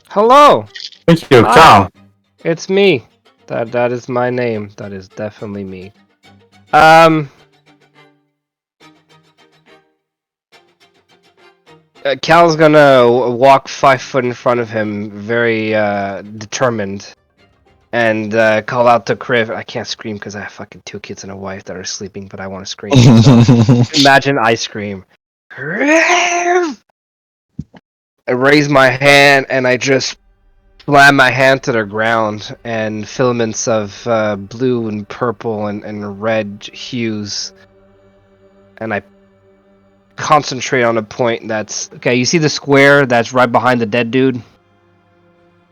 Hello. Thank you, Hi. Cal. It's me. That is my name. That is definitely me. Cal's gonna walk 5 foot in front of him, very determined, and call out to Kriv. I can't scream because I have fucking 2 kids and a wife that are sleeping, but I want to scream. So imagine I scream, Kriv! I raise my hand and I just slam my hand to the ground, and filaments of blue and purple and red hues, and I concentrate on a point that's okay. You see the square that's right behind the dead dude?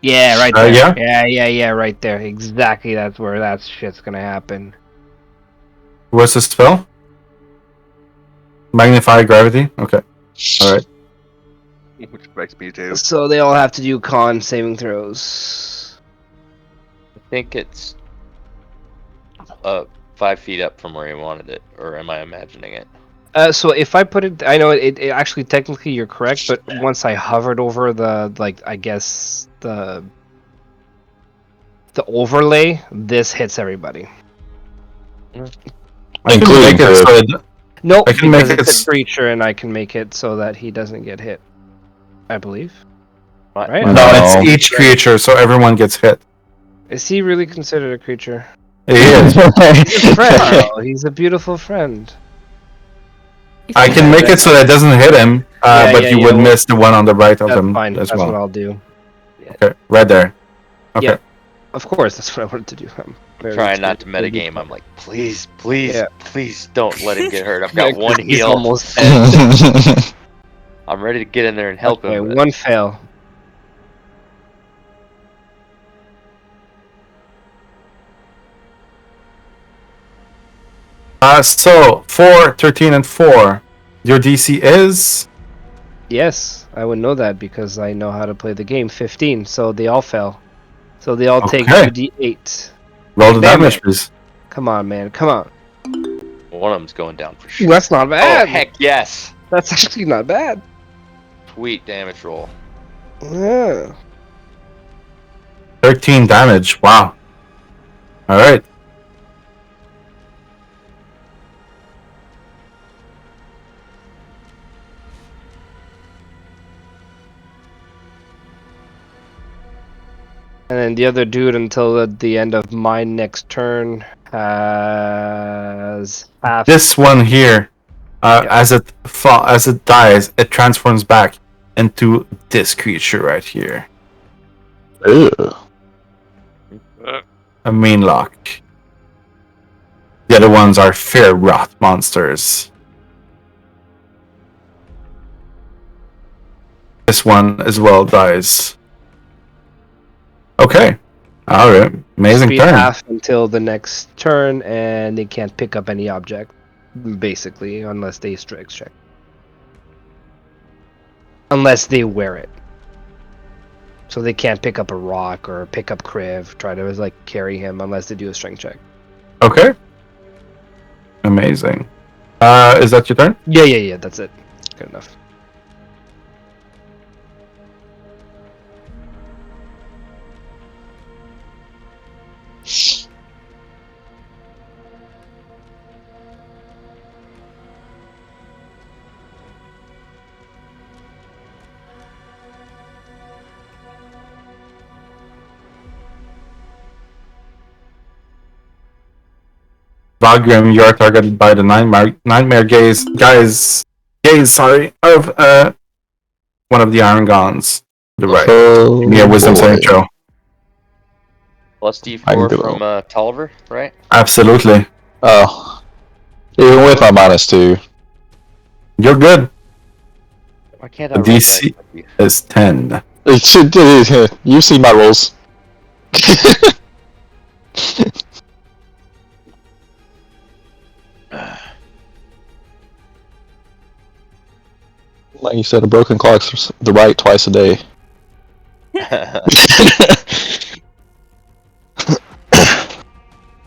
Yeah, right there. Yeah, right there. Exactly, that's where that shit's gonna happen. What's the spell? Magnify gravity? Okay. Alright. Which breaks me too. So they all have to do con saving throws. I think it's 5 feet up from where he wanted it, or am I imagining it? So if I put it, I know it actually technically you're correct, but once I hovered over the I guess the overlay, this hits everybody. I can make it so it, No, I can make because it it's a creature, and I can make it so that he doesn't get hit. I believe. Right? No, No. it's each creature, so everyone gets hit. Is he really considered a creature? He is. He's a friend. though. He's a beautiful friend. I can make it so that it doesn't hit him, but you would well, miss the one on the right of That's him fine. as That's well. what I'll do. Okay, right there. Okay. Yeah. Of course, that's what I wanted to do. I'm very Trying not excited. to metagame. I'm like, please, please, Yeah. please don't let him get hurt. I've got one He's heal. almost dead. I'm ready to get in there and help Okay, him. one fail. So 4, 13, and 4. Your DC is Yes, I would know that because I know how to play the game. 15, so they all fell. So they all take Okay. 2d8. roll the Damn damage, it. please. Come on, man. Come on. One of them's going down for sure. That's not Oh, bad. heck yes. That's actually not bad. Sweet damage roll. Yeah. 13 damage. Wow. All right. And then the other dude until the end of my next turn has half. This one here, as it dies, it transforms back into this creature right here, Ew. a main lock. The other ones are fair rot monsters. This one as well dies. Okay. All right. Amazing Speed turn. half until the next turn, and they can't pick up any object, basically, unless they strength check. Unless they wear it. So they can't pick up a rock or pick up Kriv, try to carry him unless they do a strength check. Okay. Amazing. Is that your turn? Yeah, that's it. Good enough. Valgrim, you are targeted by the nightmare gaze of one of the Iron Gons. The right. Oh, Give me a wisdom boy. saving throw. Plus I can D4 do from Tolliver, right? Absolutely. Oh. Even with my -2. You're good. Why can't The I roll DC dice? is 10. You see my rolls. Like you said, a broken clock's the right twice a day.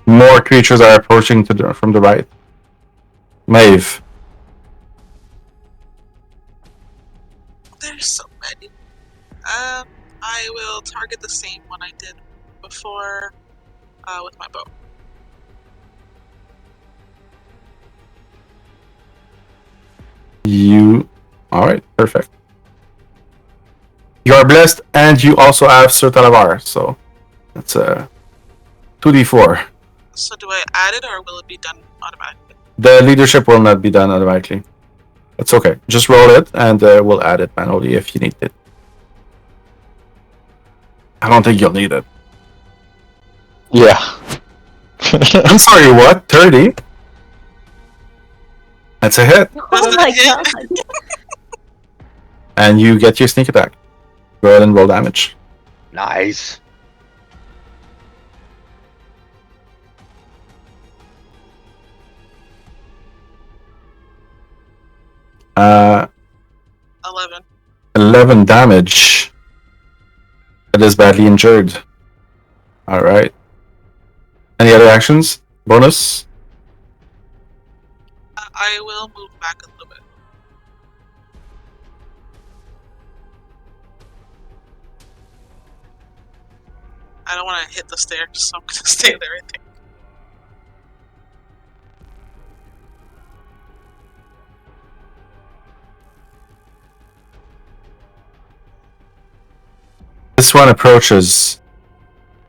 More creatures are approaching from the right. Maeve. There's so many. I will target the same one I did before with my bow. Alright, perfect. You are blessed, and you also have Sir Talavar, so that's a 2d4. So do I add it, or will it be done automatically? The leadership will not be done automatically. It's okay. Just roll it, and we'll add it manually if you need it. I don't think you'll need it. Yeah. I'm sorry, what? 30? That's a hit. Oh my god. And you get your sneak attack. Go ahead and roll damage. Nice. Uh, 11. 11 damage. It is badly injured. Alright. Any other actions? Bonus? I will move back a little bit. I don't want to hit the stairs, so I'm going to stay there, I think. This one approaches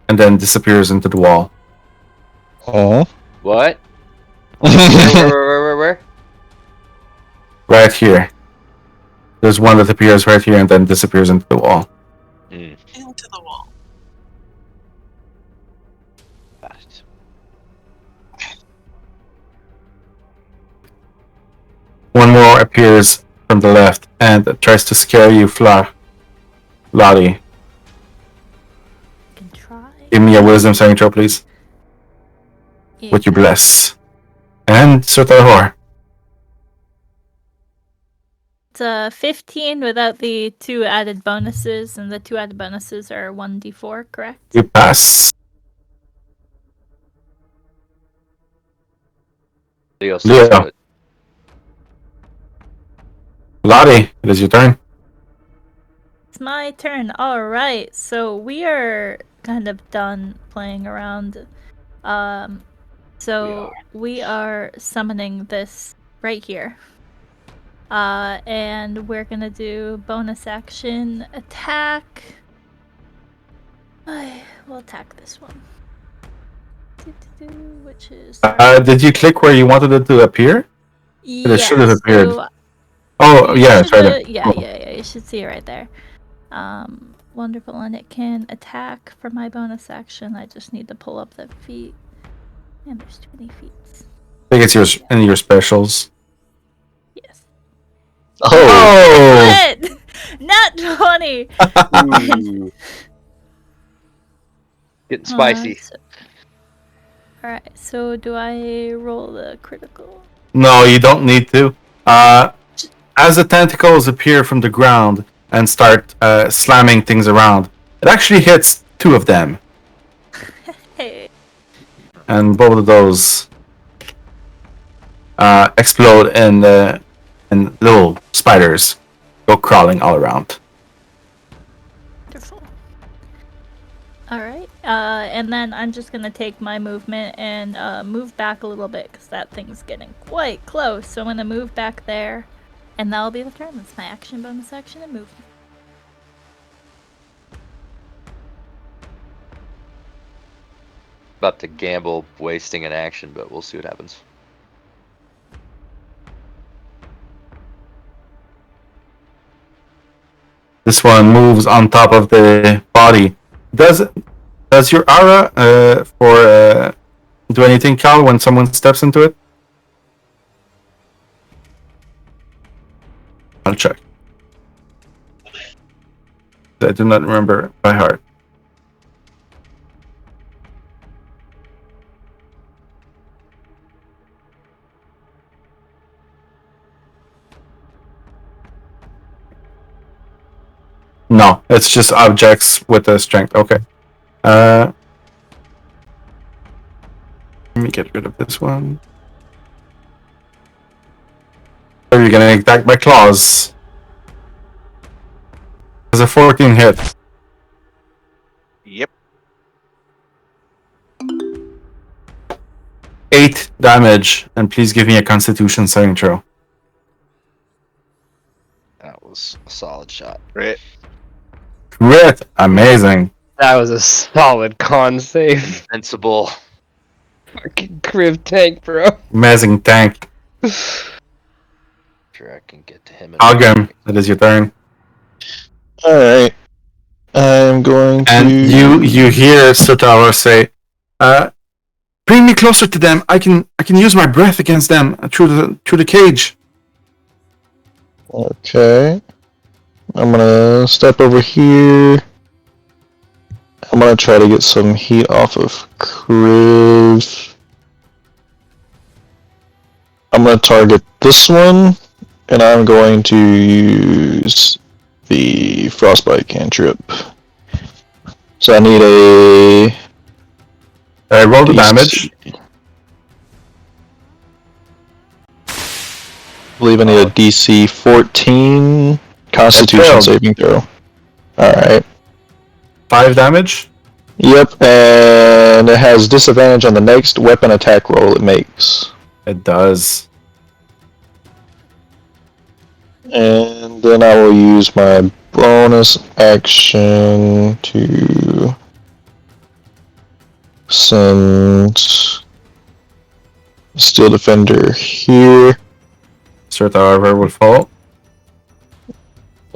and then disappears into the wall. Oh. What? Where? Right here. There's one that appears right here and then disappears into the wall. Into the wall. Got it. One more appears from the left and tries to scare you, Fleur. Lotte, Can try. give me a wisdom saving throw, please. Yeah. With your bless. And Sir Talahor. It's a 15 without the 2 added bonuses, and the 2 added bonuses are 1d4, correct? You pass. Leo. Lotte, it is your turn. It's my turn. Alright, so we are kind of done playing around. So we are summoning this right here. And we're gonna do bonus action attack. We'll attack this one. Which is. Did you click where you wanted it to appear? It should have appeared. So Oh, you yeah, should it's right do- there. yeah, you should see it right there. Wonderful, and it can attack for my bonus action. I just need to pull up the feat. And there's 20 feet. I think it's in your specials. Yes. Oh! What? Not 20! Getting spicy. Alright, so do I roll the critical? No, you don't need to. As the tentacles appear from the ground and start slamming things around, it actually hits 2 of them. Hey. And both of those explode in little spiders go crawling all around. Wonderful. Alright, and then I'm just gonna take my movement and move back a little bit because that thing's getting quite close. So I'm gonna move back there, and that'll be the turn. That's my action, bonus action, and movement. About to gamble wasting an action, but we'll see what happens. This one moves on top of the body. Does your aura do anything, Cal, when someone steps into it? I'll check. I do not remember by heart. No, it's just objects with a strength. Okay. Let me get rid of this one. Are you gonna attack by claws? There's a 14 hit. 8 damage, and please give me a Constitution saving throw. That was a solid shot. Crit. Crit! Amazing. That was a solid con save. Invincible. Fucking Kriv tank, bro. Amazing tank. Sure, I can get to him. Valgrim, it is your turn. Alright. I'm going to... And you hear Sotawa say, bring me closer to them. I can use my breath against them through the cage. Okay. I'm gonna step over here. I'm gonna try to get some heat off of Kriv. I'm gonna target this one, and I'm going to use the Frostbite cantrip. So I need a... Roll the damage. I believe I need a DC 14 Constitution saving throw. Alright. 5 damage? Yep, and it has disadvantage on the next weapon attack roll it makes. It does. And then I will use my bonus action to send Steel Defender here. Cert, however, will fall.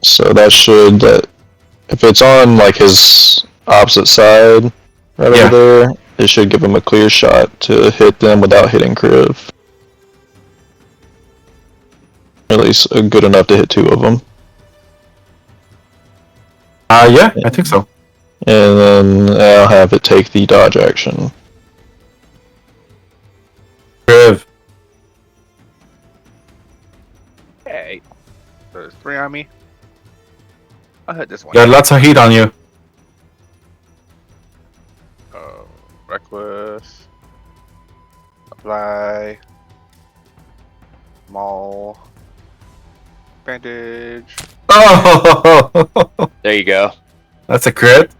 So that should, if it's on like his opposite side, right over there, it should give him a clear shot to hit them without hitting Kriv. At least good enough to hit 2 of them. Yeah, I think so. And then I'll have it take the dodge action. Kriv. Hey. There's 3 on me. I'll hit this one. Got lots of heat on you. Reckless. Apply. Maul. Bandage. Oh! There you go. That's a crit.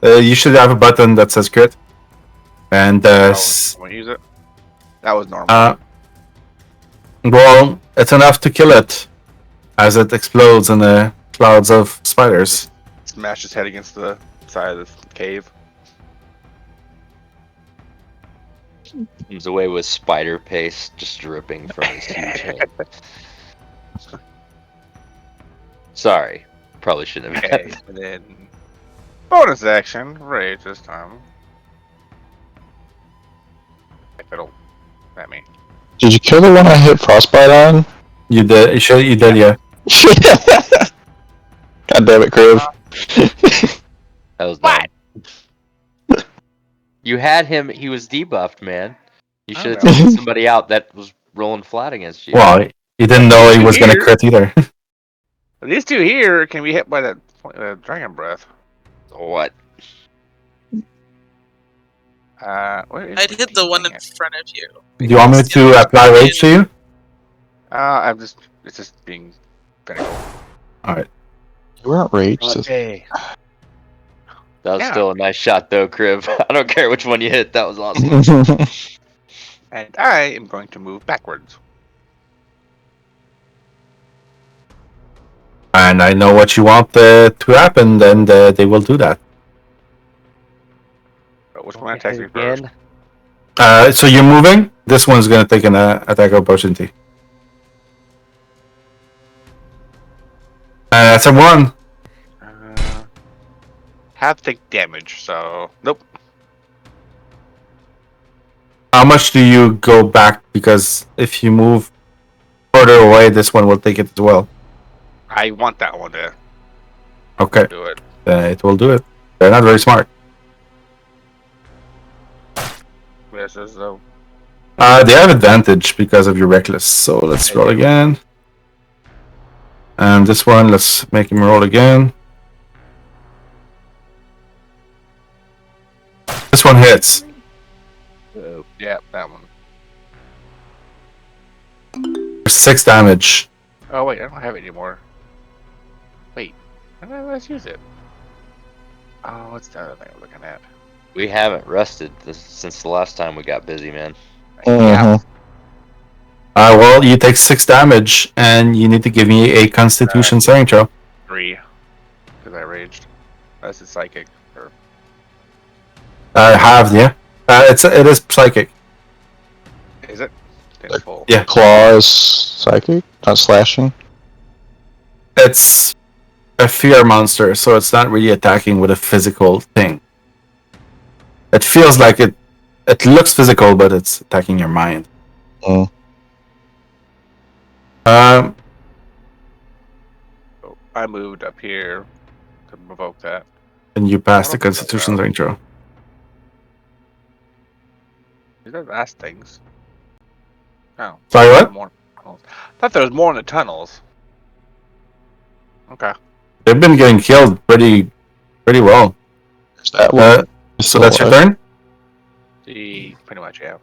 You should have a button that says crit. And I won't use it. That was normal. well, it's enough to kill it as it explodes in the clouds of spiders. Smash his head against the side of the cave. Comes away with spider paste just dripping from his huge head. Sorry. Probably shouldn't have. Okay, and then bonus action, rage this time. If it'll let me. Did you kill the one I hit Frostbite on? You did, yeah. God damn it, Kriv. That was dumb. You had him, he was debuffed, man. You should have know. taken somebody out that was rolling flat against you. Well, you didn't know he was going to Here. crit either. These 2 here can be hit by that dragon breath. What? Where is I'd hit the one in it? front of you. Do you want me to apply rage to you? It's just being pinnacle. Alright. You weren't raged. Okay. That was Yeah. still a nice shot, though, Kriv. I don't care which one you hit. That was awesome. And I am going to move backwards. And I know what you want to happen, and they will do that. But which one attacks me first? So you're moving. This one's going to take an attack opportunity. That's a 1. Have to take damage, so nope. How much do you go back? Because if you move further away, this one will take it as well. I want that one to Okay, do it. then it will do it. They're not very smart. This is the They have advantage because of your reckless. So let's roll again. And this one, let's make him roll again. This one hits. yeah, that one. 6 damage. Oh wait, I don't have it anymore. Wait, let's use it. Oh, what's the other thing I'm looking at? We haven't rested since the last time we got busy, man. Yeah. Mhm. Well, you take 6 damage, and you need to give me a Constitution saving throw. 3. Because I raged. That's a psychic. Or Halved, yeah. It is psychic. is it? Didn't full. Yeah. Claws, psychic, not slashing. It's a fear monster, so it's not really attacking with a physical thing. It feels like it. It looks physical, but it's attacking your mind. Mm. Um, So I moved up here to provoke that. and you pass the Constitution saving throw. These are vast things. Oh. Sorry, what? More tunnels. Thought there was more in the tunnels. Okay. They've been getting killed pretty well. There's that one. So that's your turn. Pretty much, yeah.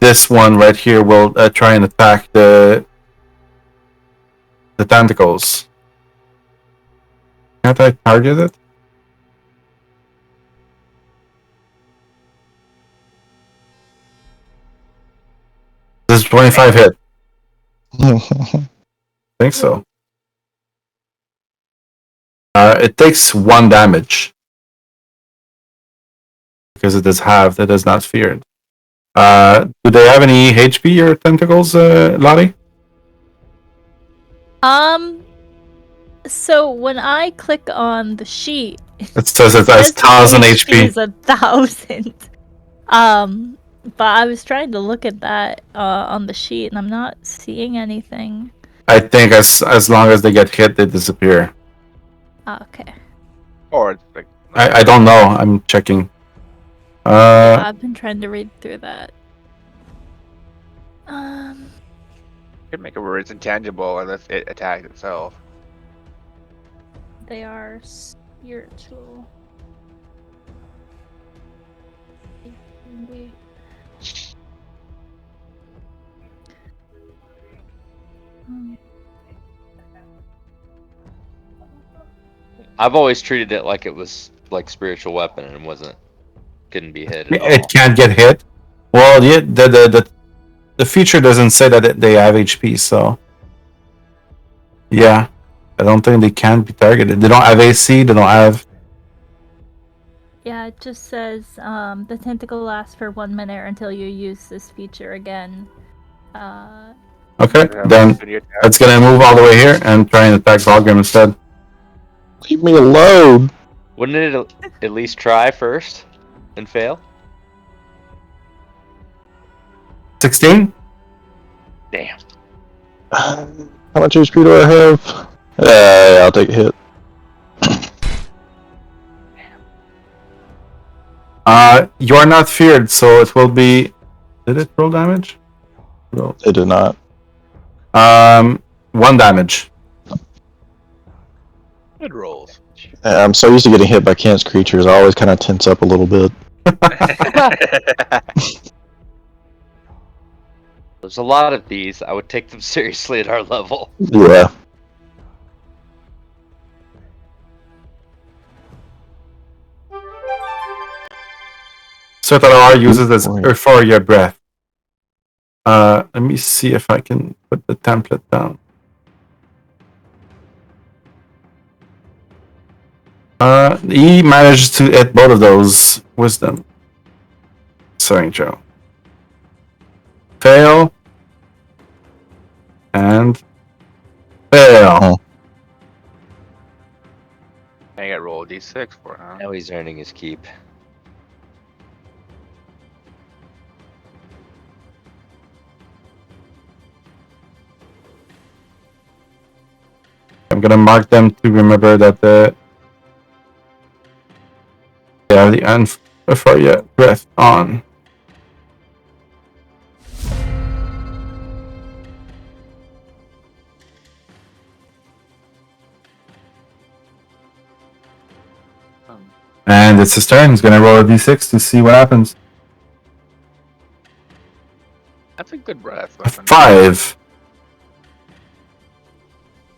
This one right here will try and attack the tentacles. Can't I target it? This is 25 hit. Think so. It takes 1 damage because it is halved. It is not feared. Do they have any HP or tentacles, Lotte? So when I click on the sheet, It says it has 1000 HP. is 1,000. But I was trying to look at that on the sheet, and I'm not seeing anything. I think as long as they get hit, they disappear. Okay. Or it's like I don't know. I'm checking. I've been trying to read through that. you can make it where it's intangible unless it attacks itself. They are spiritual. I've always treated it like it was like spiritual weapon and couldn't be hit at all. It can't get hit. Well, yeah, the feature doesn't say that they have HP, so yeah, I don't think they can be targeted. They don't have AC. They don't have. Yeah, it just says the tentacle lasts for 1 minute until you use this feature again. Okay, then it's gonna move all the way here and try and attack Valgrim instead. Leave me alone. Wouldn't it at least try first and fail? 16. Damn. How much HP do I have? Yeah, I'll take a hit. You are not feared, so it will be. Did it roll damage? Roll. It did not. 1 damage. Good rolls. I'm so used to getting hit by Kent's creatures, I always kind of tense up a little bit. There's a lot of these. I would take them seriously at our level. Yeah. Certain R uses this for your breath. Let me see if I can put the template down. He managed to hit both of those wisdom. Sorry, Joe. Fail. And fail. Oh. I got roll a d6 for it, huh? Now he's earning his keep. I'm gonna mark them to remember that they have the end for your breath on. And it's his turn. He's gonna roll a d6 to see what happens. That's a good breath A weapon. 5.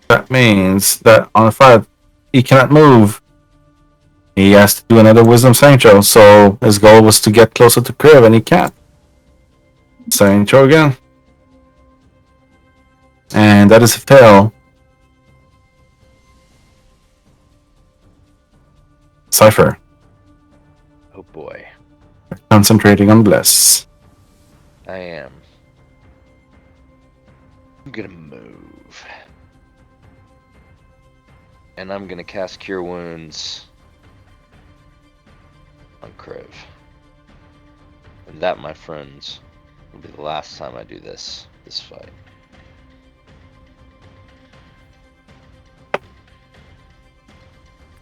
That means that on a 5, he cannot move. He has to do another Wisdom saving throw. So his goal was to get closer to Kriv, and he can't. Saving throw again. And that is a fail. Cypher. Oh boy. Concentrating on Bless. I am. I'm gonna move. And I'm gonna cast Cure Wounds on Kriv. And that, my friends, will be the last time I do this fight.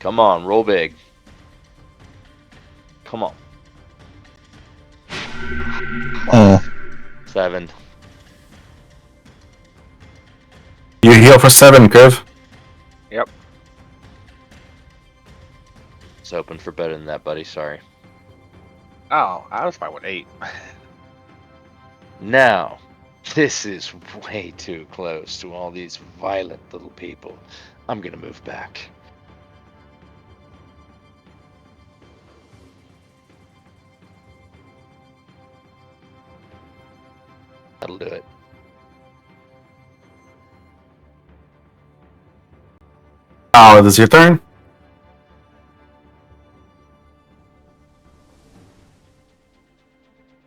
Come on, roll big. Come on. 7. You heal for 7, Kriv. Yep. It's open for better than that, buddy. Sorry. Oh, I was fine with 8. Now, this is way too close to all these violent little people. I'm gonna move back. That'll do it. Oh, this is your turn?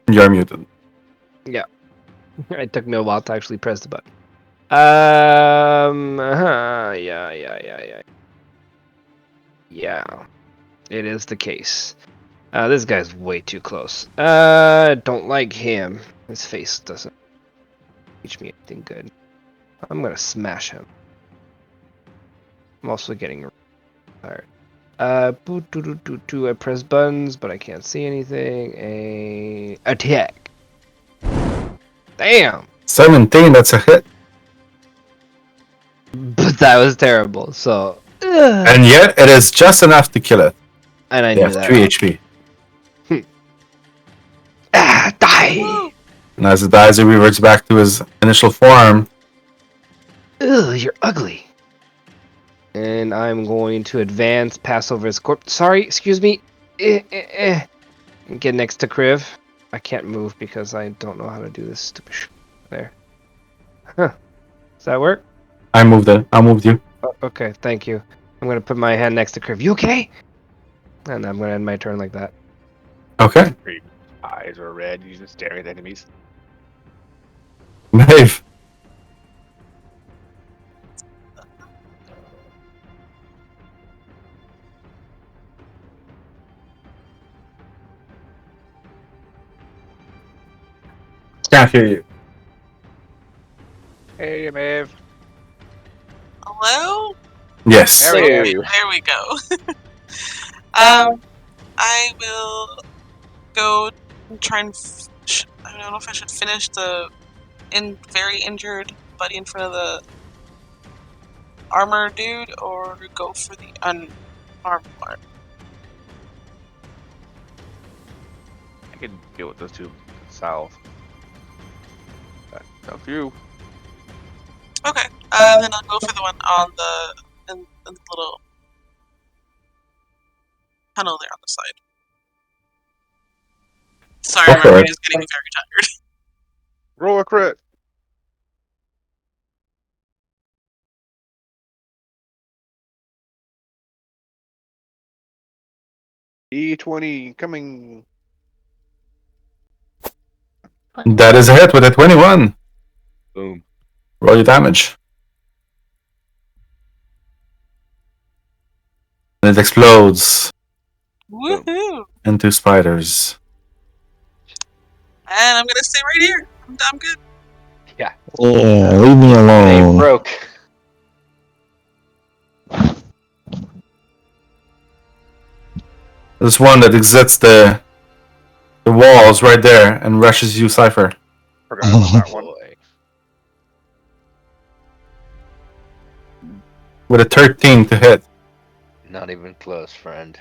You're muted. It took me a while to actually press the button. Yeah. It is the case. This guy's way too close. Don't like him. His face doesn't teach me anything good. I'm gonna smash him. I'm also getting tired. I press buttons, but I can't see anything. Attack. Damn. 17, that's a hit. But that was terrible. So. And yet, it is just enough to kill it. And I They knew have that. 3 HP. Die. And as it dies, it reverts back to his initial form. Ugh, you're ugly. And I'm going to advance, pass over his corpse. Sorry, excuse me. Get next to Kriv. I can't move because I don't know how to do this stupid shit. There. Huh. Does that work? I moved you. Oh, okay, thank you. I'm gonna put my hand next to Kriv. You okay? And I'm gonna end my turn like that. Okay. Eyes are red. You just stare at enemies. Maeve. Can't hear you. Hey, Maeve. Hello? Yes. There we go. There we go. I will go and try and. I don't know if I should finish the very injured buddy in front of the armor dude or go for the unarmed one. I can deal with those two south. That's up to you. Okay, then I'll go for the one on in the little tunnel there on the side. Sorry, Go my for brain it. is getting very tired. Roll a crit. E20 coming. That is a hit with a 21. Boom. Roll your damage. And it explodes Woohoo! into spiders. And I'm gonna stay right here. I'm good. Yeah, leave me They alone. broke. There's one that exits the walls right there and rushes you, Cypher. Forgot about that one. Boy. With a 13 to hit. Not even close, friend.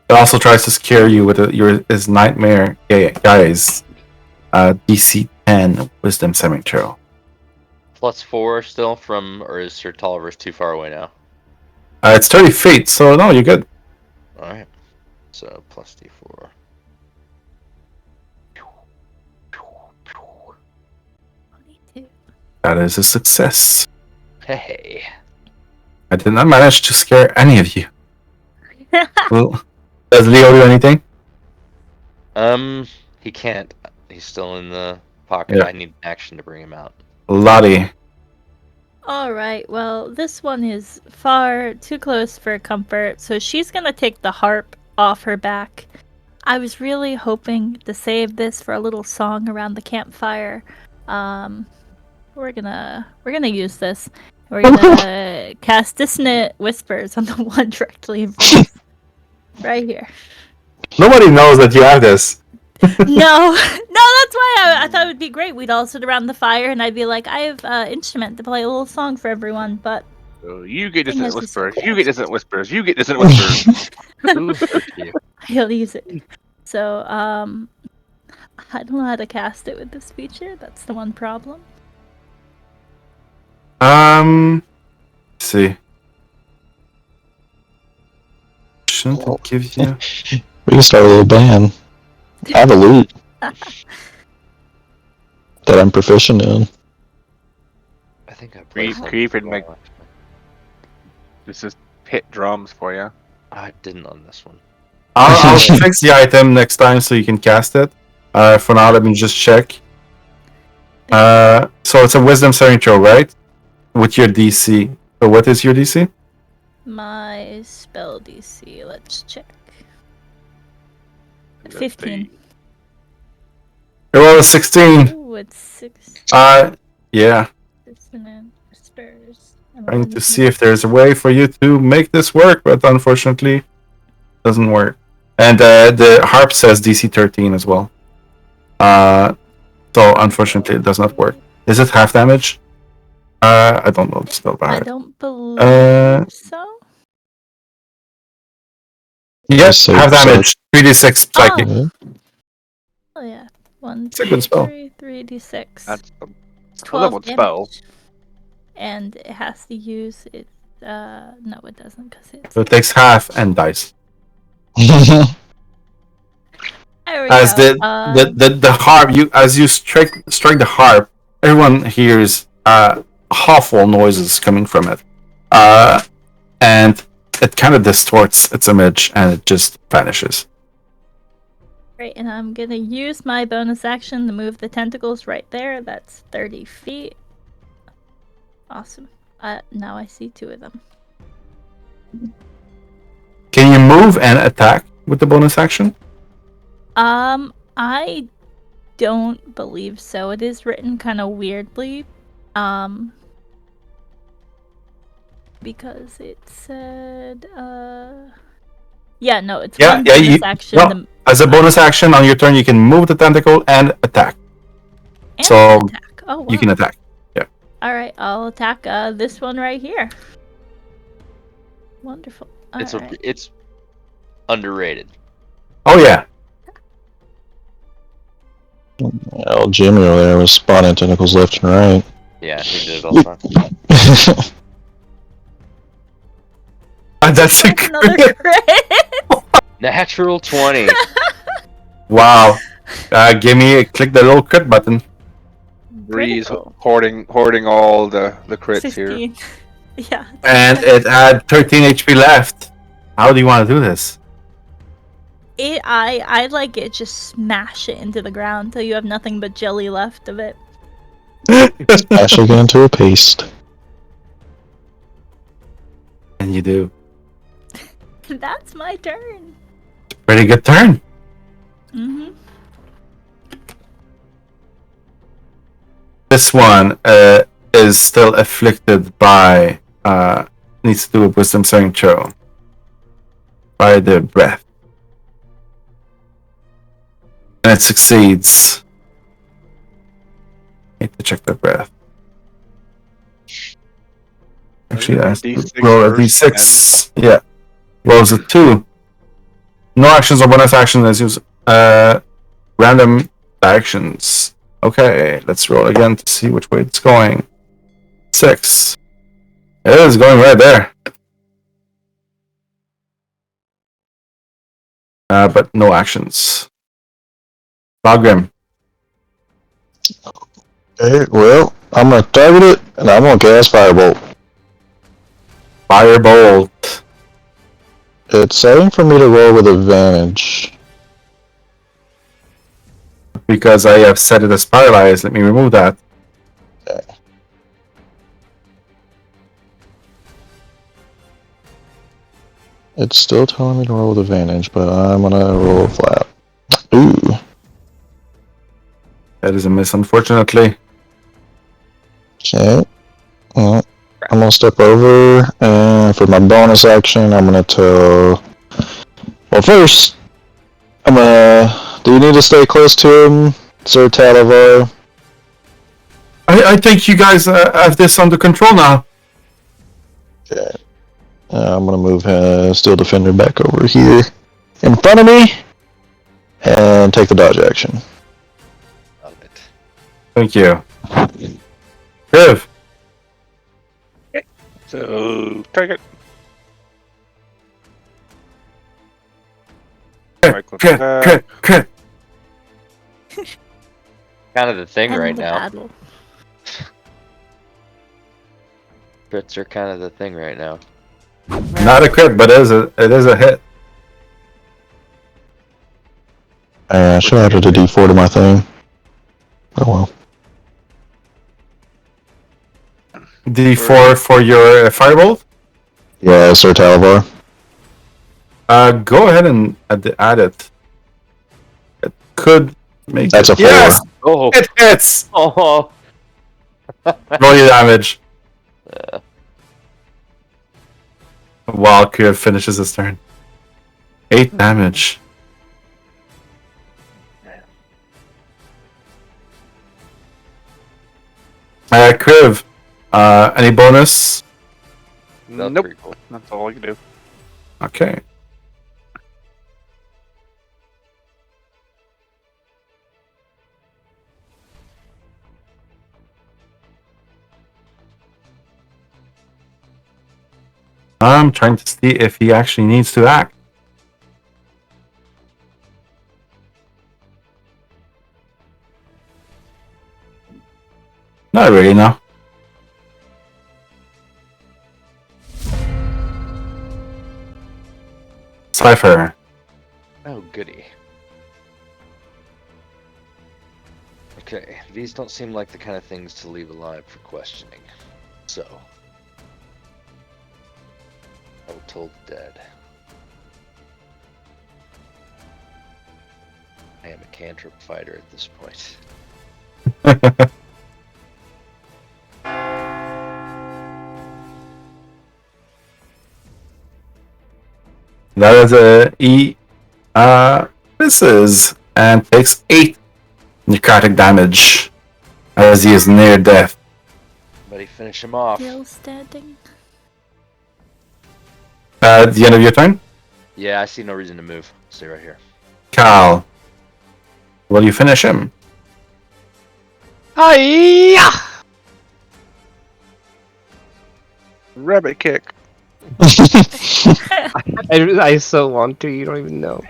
It also tries to scare you with his nightmare guys. DC 10 Wisdom saving throw. +4 still from, or is Sir Tolliver's too far away now? It's 30 feet, so no, you're good. Alright. So plus d4. 22. That is a success. Hey. I did not manage to scare any of you. Well, does Leo do anything? He can't. He's still in the pocket. Yeah. I need action to bring him out. Lotte. Alright, well, this one is far too close for comfort, so she's gonna take the harp off her back. I was really hoping to save this for a little song around the campfire. We're gonna use this. We're gonna cast Dissonant Whispers on the one directly in front of us. Right here. Nobody knows that you have this. No, that's why I thought it would be great. We'd all sit around the fire, and I'd be like, I have an instrument to play a little song for everyone, but... So you get Thing dissonant is just whispers. so You get dissonant whispers. You get dissonant whispers. I'll use it. So, I don't know how to cast it with this feature. That's the one problem. Let's see. Shouldn't it give you... We can start a little band. I have a lute that I'm proficient in. I think I played Kriv would make this is hit drums for you. I didn't on this one. I'll fix the item next time so you can cast it. For now, let me just check. So it's a Wisdom saving throw, right? With your DC. So what is your DC? My spell DC, let's check. 15. It was 16. Ooh, it's 6. Yeah. Dissonant Whispers. Trying to see if there's a way for you to make this work, but unfortunately, it doesn't work. And the harp says DC 13 as well. So unfortunately, it does not work. Is it half damage? I don't know the spell by I heart. don't believe so. Yes, So- half so- damage. 3d6 psychic. Oh yeah. 1, It's a 2, good spell. 3, 3d6. That's a 12 level damage. spell. And it has to use it. No, it doesn't, because it's. So it takes half and dies. There we As go. the harp, as you strike the harp, everyone hears awful noises coming from it, and it kind of distorts its image and it just vanishes. Great, and I'm gonna use my bonus action to move the tentacles right there. That's 30 feet. Awesome. Now I see 2 of them. Can you move and attack with the bonus action? I don't believe so. It is written kind of weirdly. Because it said, yeah, no, it's one bonus action. No, as a bonus action on your turn, you can move the tentacle and attack. And so attack. Oh, wow. you can attack. Yeah. All right, I'll attack this one right here. Wonderful. It's underrated. Oh yeah. Well, Jimmy over there was spawning tentacles left and right. Yeah, he did it all the time. That's a Another crit. Natural 20. Wow. Click the little crit button. Bree's Critical. hoarding all the crits 15. Yeah. And it had 13 HP left. How do you want to do this? I like it. Just smash it into the ground until you have nothing but jelly left of it. Actually get into a paste. And you do. That's my turn. Pretty good turn. Mm-hmm. This one is still afflicted by needs to do a wisdom saving throw by the breath, and it succeeds. Need to check the breath. Actually, I have to D6 roll a first, d6. Yeah, rolls a 2. No actions or bonus action. Let's use random actions. Okay, let's roll again to see which way it's going. 6. It is going right there. but no actions. Valgrim. Okay, well, I'm gonna target it, and I'm gonna cast Firebolt. Firebolt. It's saying for me to roll with advantage. Because I have set it as paralyzed, let me remove that. It's still telling me to roll with advantage, but I'm gonna roll flat. Ooh. That is a miss, unfortunately. Okay. Well, I'm gonna step over, and for my bonus action, I'm gonna tell. Well, first, I'm gonna. Do you need to stay close to him, Sir Talavar? I think you guys have this under control now. Okay. I'm gonna move Steel Defender back over here in front of me, and take the dodge action. Love it. Thank you. Kriv. So take it. Kriv, Kriv, Kriv. Kind of the thing End right the now. battle. Crits are kind of the thing right now. Not a crit, but it is a hit. I should have added a D4 to my thing. Oh well. D4 for your firebolt. Yeah, Sir Talavar. Go ahead and add it. It could make That's it. a 4. Yes, Oh, it hits. oh. Roll your damage. While Kriv finishes his turn. 8 damage. Kriv, any bonus? That's Nope. pretty cool. That's all I can do. Okay. I'm trying to see if he actually needs to act. Not really, no. Cypher. Oh, goody. Okay, these don't seem like the kind of things to leave alive for questioning. So, I will toll the dead. I am a cantrip fighter at this point. That is misses and takes 8 necrotic damage as he is near death. Somebody finish him off. Still standing. At the end of your turn, Yeah, I see no reason to move. Stay right here. Cal, will you finish him? Hiya! Rabbit kick. I so want to, you don't even know.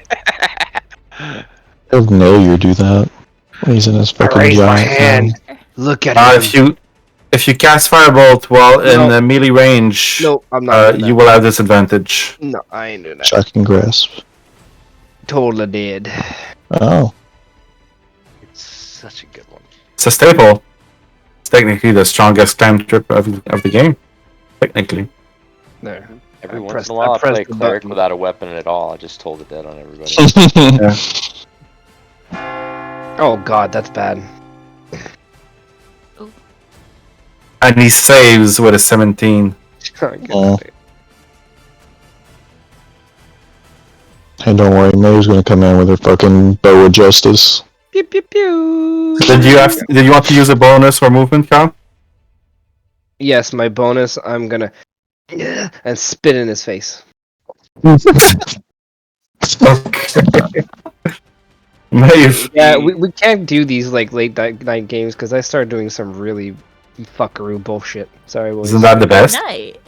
Have Nailor do that. He's in his fucking Raise my giant hand. Look at him. If you cast Firebolt while in No. melee range, No, I'm not doing you will have disadvantage. No, I ain't doing that. Shocking grasp. Totally did. Oh. It's such a good one. It's a staple. It's technically the strongest cantrip of the game. Technically. There. Every I once pressed- in a while, I I play pressed the Cleric button. without a weapon at all. I just told it dead on everybody. Oh god, that's bad. And he saves with a 17. Oh. Hey, don't worry, Maeve's gonna come in with her fucking bow of justice. Pew pew pew. Did you want to use a bonus for movement, Cal? Yes, my bonus, I'm gonna and spit in his face. Maeve. Yeah, we can't do these like late night games because I start doing some really fuckaroo bullshit. Sorry, boys. Isn't that the best? Night.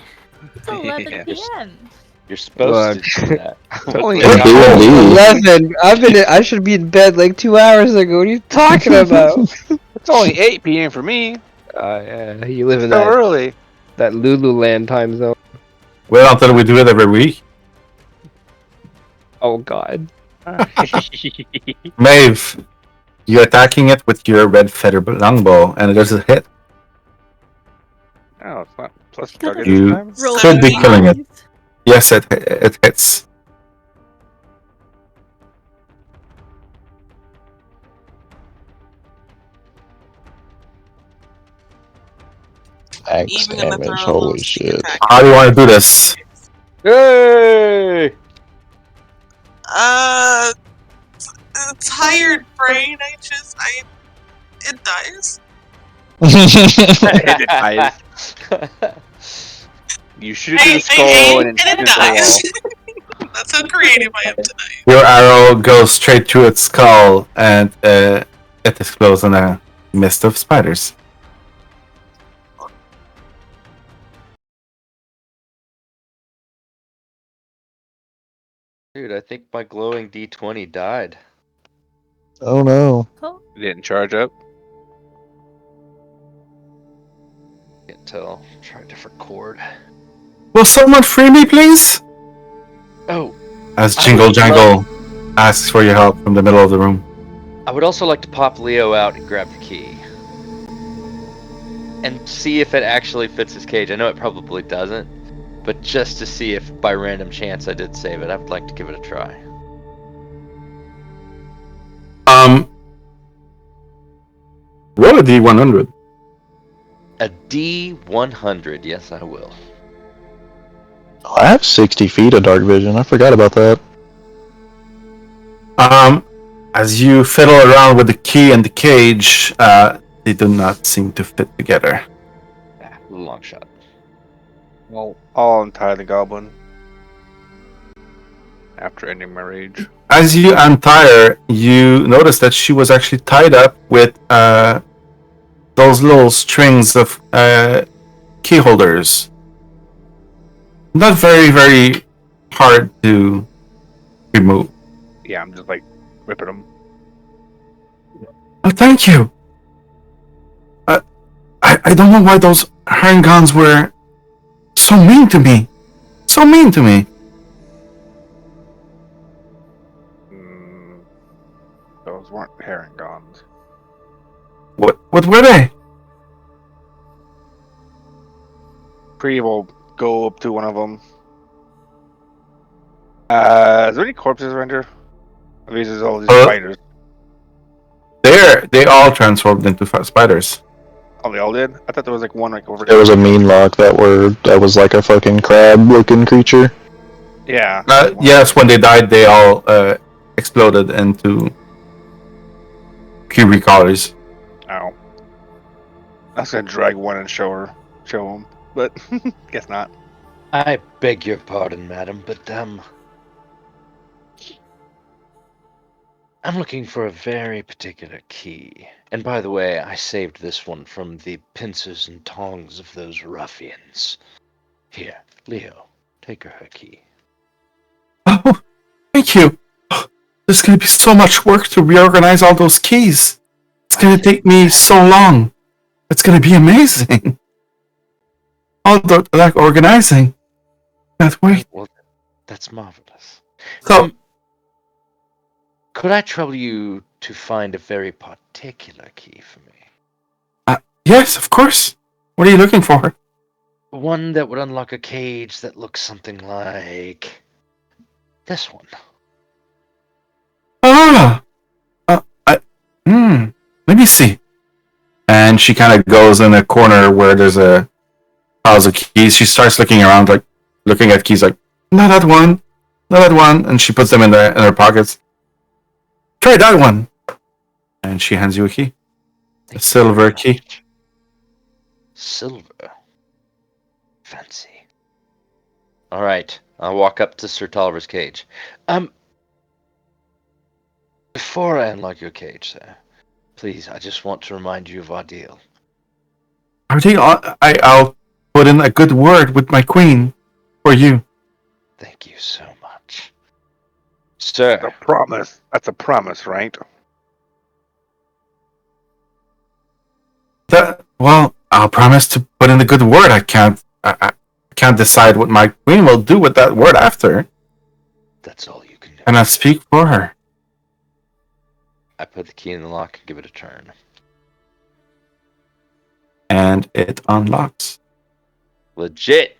It's 11 Yeah. p.m. You're supposed Look. to do that. Only In D&D. 11. I should be in bed like 2 hours ago. What are you talking about? It's only 8 p.m. for me. Yeah, you live in So that early. Lululand time zone. Wait until we do it every week. Oh God. Maeve, you're attacking it with your red feather longbow, and it does a hit. Oh, it's not plus Gotta target You- this time. Roll Should be for killing it. eyes. Yes, it hits. Max Even in the damage, throes, holy sneak shit. attack. How do you want to do this? Yay! Tired brain. It dies. It dies. You shoot it through the skull and and it it shoots dies. the That's how creative I am tonight. Your arrow goes straight through its skull, and it explodes in a mist of spiders. Dude, I think my glowing D20 died. Oh no. wall. It didn't charge up. Can't tell. Try a different chord. Will someone free me, please? Oh, As I Jingle would Jangle asks for your help from the middle of the room. I would also like to pop Leo out and grab the key. And see if it actually fits his cage. I know it probably doesn't. But just to see if by random chance I did save it, I would like to give it a try. Roll a D100. A D100, yes I will. I have 60 feet of dark vision. I forgot about that. As you fiddle around with the key and the cage, they do not seem to fit together. Ah, long shot. Well, I'll untie the goblin. After ending my rage. As you untie her, you notice that she was actually tied up with those little strings of key holders. Not very, very hard to remove. Yeah, I'm just like ripping them. Oh, thank you. I don't know why those Harringons were so mean to me. So mean to me. Those weren't Harringons. What were they? Kriv will go up to one of them. Is there any corpses around here? Or these are all these spiders. They all transformed into spiders. Oh, they all did? I thought there was like one like over There was a mean lock that was like a fucking crab looking creature. Yeah. Yes, when they died, they all exploded into cubic colors. Ow. I was gonna drag one and show him, but guess not. I beg your pardon, madam, but I'm looking for a very particular key. And by the way, I saved this one from the pincers and tongs of those ruffians. Here, Leo, take her key. Oh, thank you. There's going to be so much work to reorganize all those keys. It's going to take me so long. It's going to be amazing. All the organizing. Can't wait. Well, that's marvelous. So, Could I trouble you to find a very particular key for me? yes, of course. What are you looking for? One that would unlock a cage that looks something like this one. Let me see. And she kind of goes in a corner where there's a piles of keys. She starts looking around, like looking at keys, like not that one, not that one, and she puts them in her pockets. Try that one. And she hands you a key, a silver key. Silver. Fancy. All right, I'll walk up to Sir Tolliver's cage. Before I unlock your cage, sir, please, I just want to remind you of our deal. I'll put in a good word with my queen for you. Thank you so much. Sir, A promise. That's a promise, right? Well, I'll promise to put in a good word. I can't decide what my queen will do with that word after, that's all you can do. and I speak for her. I put the key in the lock and give it a turn. And it unlocks. Legit.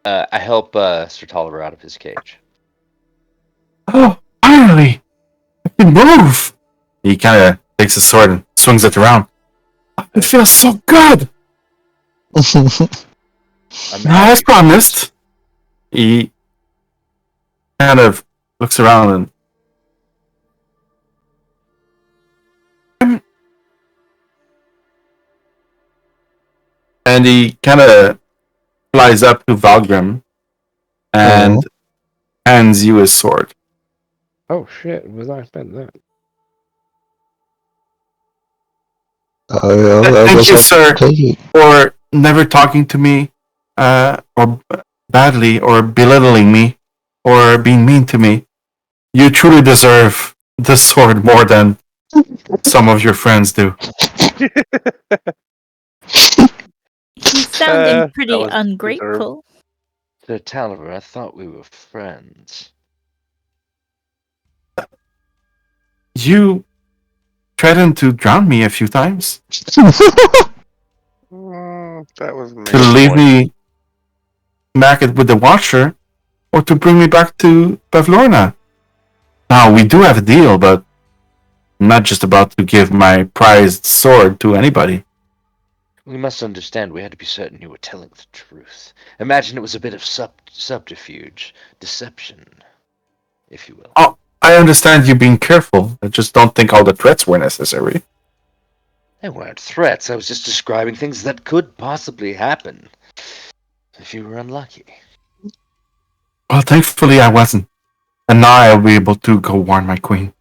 I help Sir Tolliver out of his cage. Oh, finally! I can move! He kind of takes his sword and swings it around. It feels so good! I'm Now, as happy. promised, he kind of looks around and he kind of flies up to Valgrim and hands you his sword. Oh shit! Was not expecting that. Thank you, sir, for never talking to me, or badly, or belittling me, or being mean to me. You truly deserve this sword more than some of your friends do. He's sounding that pretty was ungrateful. Sir Tolliver, I thought we were friends. You threatened to drown me a few times. That was To leave me back with the Watcher, or to bring me back to Pavlorna. Now, we do have a deal, but I'm not just about to give my prized sword to anybody. We must understand we had to be certain you were telling the truth. Imagine it was a bit of subterfuge, deception, if you will. Oh, I understand you being careful. I just don't think all the threats were necessary. They weren't threats. I was just describing things that could possibly happen if you were unlucky. Well, thankfully I wasn't. And now I'll be able to go warn my queen.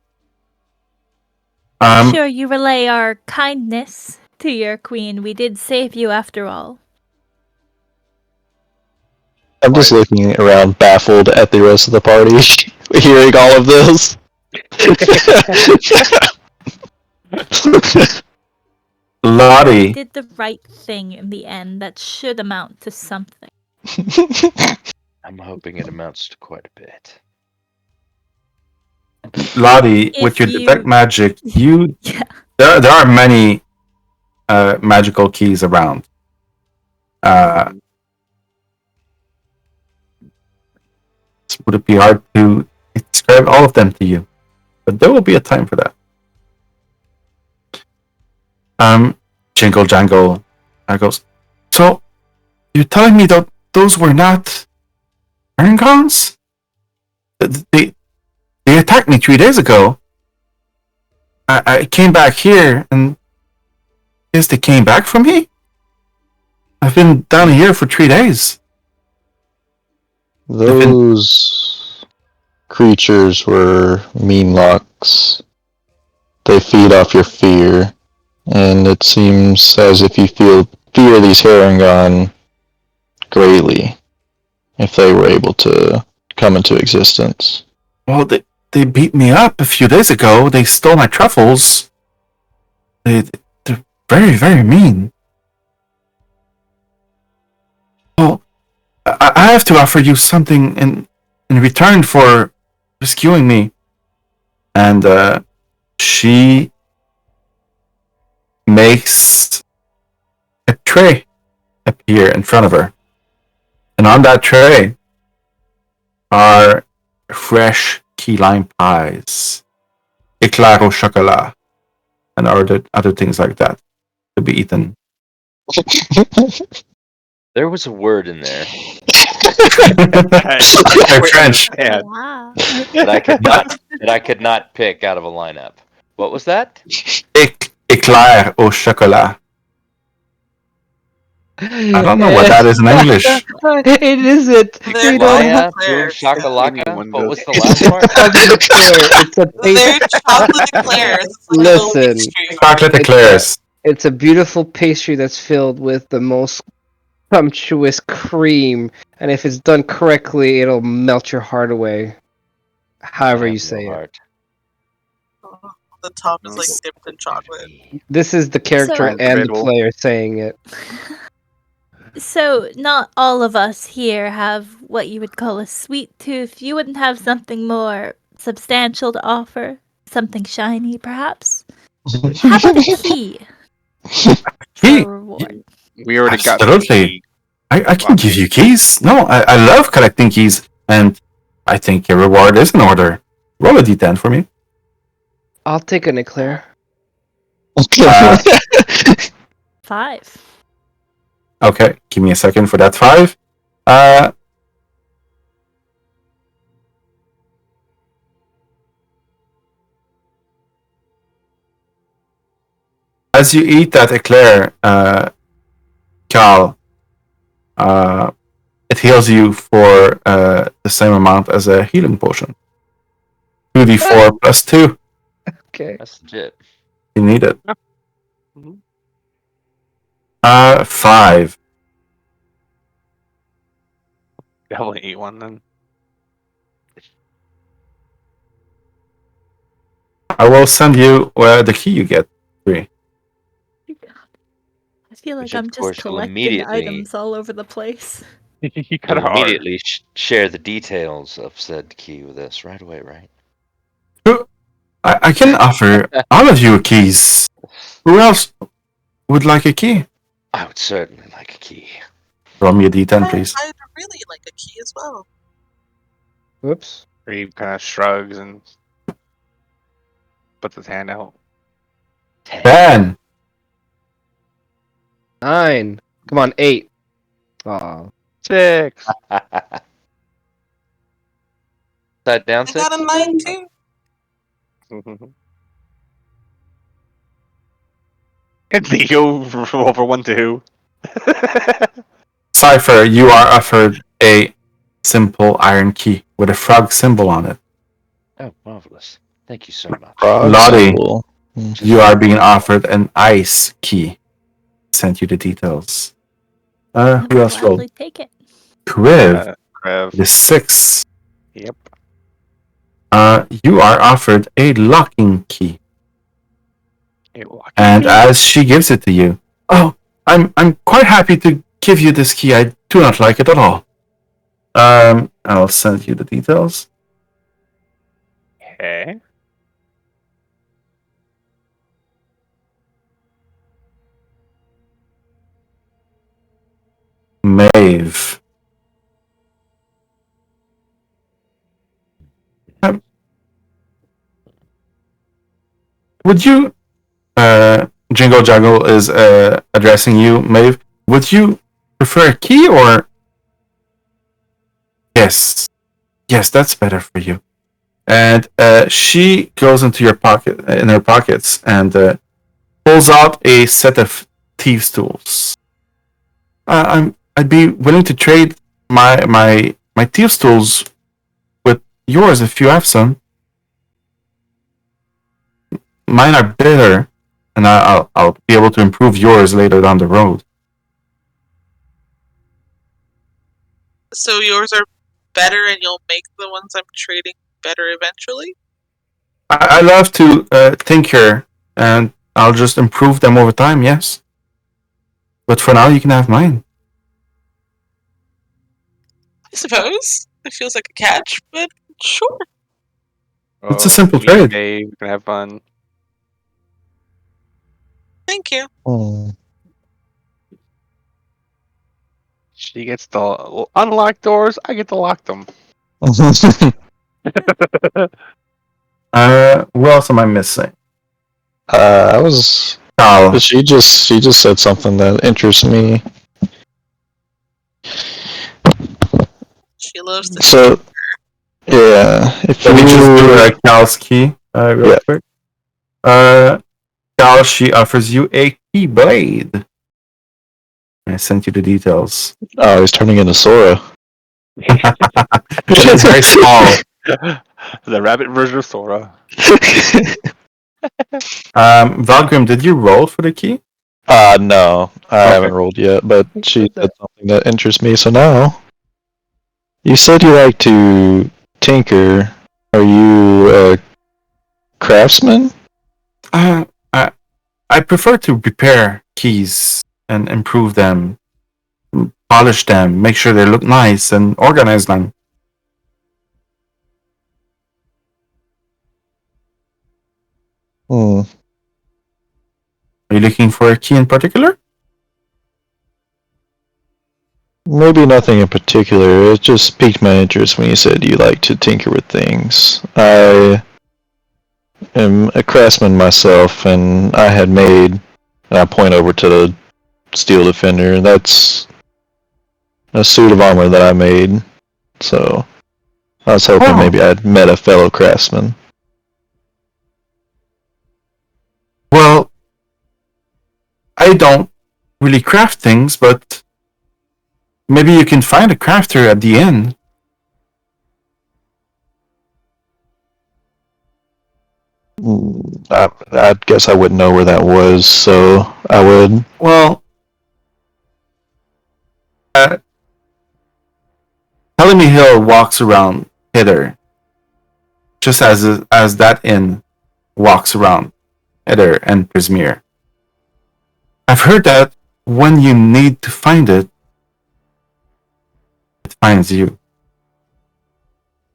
Be sure you relay our kindness to your queen. We did save you after all. I'm just looking around, baffled at the rest of the party, hearing all of this. Lotte. Did the right thing in the end. That should amount to something. I'm hoping it amounts to quite a bit. Lotte, with your detect magic, there are many magical keys around. Would it be hard to describe all of them to you? But there will be a time for that. Jingle jangle. I goes, so you're telling me that those were not Erngons? They attacked me 3 days ago. I came back here, and I guess they came back for me? I've been down here for 3 days. Those creatures were mean locks. They feed off your fear, and it seems as if you fear these Harangon greatly if they were able to come into existence. Well, they beat me up a few days ago. They stole my truffles. They're very, very mean. Well, I have to offer you something in return for rescuing me. And she makes a tray appear in front of her. And on that tray are fresh key lime pies, éclair au chocolat, and other things like that to be eaten. There was a word in there French. Wow. that I could not pick out of a lineup. What was that? Éclair au chocolat. I don't know what that is in English. It isn't. They're You don't have Boom shakalaka. Anyone What does. was the last part? It's a They're chocolate eclairs. It's like a little Listen. pastry. Chocolate eclairs. It's a beautiful pastry that's filled with the most sumptuous cream, and if it's done correctly, it'll melt your heart away. However I you have say no it. heart. Oh, the top is like So- dipped in chocolate. This is the character So- and the Debatable. player saying it. So, not all of us here have what you would call a sweet tooth. You wouldn't have something more substantial to offer? Something shiny, perhaps? How about a key for Key? a reward? We already got Absolutely. I can give you keys. No, I love collecting keys, and I think a reward is in order. Roll a d10 for me. I'll take an eclair. Uh, 5. Okay, give me a second for that 5. As you eat that eclair, Cal, it heals you for the same amount as a healing potion. 2d4 plus 2. Okay. That's legit. You need it. Mhm. 5. Definitely eat one then. I will send you the key you get. 3. I feel like Which, of I'm just course, will collecting immediately- items all over the place. You You'll got hard. immediately share the details of said key with us right away, right? I can offer all of you keys. Who else would like a key? I would certainly like a key. Roll me a d10, please. I'd really like a key as well. Whoops. Reeve kind of shrugs and puts his hand out. 10. 9. Come on, 8. Aw. 6. Side down I 6? got a 9 too. And Leo roll for 1 2. Cypher, you are offered a simple iron key with a frog symbol on it. Oh, marvelous. Thank you so much. Frog Lotte. symbol. You are being offered an ice key. Sent you the details. I Who will else rolled? gladly take it. Kriv, Rev. the 6. Yep. You are offered a locking key. And as she gives it to you, oh, I'm quite happy to give you this key. I do not like it at all. I'll send you the details. Okay. Maeve. Would you, Jingle Juggle is addressing you, Maeve. Would you prefer a key or? Yes. Yes, that's better for you. And she goes into her pockets, and pulls out a set of thieves' tools. I'd be willing to trade my thieves' tools with yours if you have some. Mine are better, and I'll be able to improve yours later down the road. So yours are better and you'll make the ones I'm trading better eventually? I love to tinker, and I'll just improve them over time, yes. But for now, you can have mine. I suppose. It feels like a catch, but sure. It's a simple me trade. and Gabe can have fun. Thank you. Hmm. She gets the unlock doors. I get to lock them. Who else am I missing? I was. Carl. But she just said something that interests me. She loves to So, yeah, if Let me just do Cal's key real Yeah. quick. Cal, she offers you a keyblade. I sent you the details. Oh, he's turning into Sora. It's very small. The rabbit version of Sora. Valgrim, did you roll for the key? No, I haven't rolled yet, but she said something that interests me. So now, you said you like to tinker. Are you a craftsman? I prefer to repair keys and improve them, polish them, make sure they look nice, and organize them. Hmm. Are you looking for a key in particular? Maybe nothing in particular. It just piqued my interest when you said you like to tinker with things. I am a craftsman myself, and I had made, and I point over to the Steel Defender. That's a suit of armor that I made. So I was hoping maybe I'd met a fellow craftsman. Well, I don't really craft things, but maybe you can find a crafter at the inn. I guess I wouldn't know where that was, so I would. Well, Telling Hill walks around hither, just as that inn walks around hither and Prismere. I've heard that when you need to find it, it finds you.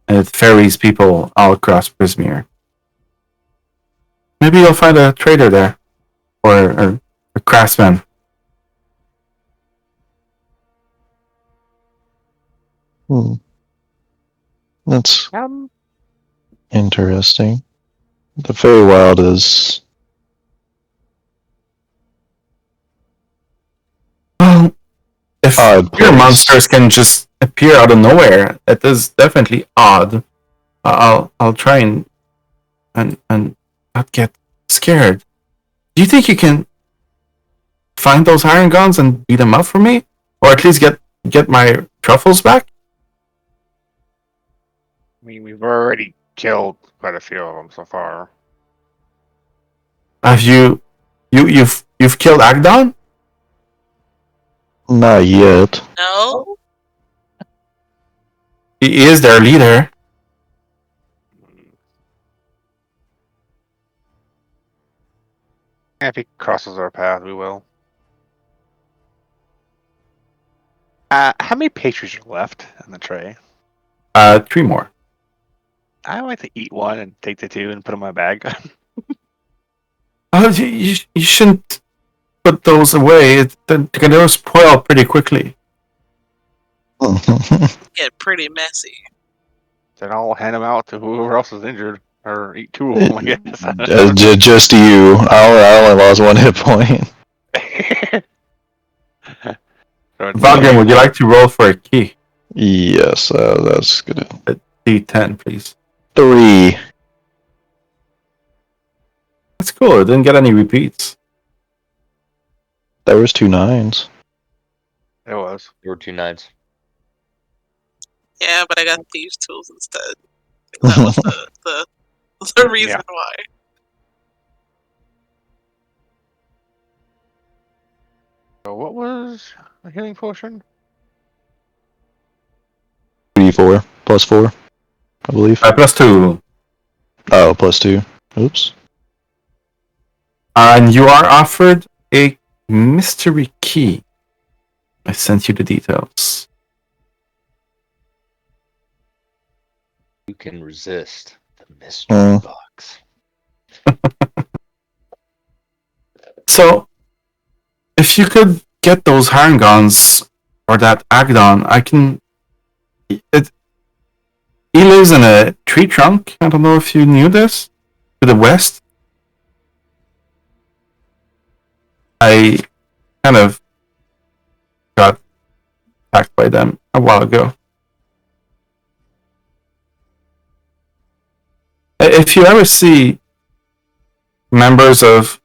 And it ferries people all across Prismere. Maybe you'll find a trader there, or a craftsman. That's interesting. The feywild is. Well, if Odd your place. monsters can just appear out of nowhere, it is definitely odd. I'll try and not get scared. Do you think you can find those iron guns and beat them up for me, or at least get my truffles back? I mean, we've already killed quite a few of them so far. Have you've killed Agdon? Not yet. No? He is their leader. If he crosses our path, we will. How many pastries are left in the tray? 3 more. I like to eat one and take the 2 and put them in my bag. Oh, you shouldn't put those away. They'll spoil pretty quickly. Get pretty messy. Then I'll hand them out to whoever else is injured, or eat 2 of them, I guess. Just you. I only lost 1 hit point. Valgrim, would you like to roll for a key? Yes, that's good. A D10, please. 3. That's cool. It didn't get any repeats. There was 2 9s. It was. There were 2 9s. Yeah, but I got thieves' tools instead. That was the reason why. So what was a healing potion? 3d4 plus 4, I believe. +2. Oh, plus 2. Oops. And you are offered a mystery key. I sent you the details. You can resist the mystery box. So, if you could get those Harngons or that Agdon, I can. He lives in a tree trunk. I don't know if you knew this. To the west. I kind of got attacked by them a while ago. If you ever see members of,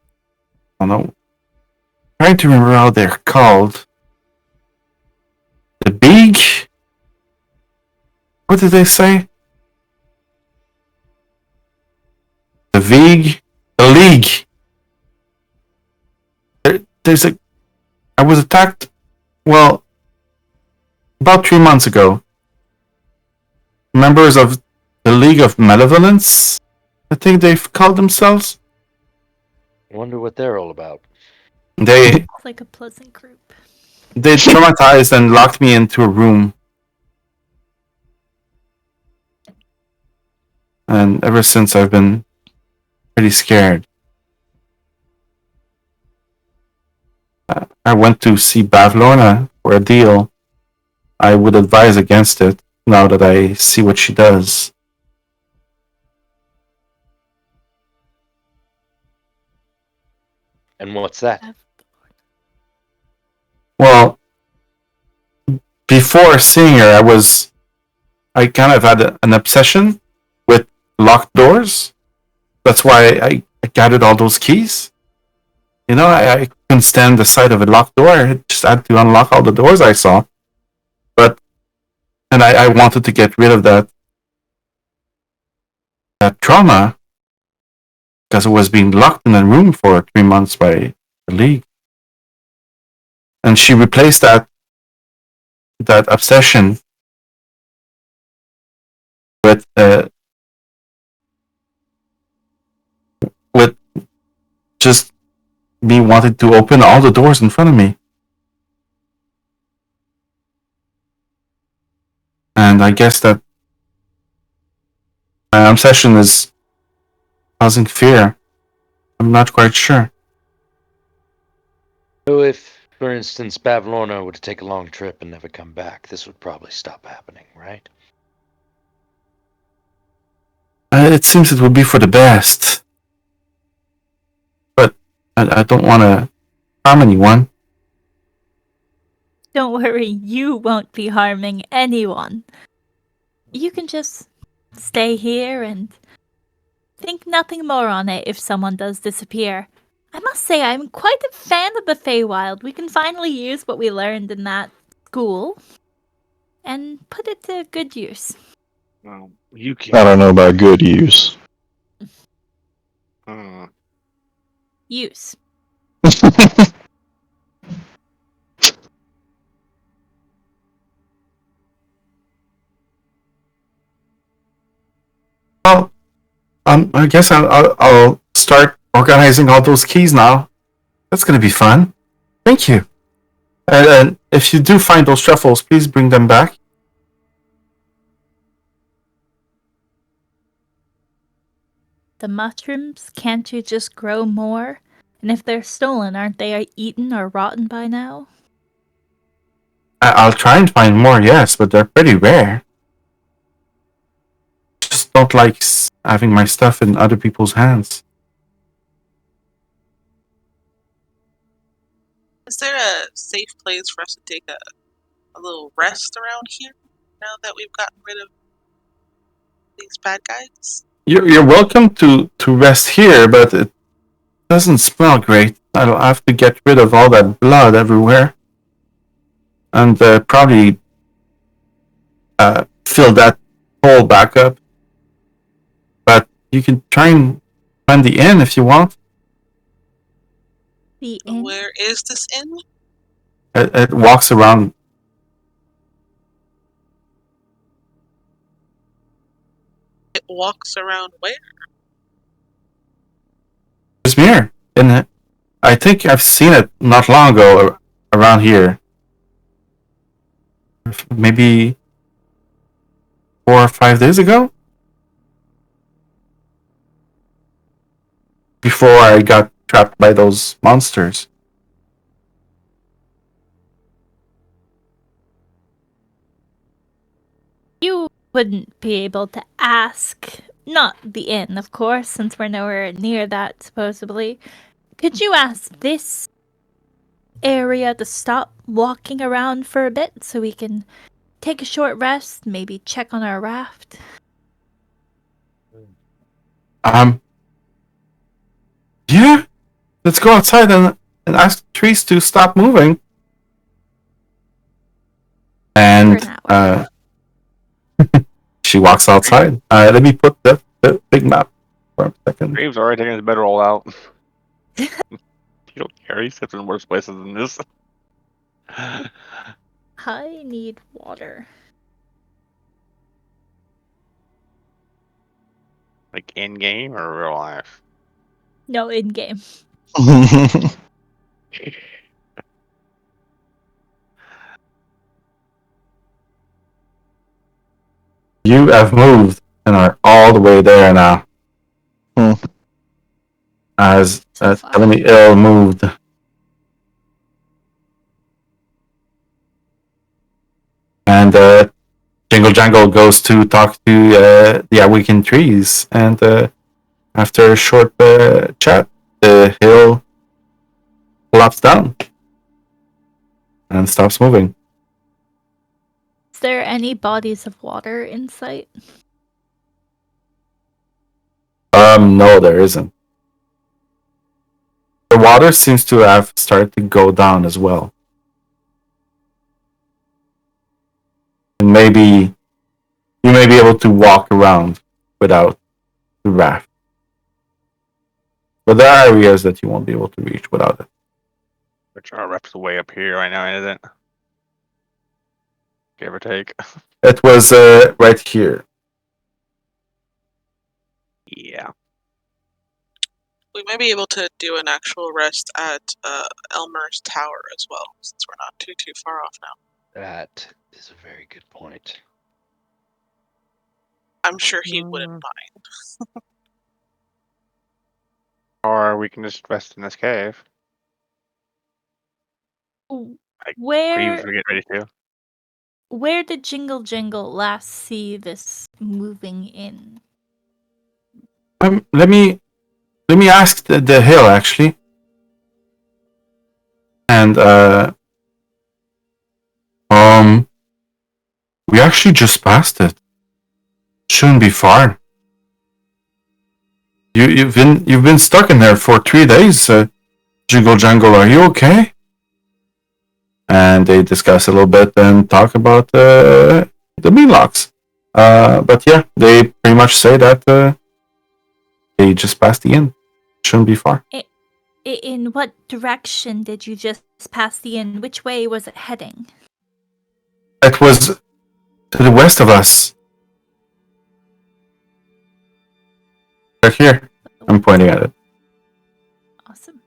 I don't know, trying to remember how they're called. The Beag? What did they say? The Veeg? The League. I was attacked, well, about 3 months ago. Members of the League of Malevolence, I think they've called themselves. I wonder what they're all about. They It's like a pleasant group. they traumatized and locked me into a room. And ever since I've been pretty scared. I went to see Bavlorna for a deal. I would advise against it now that I see what she does. And what's that? Well, before seeing her, I kind of had an obsession with locked doors. That's why I gathered all those keys. You know, I couldn't stand the sight of a locked door. I just had to unlock all the doors I saw. And I wanted to get rid of that trauma because it was being locked in a room for 3 months by the League. And she replaced that obsession with just me wanting to open all the doors in front of me. And I guess that my obsession is causing fear. I'm not quite sure. So if, for instance, Bavlorna were to take a long trip and never come back, this would probably stop happening, right? It seems it would be for the best. But I don't want to harm anyone. Don't worry, you won't be harming anyone. You can just stay here and think nothing more on it if someone does disappear. I must say, I'm quite a fan of the feywild. We can finally use what we learned in that school and put it to good use. Well, you I can't. don't know about good use. Use. Well, I guess I'll start organizing all those keys now. That's gonna be fun. Thank you. And if you do find those truffles, please bring them back. The mushrooms, can't you just grow more? And if they're stolen, aren't they eaten or rotten by now? I'll try and find more, yes, but they're pretty rare. Just don't like having my stuff in other people's hands. Is there a safe place for us to take a little rest around here now that we've gotten rid of these bad guys? You're welcome to rest here, but it doesn't smell great. I'll have to get rid of all that blood everywhere. And probably fill that hole back up. But you can try and find the inn if you want. The inn? Where is this inn? It walks around. It walks around where? Izmir, isn't it? I think I've seen it not long ago around here. Maybe 4 or 5 days ago? Before I got trapped by those monsters. You wouldn't be able to ask. Not the inn, of course, since we're nowhere near that, supposedly. Could you ask this area to stop walking around for a bit so we can take a short rest, maybe check on our raft? Yeah. Let's go outside and ask the trees to stop moving. And she walks outside. Let me put the big map for a second. Graves already taking his bedroll out. You don't care. He steps in worse places than this. I need water. Like in game or real life? No, in game. You have moved and are all the way there now. Hmm. As So far. Telling ill moved. And Jingle Jangle goes to talk to the awakened trees, and after a short chat, the hill flops down and stops moving. Is there any bodies of water in sight? No, there isn't. The water seems to have started to go down as well. And maybe you may be able to walk around without the raft. But there are areas that you won't be able to reach without it. Which our ref's way up here right now, isn't it? Give or take. It was right here. Yeah. We might be able to do an actual rest at Elmer's Tower as well, since we're not too far off now. That is a very good point. I'm sure he wouldn't mind. Or we can just rest in this cave. Like, Where Please get ready to. where did Jingle Jangle last see this moving in? Let me ask the hill actually. And we actually just passed it. Shouldn't be far. You've been stuck in there for 3 days. Jingle Jangle, are you okay? And they discuss a little bit and talk about the beanlocks. But yeah, they pretty much say that they just passed the inn. Shouldn't be far. In what direction did you just pass the inn? Which way was it heading? It was to the west of us. Right here. I'm pointing at it. Awesome.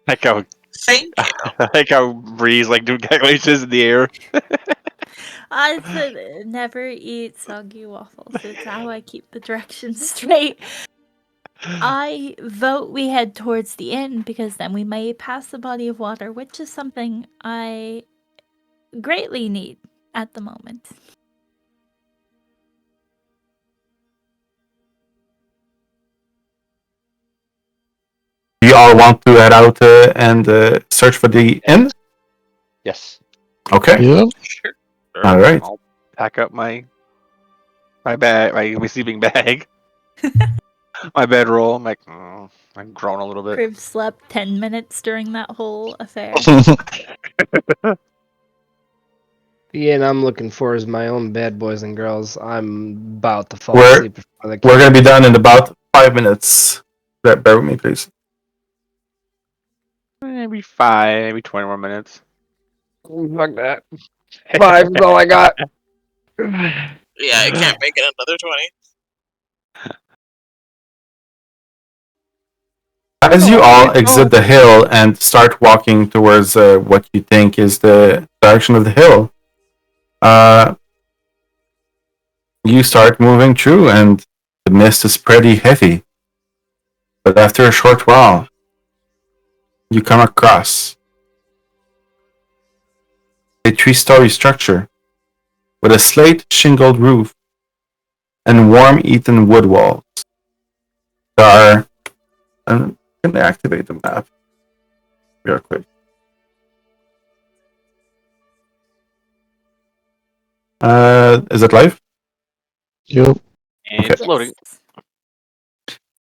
Like how Thank you. like how Bree's like doing calculations in the air. I said never eat soggy waffles. It's how I keep the directions straight. I vote we head towards the inn because then we may pass a body of water, which is something I greatly need at the moment. Do you all want to head out and search for the inn? Yes. Okay. Yeah. Sure. All right. I'll pack up my bag, my sleeping bag, my bedroll. I'm like, I'm growing a little bit. Kriv slept 10 minutes during that whole affair. The inn I'm looking for is my own bed, boys and girls. I'm about to fall We're- asleep before the We're gonna be done in about 5 minutes. Bear with me, please. Maybe 5, maybe 20 more minutes. Fuck that. 5 is all I got. Yeah, I can't make it another 20. As you all exit the hill and start walking towards what you think is the direction of the hill, you start moving through, and the mist is pretty heavy. But after a short while, you come across a 3-story structure with a slate shingled roof and warm eaten wood walls. There are. Can I activate the map real quick? Is it live? Yep. And Okay. it's loading.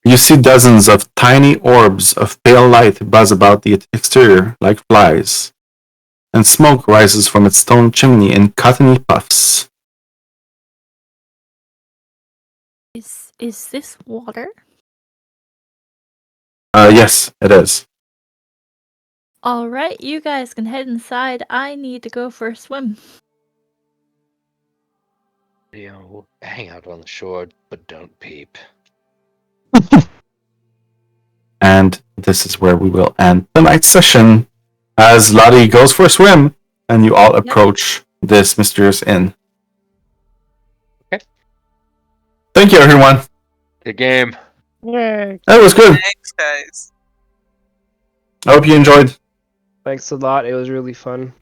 You see dozens of tiny orbs of pale light buzz about the exterior like flies, and smoke rises from its stone chimney in cottony puffs. Is this water? Yes, it is. All right, you guys can head inside. I need to go for a swim. You know, we'll hang out on the shore, but don't peep. And this is where we will end the night session as Lotte goes for a swim and you all approach this mysterious inn. Okay. Thank you, everyone. Good game. Yay. That was good. Thanks, guys. I hope you enjoyed. Thanks a lot. It was really fun.